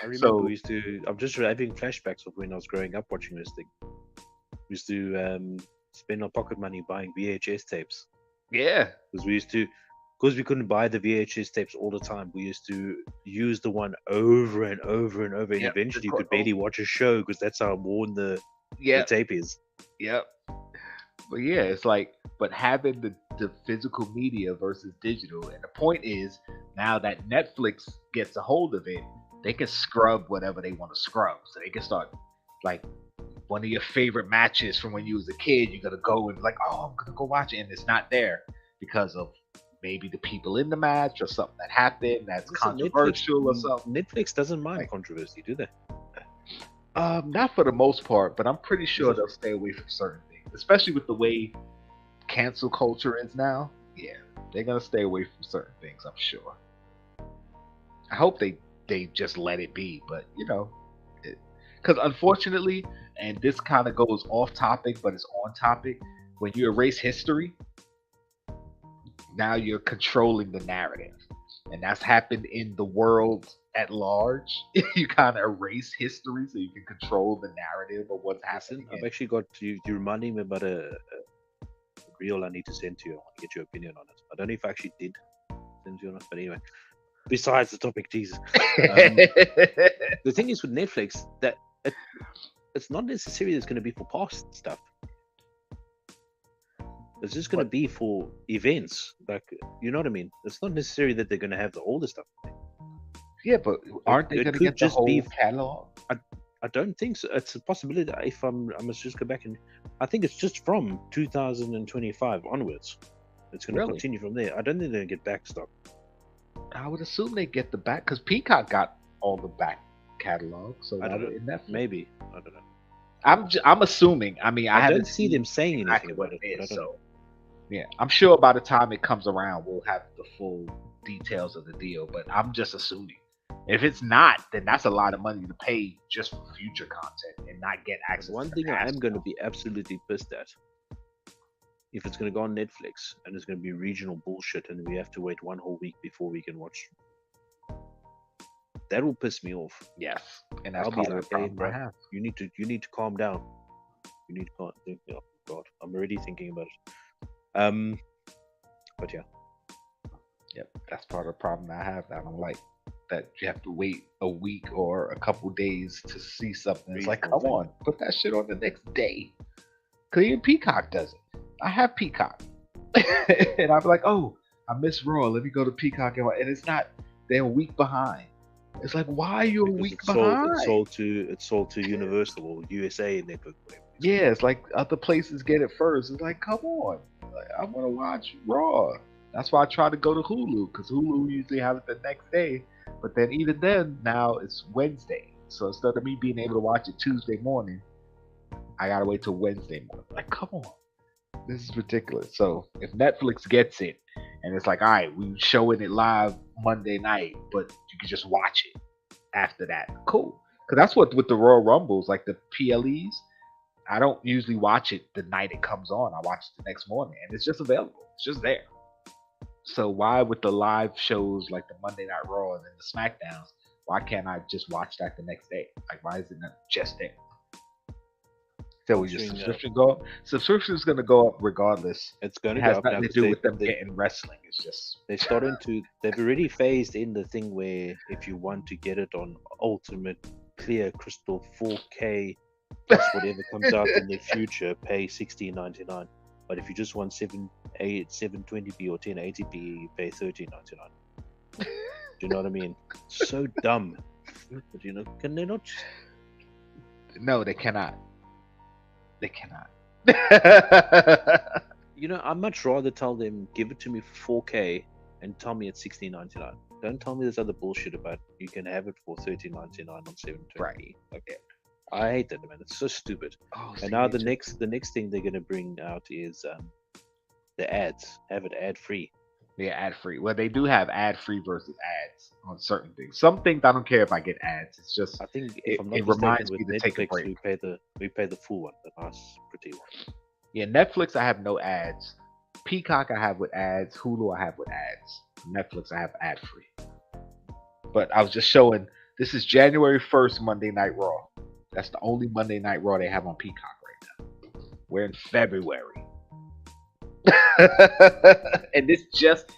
remember So- we used to. I'm just having flashbacks of when I was growing up watching wrestling. We used to spend our pocket money buying VHS tapes Yeah, because we couldn't buy the VHS tapes all the time. We used to use the one over and over and over, and Yep, eventually you record could barely watch a show because that's how worn the yeah, tape is. yep. But yeah, it's like, but having the physical media versus digital, and the point is now that Netflix gets a hold of it, they can scrub whatever they want to scrub. So they can start like one of your favorite matches from when you was a kid. You're gonna go and like, oh, I'm gonna go watch it, and it's not there because of maybe the people in the match or something that happened that's Listen, controversial or something. Netflix doesn't mind Like- controversy, do they? Not for the most part, but I'm pretty sure it? they'll stay away from certain things, especially with the way cancel culture is now. Yeah, they're gonna stay away from certain things, I'm sure. I hope they just let it be, but you know, because unfortunately, and this kind of goes off topic, but it's on topic. When you erase history, now you're controlling the narrative, and that's happened in the world at large. You kind of erase history so you can control the narrative of what's Listen, happening. I've actually got you. You're reminding me about a reel I need to send to you. I want to get your opinion on it. I don't know if I actually did send you or not, but anyway. Besides the topic, Jesus. The thing is with Netflix that it's not necessarily it's going to be for past stuff. It's just going to be for events, like you know what I mean. It's not necessarily that they're going to have the older stuff. Yeah, but aren't they It going to could get the just whole be- catalog? I don't think so. It's a possibility. That if I must just go back and I think it's just from 2025 onwards. It's going to Really? continue from there. I don't think they're going to get back stock. I would assume they get the back because Peacock got all the back catalog. So I don't now know. in Netflix. Maybe I don't know. I'm assuming. I mean, I I haven't don't see seen them saying anything exactly about what it. it but I is. don't know. So yeah, I'm sure by the time it comes around, we'll have the full details of the deal. But I'm just assuming If it's not, then that's a lot of money to pay just for future content and not get access. One to thing I am past going to stuff. be absolutely pissed at, if it's going to go on Netflix and it's going to be regional bullshit and we have to wait one whole week before we can watch, that will piss me off. Yes, and that's I'll be part of like, the hey, problem bro, I have. you need to calm down. You need to calm. Oh God, I'm already thinking about it. But yeah, Yep, that's part of the problem I have. I don't like that you have to wait a week or a couple days to see something. It's like, Regional come on, put that shit on the next day. Cause even Peacock does it. I have Peacock, and I'm like, oh, I miss Raw. Let me go to Peacock, and it's not. They're a week behind. It's like, why are you a because week it's behind? sold to Universal or USA Network. Whatever. Yeah, it's like other places get it first. It's like, come on, like, I want to watch Raw. That's why I try to go to Hulu, because Hulu usually have it the next day. But then even then, now it's Wednesday. So instead of me being able to watch it Tuesday morning, I gotta wait till Wednesday morning. Like, come on, this is ridiculous. So if Netflix gets it, and it's like, all right, we showing it live Monday night, but you can just watch it after that. Cool, because that's what with the Royal Rumbles, like the PLEs. I don't usually watch it the night it comes on. I watch it the next morning, and it's just available. It's just there. So why with the live shows like the Monday Night Raw and then the SmackDowns, why can't I just watch that the next day? Like, why is it not just there? So your subscription go up? Subscription is going to go up regardless. It's going It to has go up nothing now to do with them they, getting wrestling. It's just they're starting to. They've already phased in the thing where if you want to get it on ultimate, clear, crystal 4K plus whatever comes out in the future, pay $16.99. But if you just want 720p or 1080p, you pay $13.99. Do you know what I mean? So dumb. But you know, can they not? No, they cannot. They cannot. You know, I'd much rather tell them give it to me for 4K and tell me it's $16.99. Don't tell me this other bullshit about you can have it for $13.99 on 720p. Right. Okay. I hate that, man. It's so stupid. Oh, and now the next thing they're gonna bring out is the ads. Have it ad free. Yeah, ad free. Well, they do have ad free versus ads on certain things. Some things I don't care if I get ads. It's just I think it if I'm not reminds mistaken, me with to take a Netflix break. we pay the full one, the nice pretty one. Yeah, Netflix I have no ads. Peacock I have with ads. Hulu I have with ads. Netflix I have ad free. But I was just showing. This is January 1st, Monday Night Raw. That's the only Monday Night Raw they have on Peacock right now. We're in February. And it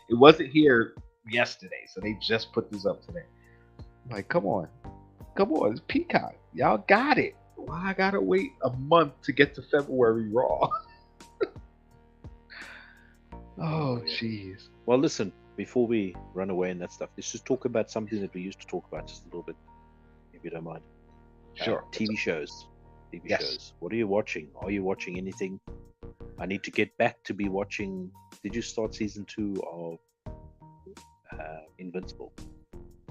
wasn't here yesterday, so they just put this up today. Like, come on, it's Peacock. Y'all got it. Why I gotta wait a month to get to February Raw? Oh, jeez. Well, listen, before we run away and that stuff, let's just talk about something that we used to talk about just a little bit, if you don't mind. Sure. TV shows. Yes. Shows. What are you watching? Are you watching anything? I need to get back to be watching. Did you start season 2 of Invincible?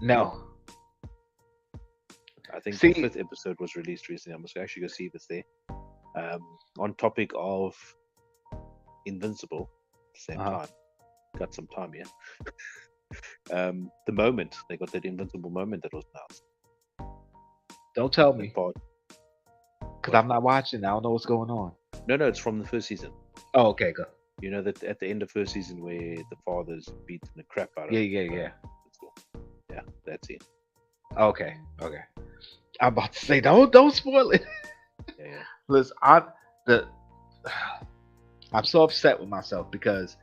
No. I think the 5th episode was released recently. I must actually go see if it's there. On topic of Invincible, same time. Got some time here. The moment they got that Invincible moment that was announced. Don't tell me. Because I'm not watching. I don't know what's going on. No, it's from the first season. Oh, okay, go. You know that at the end of first season where the father's beating the crap out of him. Yeah. That's cool. Yeah, that's it. Okay. I'm about to say, don't spoil it. Yeah. Listen, I'm so upset with myself because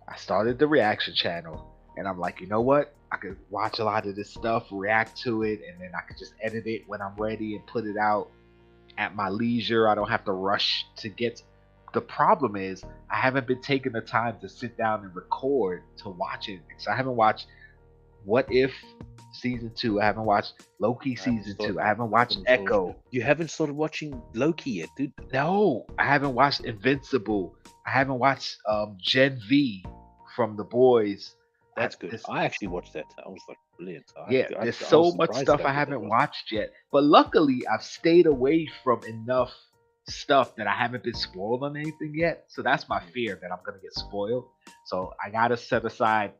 I started the reaction channel and I'm like, you know what? I could watch a lot of this stuff, react to it, and then I could just edit it when I'm ready and put it out at my leisure. I don't have to rush to get. The problem is I haven't been taking the time to sit down and record to watch it. So I haven't watched What If season 2. I haven't watched Loki season 2. I haven't watched Echo. You haven't started watching Loki yet, dude? No, I haven't watched Invincible. I haven't watched Gen V from The Boys. That's good. I actually watched that. I was like, brilliant. There's so much stuff I haven't watched yet. But luckily, I've stayed away from enough stuff that I haven't been spoiled on anything yet. So that's my fear, that I'm going to get spoiled. So I got to set aside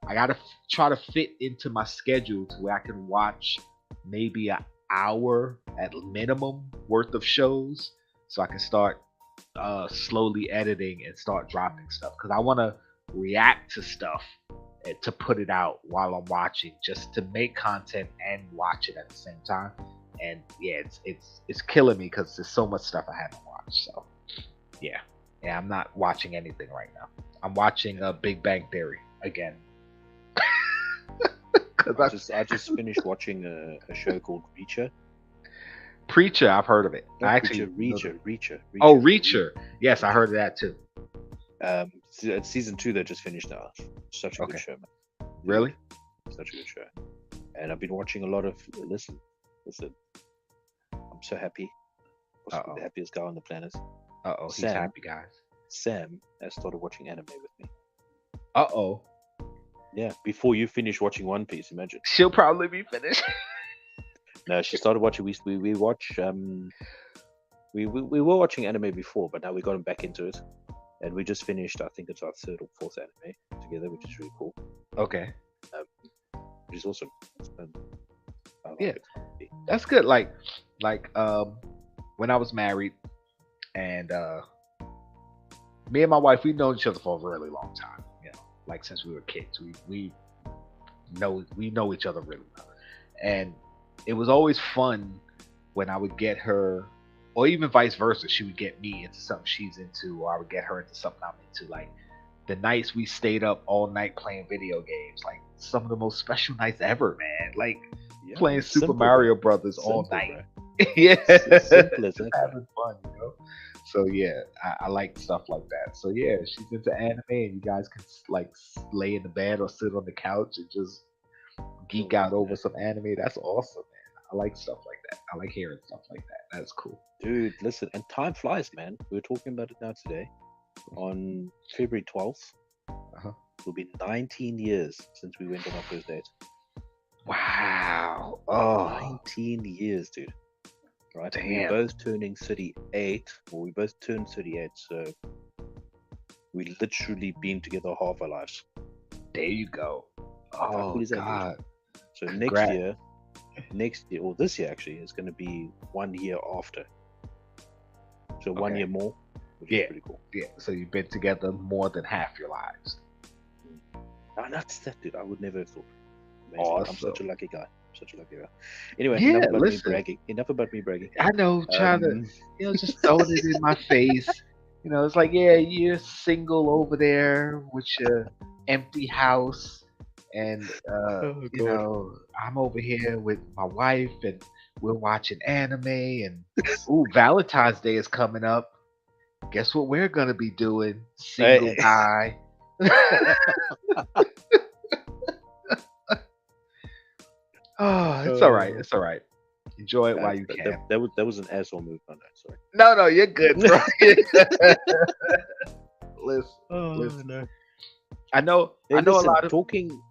I gotta try to fit into my schedule to where I can watch maybe an hour at minimum worth of shows, so I can start slowly editing and start dropping stuff, because I want to react to stuff and to put it out while I'm watching, just to make content and watch it at the same time. And yeah, it's killing me because there's so much stuff I haven't watched. So yeah, I'm not watching anything right now. I'm watching Big Bang Theory again. I just finished watching a show called Reacher. Preacher, I've heard of it. Not I actually Reacher. Oh, Reacher. Yes, I heard of that too. Season 2 that just finished now. Such a good show, man. Really? Such a good show. And I've been watching a lot of. Listen. I'm so happy. The happiest guy on the planet. He's happy, guys. Sam has started watching anime with me. Yeah, before you finish watching One Piece, imagine. She'll probably be finished. No, she started watching. We watch. We were watching anime before, but now we got back into it, and we just finished. I think it's our 3rd or 4th anime together, which is really cool. Okay. Which is awesome. Yeah, that's good. Like when I was married, and me and my wife, we've known each other for a really long time. You know, like since we were kids, we know each other really well, and it was always fun when I would get her, or even vice versa. She would get me into something she's into, or I would get her into something I'm into. Like the nights we stayed up all night playing video games, like some of the most special nights ever, man. Like playing Super Mario Brothers all night. Yeah, simple as that. Having fun, you know. So yeah, I like stuff like that. So yeah, she's into anime, and you guys can like lay in the bed or sit on the couch and just geek out over some anime. That's awesome, man. I like stuff like that. I like hearing stuff like that. That's cool. Dude, listen, and time flies, man. We were talking about it now today. On February 12th, it'll be 19 years since we went on our first date. Wow. 19 years, dude. Right? Damn. We're both turning 38, or we both turned 38, so we literally been together half our lives. There you go. How cool is that, God. So Congrats. next year, or this year actually, is going to be 1 year after. So 1 year more, which is pretty cool. Yeah, so you've been together more than half your lives. No, that's that, dude. I would never have thought. Awesome. I'm such a lucky guy. Anyway, Yeah, enough about me bragging. I know, trying to, just throwing it in my face. You know, it's like, yeah, you're single over there with your empty house, and you know, I'm over here with my wife, and we're watching anime, and Valentine's Day is coming up. Guess what we're gonna be doing? Single guy. Oh, it's all right. It's all right. Enjoy it while you can. That was an asshole move on that. Sorry. No, you're good, bro. Listen. No. I know a lot of talking.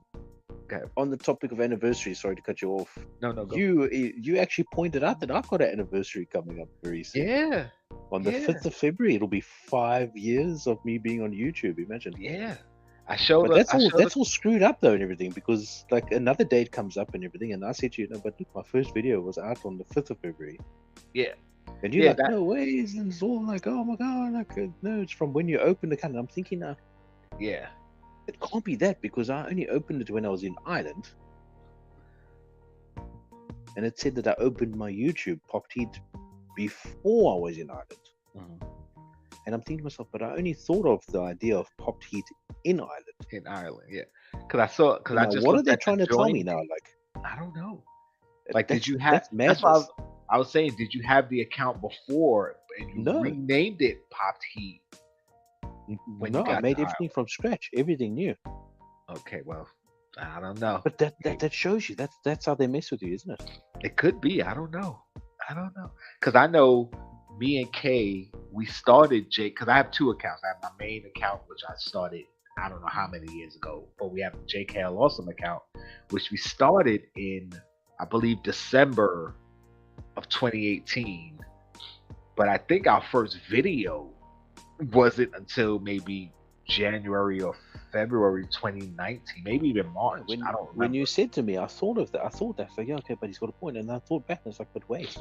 Okay. On the topic of anniversary, sorry to cut you off. No, go. You actually pointed out that I've got an anniversary coming up very soon. Yeah. On the 5th of February, it'll be 5 years of me being on YouTube. Imagine. Yeah. But that's all screwed up though and everything, because like another date comes up and everything, and I said to you, no, but look, my first video was out on the 5th of February. Yeah. And you're like, no ways, and it's all like, oh my god, like no, it's from when you opened the account. I'm thinking now. Yeah. It can't be that, because I only opened it when I was in Ireland. And it said that I opened my YouTube Popics before I was in Ireland. Mm-hmm. And I'm thinking to myself, but I only thought of the idea of Popics in Ireland. In Ireland, yeah. Because I just. What are they trying to tell me now? Like, I don't know. Like, did you have? That's why I was saying, did you have the account before and you renamed it Popics? No, I made everything from scratch, everything new. Okay, well, I don't know. But that shows you that's how they mess with you, isn't it? It could be. I don't know. Because I know me and Kay, we started because I have 2 accounts. I have my main account, which I started I don't know how many years ago, but we have the Jkl Awesome account, which we started in, I believe, December of 2018. But I think our first video wasn't until maybe January or February 2019, maybe even March. When, I don't remember. when you said to me, I thought of that. I thought that. So yeah, okay, but he's got a point. And I thought back, and it's like, but wait,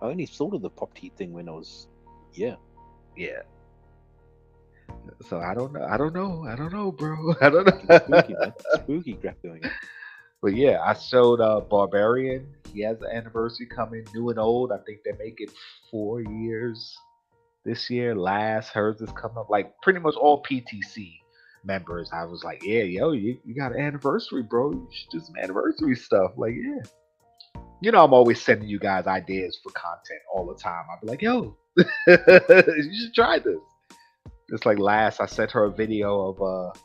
I only thought of the pop tea thing when I was, Yeah. So I don't know, bro. I don't know. spooky, man. Spooky crap going on. But yeah, I showed Barbarian. He has an anniversary coming, new and old. I think they're making 4 years this year. Last hers is coming up. Like pretty much all PTC members, I was like, yeah, yo, you got an anniversary, bro. You should do some anniversary stuff. Like, yeah. You know, I'm always sending you guys ideas for content all the time. I'll be like, yo, you should try this. It's like last, I sent her a video of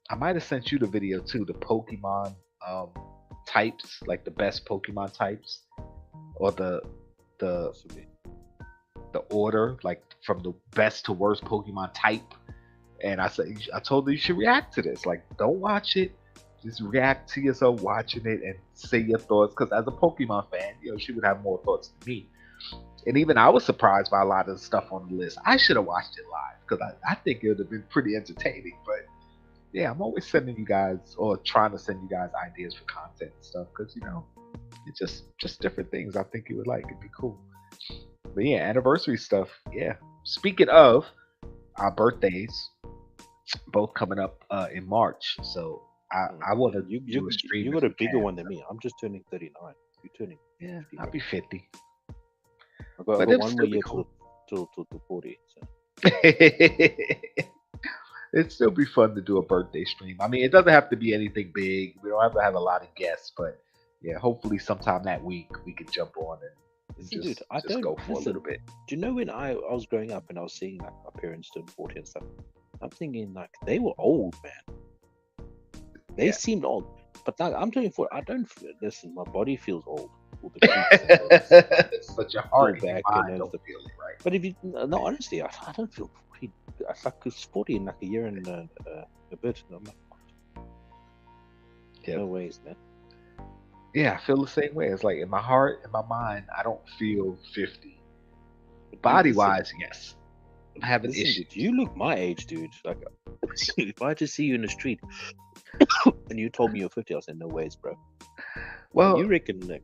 I might have sent you the video too, the Pokemon types, like the best Pokemon types, or the order, like from the best to worst Pokemon type. And I told her you should react to this. Like, don't watch it, just react to yourself watching it and say your thoughts. Because as a Pokemon fan, you know, she would have more thoughts than me. And even I was surprised by a lot of the stuff on the list. I should have watched it live because I think it would have been pretty entertaining. But yeah, I'm always sending you guys, or trying to send you guys, ideas for content and stuff, because, you know, it's just different things I think you would like. It'd be cool. But yeah, anniversary stuff. Yeah. Speaking of our birthdays, both coming up in March, so I want to do a stream. You got a bigger one than me. I'm just turning 39. You're turning. Yeah, I'll be 50. I've got 1 more year till 40. So. It'd still be fun to do a birthday stream. I mean, it doesn't have to be anything big. We don't have to have a lot of guests, but yeah, hopefully sometime that week we can jump on and just go for a little bit. Do you know when I was growing up and I was seeing like my parents turn 40 and stuff? I'm thinking like they were old, man. They seemed old, but like I'm 24. I don't listen. My body feels old. It's such a hard back and don't feel it right. But if you no, honestly, I don't feel 40. It's like it's 40 in like a year and a bit. And I'm like, no ways, man. Yeah, I feel the same way. It's like in my heart, in my mind, I don't feel 50. Body wise, yes. I'm having issues. Dude, you look my age, dude. Like, if I just see you in the street and you told me you're 50, I'll say no ways, bro. Well, you reckon like.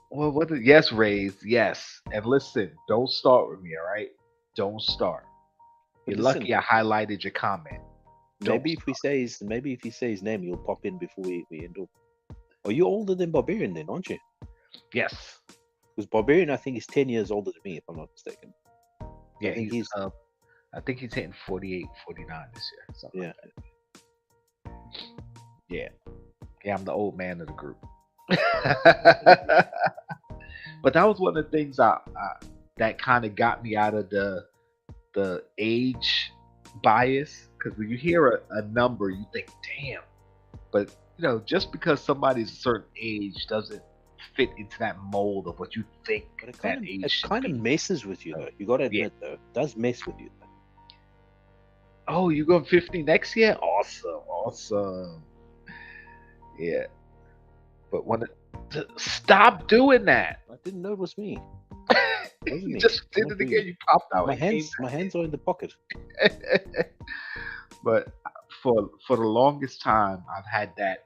Well, yes, Rays, yes. And listen, don't start with me, all right? Don't start. You're lucky I highlighted your comment. Maybe if he says his name, you'll pop in before we end up. Oh, you're older than Barbarian then, aren't you? Yes. Because Barbarian, I think, is 10 years older than me, if I'm not mistaken. Yeah, I think he's hitting 48, 49 this year. Something like that. Yeah. Yeah, I'm the old man of the group. But that was one of the things that kind of got me out of the age bias, because when you hear a number, you think, damn. But you know, just because somebody's a certain age doesn't fit into that mold of what you think that age. It kind of messes with you, though. You got to admit, though, it does mess with you. Though. Oh, you going 50 next year? Awesome. Yeah. But stop doing that. I didn't know it was me. You just did it again. You popped out. My hands are in the pocket. But for the longest time, I've had that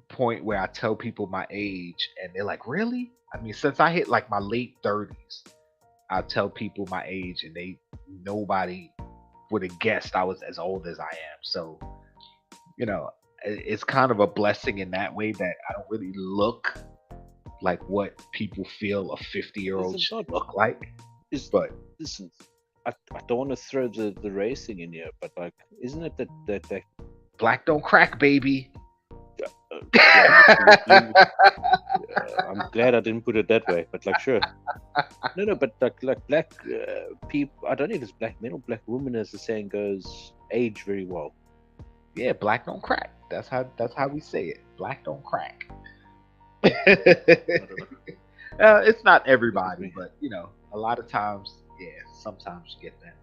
point where I tell people my age, and they're like, "Really?" I mean, since I hit like my late 30s, I tell people my age, and nobody would have guessed I was as old as I am. So, you know, it's kind of a blessing in that way that I don't really look like what people feel a 50-year-old should look like. But listen, I don't want to throw the racing in here, but like, isn't it that black don't crack, baby? I'm glad I didn't put it that way, but like, sure. No, but like black people. I don't know if it's black men or black women, as the saying goes, age very well. Yeah, black don't crack. That's how we say it. Black don't crack. It's not everybody, but you know, a lot of times, yeah, sometimes you get that.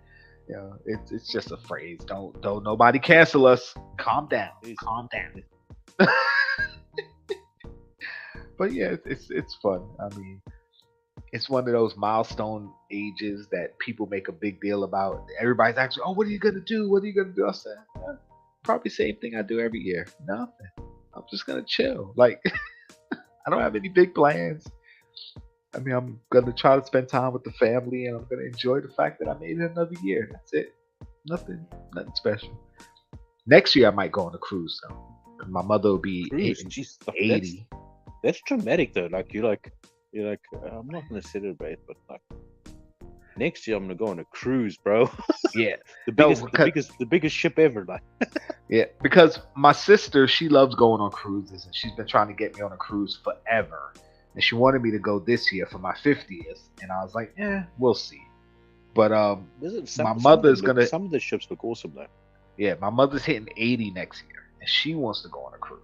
You know, it's just a phrase. Don't nobody cancel us. Calm down. Calm down. But yeah, it's fun. I mean, it's one of those milestone ages that people make a big deal about. Everybody's actually, oh, what are you gonna do? What are you gonna do? I said, probably same thing I do every year. Nothing. I'm just gonna chill. Like, I don't have any big plans. I mean, I'm gonna try to spend time with the family, and I'm gonna enjoy the fact that I made it another year. That's it. Nothing special. Next year, I might go on a cruise though. 'Cause my mother will be Cruise, jeez, 80. That's dramatic though. Like you're like, I'm not gonna celebrate, but like next year I'm gonna go on a cruise, bro. Yeah, the biggest ship ever. Like, yeah, because my sister, she loves going on cruises, and she's been trying to get me on a cruise forever. And she wanted me to go this year for my 50th, and I was like, we'll see. But my mother's gonna. Some of the ships look awesome though. Yeah, my mother's hitting 80 next year, and she wants to go on a cruise.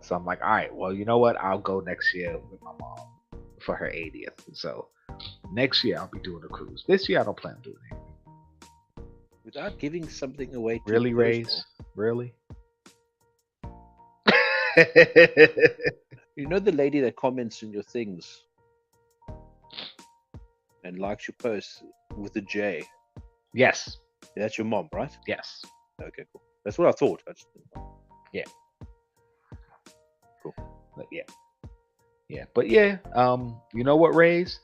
So I'm like, all right, well, you know what? I'll go next year with my mom for her 80th. So next year I'll be doing a cruise. This year I don't plan on doing anything. Without giving something away. Really, Rays? Really? You know the lady that comments on your things and likes your posts with a J? Yes. That's your mom, right? Yes. Okay, cool. That's what I thought. Yeah. Cool. But yeah. But yeah, you know what, Rays?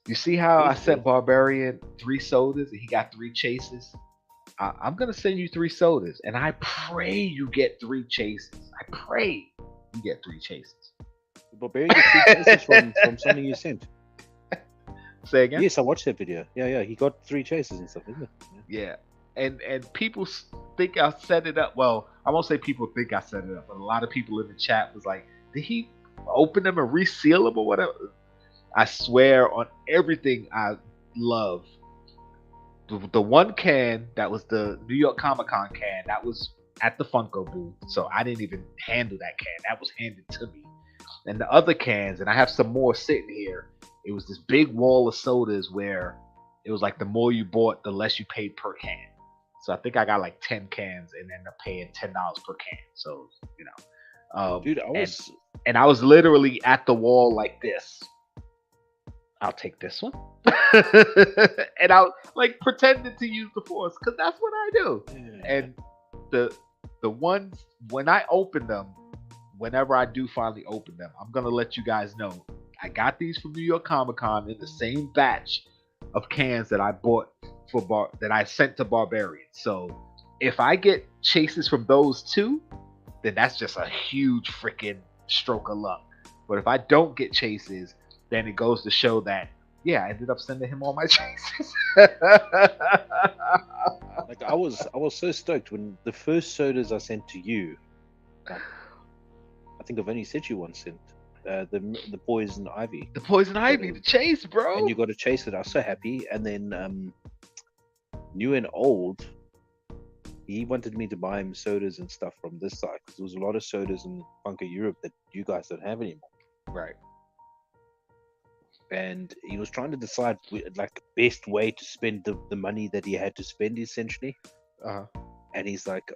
You see how I sent Barbarian 3 sodas and he got 3 chases? I'm gonna send you 3 sodas, and I pray you get 3 chases. I pray you get 3 chases. Barbarian got 3 chases from something you sent. Say again? Yes, I watched that video. Yeah. He got 3 chases and stuff, isn't it? Yeah. And people think I set it up. Well, I won't say people think I set it up, but a lot of people in the chat was like, did he open them and reseal them or whatever? I swear on everything I love. The one can that was the New York Comic Con can that was at the Funko booth, so I didn't even handle that can. That was handed to me. And the other cans, and I have some more sitting here. It was this big wall of sodas where it was like the more you bought, the less you paid per can. So I think I got like 10 cans and ended up paying $10 per can. So, you know, dude, I was literally at the wall like this. I'll take this one. And I like pretended to use the force because that's what I do. Yeah. And the ones when I open them, whenever I do finally open them, I'm gonna let you guys know I got these from New York Comic Con in the same batch of cans that I bought for that I sent to Barbarian. So if I get chases from those 2, then that's just a huge freaking stroke of luck. But if I don't get chases, then it goes to show that I ended up sending him all my chases. Like I was so stoked when the first sodas I sent to you. Like, I think I've only sent you one sent. The poison ivy. The poison ivy, the chase, bro. And you got to chase it. I was so happy. And then new and old, he wanted me to buy him sodas and stuff from this side because there was a lot of sodas in Funko Europe that you guys don't have anymore. Right. And he was trying to decide like the best way to spend the money that he had to spend essentially. And he's like,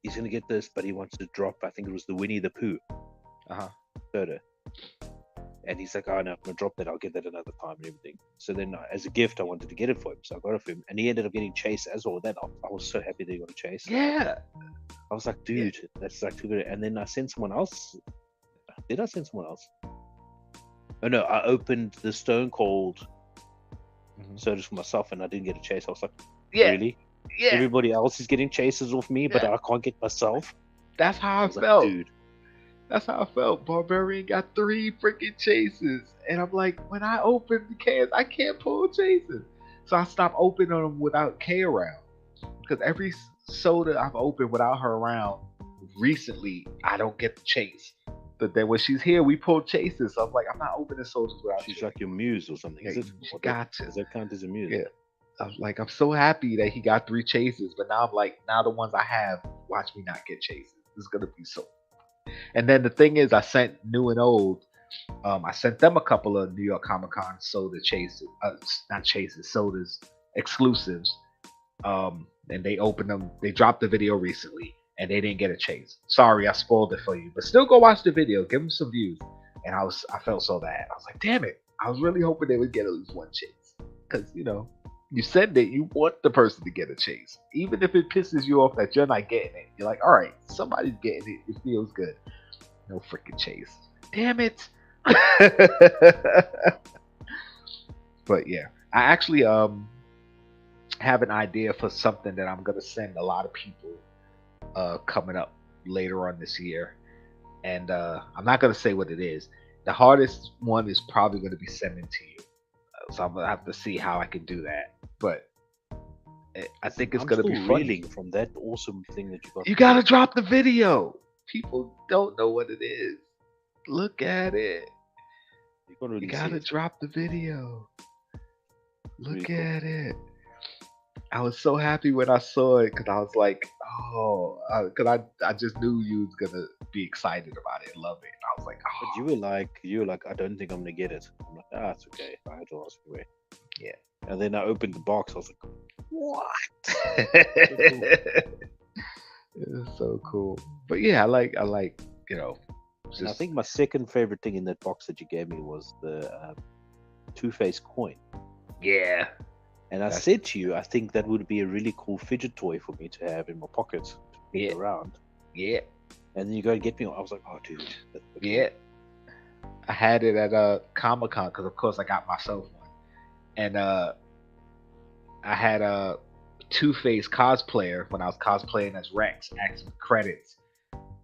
he's gonna get this, but he wants to drop. I think it was the Winnie the Pooh soda. And he's like, oh no, I'm gonna drop that. I'll get that another time and everything. So then, as a gift, I wanted to get it for him, so I got it for him. And he ended up getting Chase as well. That I was so happy that he got a Chase. Yeah. I was like, dude, that's like too good. And then I sent someone else. Did I send someone else? Oh no, I opened the Stone Cold sodas for myself, and I didn't get a Chase. I was like, really? Yeah. Everybody else is getting chases off me, but I can't get myself. That's how I felt, dude. That's how I felt. Barbarian got 3 freaking chases, and I'm like, when I open the cans, I can't pull chases, so I stopped opening them without Kay around. Because every soda I've opened without her around recently, I don't get the chase. But then when she's here, we pull chases. So I'm like, I'm not opening sodas without She's like your muse or something. Yeah, Is it? Gotcha. Does that count as a muse? Yeah. I'm like, I'm so happy that he got 3 chases, but now I'm like, now the ones I have, watch me not get chases. This is gonna be so. And then the thing is, I sent new and old. I sent them a couple of New York Comic Con soda chases, not chases, sodas exclusives. And they opened them. They dropped the video recently, and they didn't get a chase. Sorry, I spoiled it for you, but still go watch the video. Give them some views. and I felt so bad. I was like, damn it! I was really hoping they would get at least one chase, because you said that you want the person to get a chase, even if it pisses you off that you're not getting it. You're like, all right, somebody's getting it. It feels good. No freaking chase. Damn it. But yeah, I actually have an idea for something that I'm gonna send a lot of people coming up later on this year, and I'm not gonna say what it is. The hardest one is probably gonna be sending to you, so I'm gonna have to see how I can do that. But I think it's gonna be funny. Reeling from that awesome thing that you got. You gotta drop the video. People don't know what it is. Look at it. You gotta drop the video. Look at it. I was so happy when I saw it because I was like, oh, because I just knew you was gonna be excited about it and love it. I was like, oh. But you were like, I don't think I'm gonna get it. I'm like, it's okay. I had to ask anyway. Yeah. And then I opened the box. I was like, what? It was so cool. But yeah, I like I think my second favorite thing in that box that you gave me was the Two-Face coin. Yeah. And I said to you, I think that would be a really cool fidget toy for me to have in my pocket to be around. Yeah. And then you go and get me. I was like, oh, dude. Yeah. I had it at Comic-Con because, of course, I got myself one. And I had a Two-Face cosplayer when I was cosplaying as Rex, asking for credits.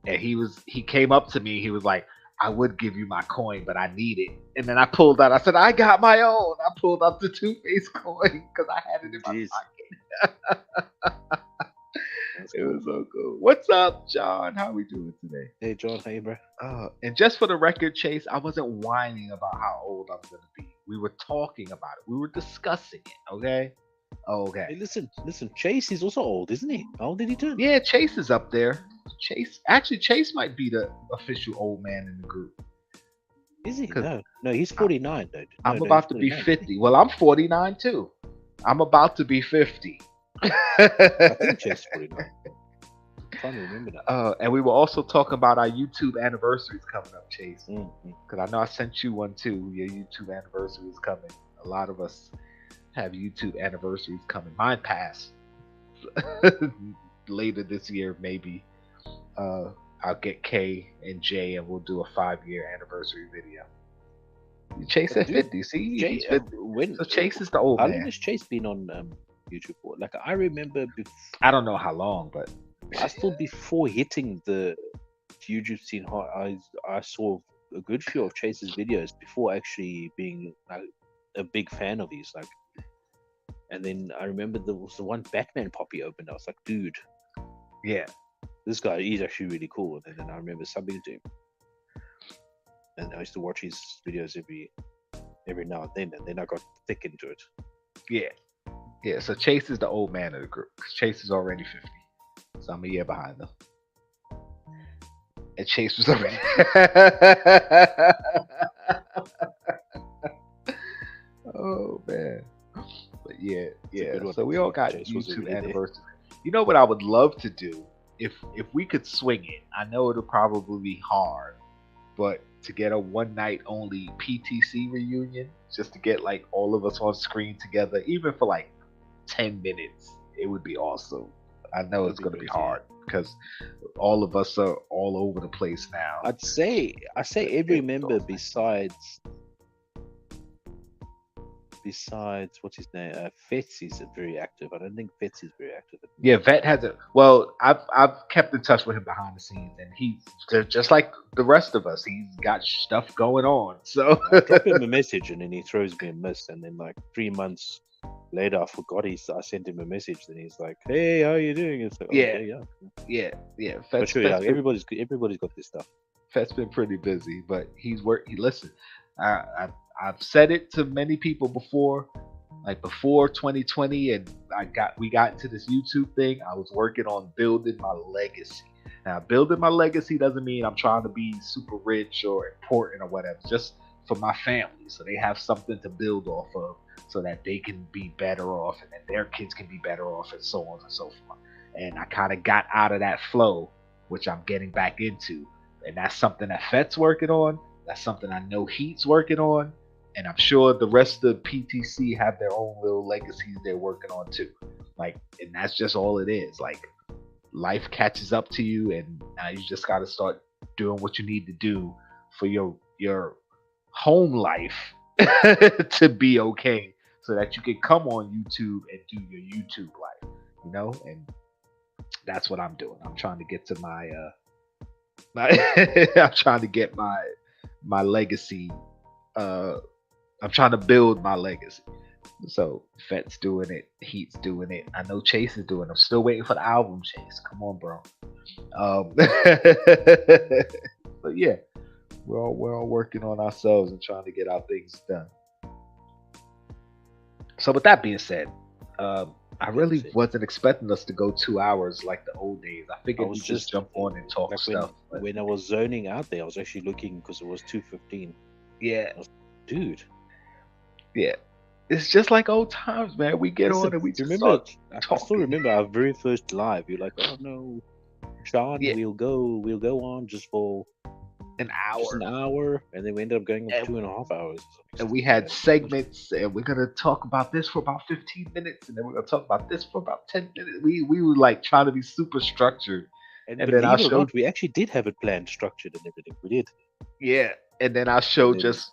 And he came up to me. He was like, I would give you my coin, but I need it. And then I pulled out. I said, I got my own. I pulled out the Two-Face coin because I had it in my pocket. It was so cool. What's up, John? How are we doing today? Hey, John. Hey, bro. And just for the record, Chase, I wasn't whining about how old I'm going to be. We were talking about it. We were discussing it, okay? Okay. Hey, listen. Chase is also old, isn't he? How old did he turn? Yeah, Chase is up there. Chase might be the official old man in the group. Is he? No, he's 49 though. I'm about to be 50. Well, I'm 49 too. I'm about to be 50. I think Chase is 49. I'm trying to remember that. And we were also talking about our YouTube anniversaries coming up, Chase. Because I know I sent you one too. Your YouTube anniversary is coming. A lot of us have YouTube anniversaries coming. Mine passed later this year, maybe. I'll get K and J and we'll do a 5-year anniversary video. Chase at 50, see? Chase, so Chase is the old man. How long has Chase been on YouTube for? Like, I remember I don't know how long, but I still before hitting the YouTube scene, I saw a good few of Chase's videos before actually being a big fan of his. Like, and then I remember there was the one Batman pop he opened. I was like, dude, yeah, this guy, he's actually really cool. And then I remember subbing to him, and I used to watch his videos every now and then I got thick into it. Yeah. So Chase is the old man of the group. Chase is already 50, so I'm a year behind them. And Chase was already. Oh man. But yeah. So we all got YouTube anniversaries. You know what I would love to do if we could swing it. I know it'll probably be hard, but to get a one night only PTC reunion, just to get like all of us on screen together, even for like 10 minutes, it would be awesome. I know it's going to be hard because all of us are all over the place now. I say every member besides what's his name, Fetz is very active. I don't think Fetz is very active. Yeah, Vet hasn't. Well, I've kept in touch with him behind the scenes, and he's just like the rest of us. He's got stuff going on. So I drop him a message, and then he throws me a miss, and then like 3 months later, I forgot I sent him a message. Then he's like, "Hey, how are you doing?" It's like, yeah. But sure, like, everybody's got this stuff. Fet's been pretty busy, but he's working. Listen, I've said it to many people before, like before 2020, and we got into this YouTube thing. I was working on building my legacy. Now, building my legacy doesn't mean I'm trying to be super rich or important or whatever. Just for my family, so they have something to build off of, so that they can be better off, and that their kids can be better off, and so on and so forth. And I kind of got out of that flow, which I'm getting back into, and that's something that Fet's working on. That's something I know Heat's working on, and I'm sure the rest of PTC have their own little legacies they're working on too. Like, and that's just all it is. Like, life catches up to you, and now you just got to start doing what you need to do for your home life to be okay, so that you can come on YouTube and do your YouTube life, and that's what I'm doing. I'm trying to get to my I'm trying to get my legacy. I'm trying to build my legacy. So Fett's doing it, Heat's doing it. I know Chase is doing it. I'm still waiting for the album, Chase. Come on, bro. But yeah, we're all working on ourselves and trying to get our things done. So with that being said, I really wasn't expecting us to go 2 hours like the old days. I figured we just jump on and talk stuff. When I was zoning out there, I was actually looking because it was 2:15. Yeah, dude. Yeah, it's just like old times, man. We get on and we just remember. I still remember our very first live. You're like, oh no, Sean, we'll go on just for an hour, and then we ended up going on 2.5 hours. And we had segments, and we're gonna talk about this for about 15 minutes, and then we're gonna talk about this for about 10 minutes. We were like trying to be super structured, and then our show, we actually did have it planned, structured, and everything. We did. Yeah, and then our show just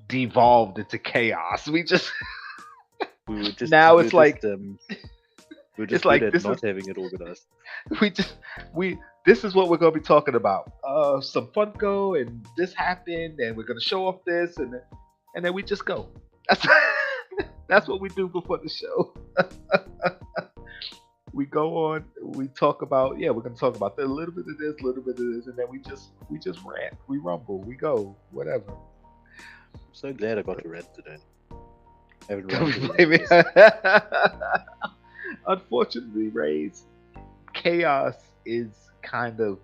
devolved into chaos. We were just now it's like we're just like this not having it organized. This is what we're gonna be talking about. Some Funko, and this happened, and we're gonna show off this, and then we just go. That's what we do before the show. We go on, we talk about we're gonna talk about a little bit of this, a little bit of this, and then we just rant, we rumble, we go, whatever. I'm so glad I got to rant today. Unfortunately, Ray's chaos is kind of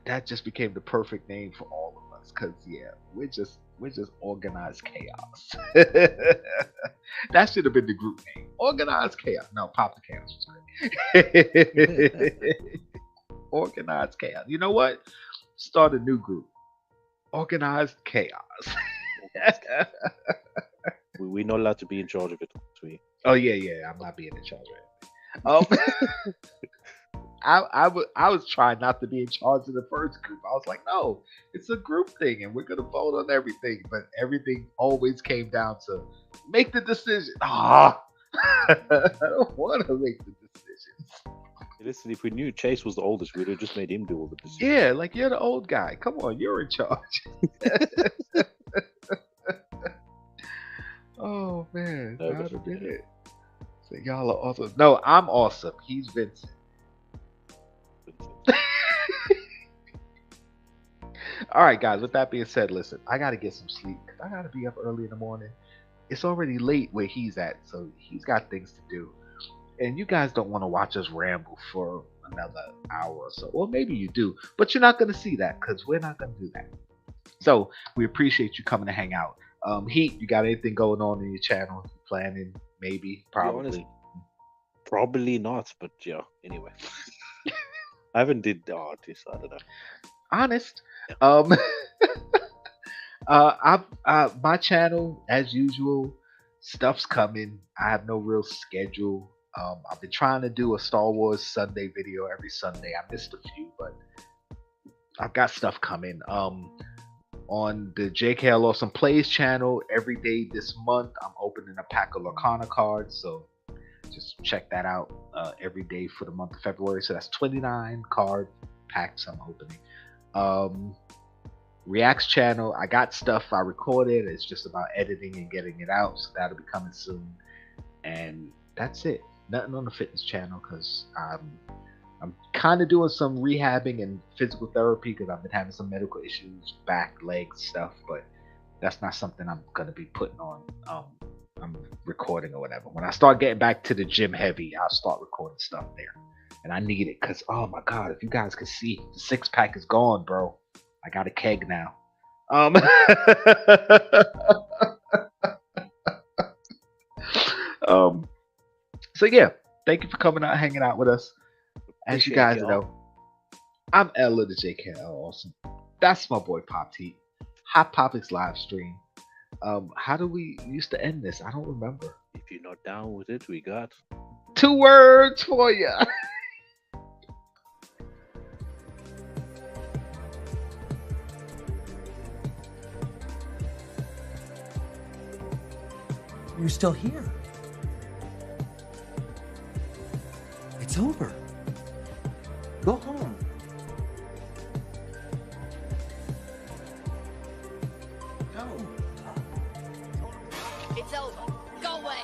that just became the perfect name for all of us, because we're just organized chaos. That should have been the group name, Organized Chaos. No, Pop the Chaos was great. Organized Chaos. You know what? Start a new group, Organized Chaos. We're not allowed to be in charge of it. Oh yeah, I'm not being in charge of it. I was trying not to be in charge of the first group. I was like, no, it's a group thing, and we're gonna vote on everything. But everything always came down to make the decision. I don't want to make the decisions. Listen, if we knew Chase was the oldest, we'd have just made him do all the decisions. Yeah, like, you're the old guy. Come on, you're in charge. Oh man, how did it? So y'all are awesome. No, I'm awesome. He's Vincent. All right, guys. With that being said, listen, I gotta get some sleep. I gotta be up early in the morning. It's already late where he's at, so he's got things to do. And you guys don't want to watch us ramble for another hour or so. Well, maybe you do, but you're not gonna see that because we're not gonna do that. So we appreciate you coming to hang out. Heat, you got anything going on in your channel? Planning? Maybe? Probably? Probably not, but yeah, anyway. I haven't did this, I don't know. Honest. My channel, as usual, stuff's coming. I have no real schedule. I've been trying to do a Star Wars Sunday video every Sunday. I missed a few, but I've got stuff coming. On the Jkl Awesome Plays channel, every day this month, I'm opening a pack of Lorcana cards, so just check that out every day for the month of February. So that's 29 card packs I'm opening. Reacts channel, I got stuff I recorded. It's just about editing and getting it out, so that'll be coming soon. And that's it. Nothing on the fitness channel because I'm kind of doing some rehabbing and physical therapy because I've been having some medical issues, back, legs, stuff, but that's not something I'm going to be putting on I'm recording or whatever. When I start getting back to the gym heavy, I'll start recording stuff there. And I need it because, oh my God, if you guys could see, the 6-pack is gone, bro. I got a keg now. So yeah, thank you for coming out, hanging out with us. As you guys know, I'm Ella the Jkl Awesome. That's my boy Pop T. Hot Topics live stream. How do we used to end this? I don't remember. If you're not down with it, we got 2 words for you. You're still here. It's over. Go home. It's over. Go away.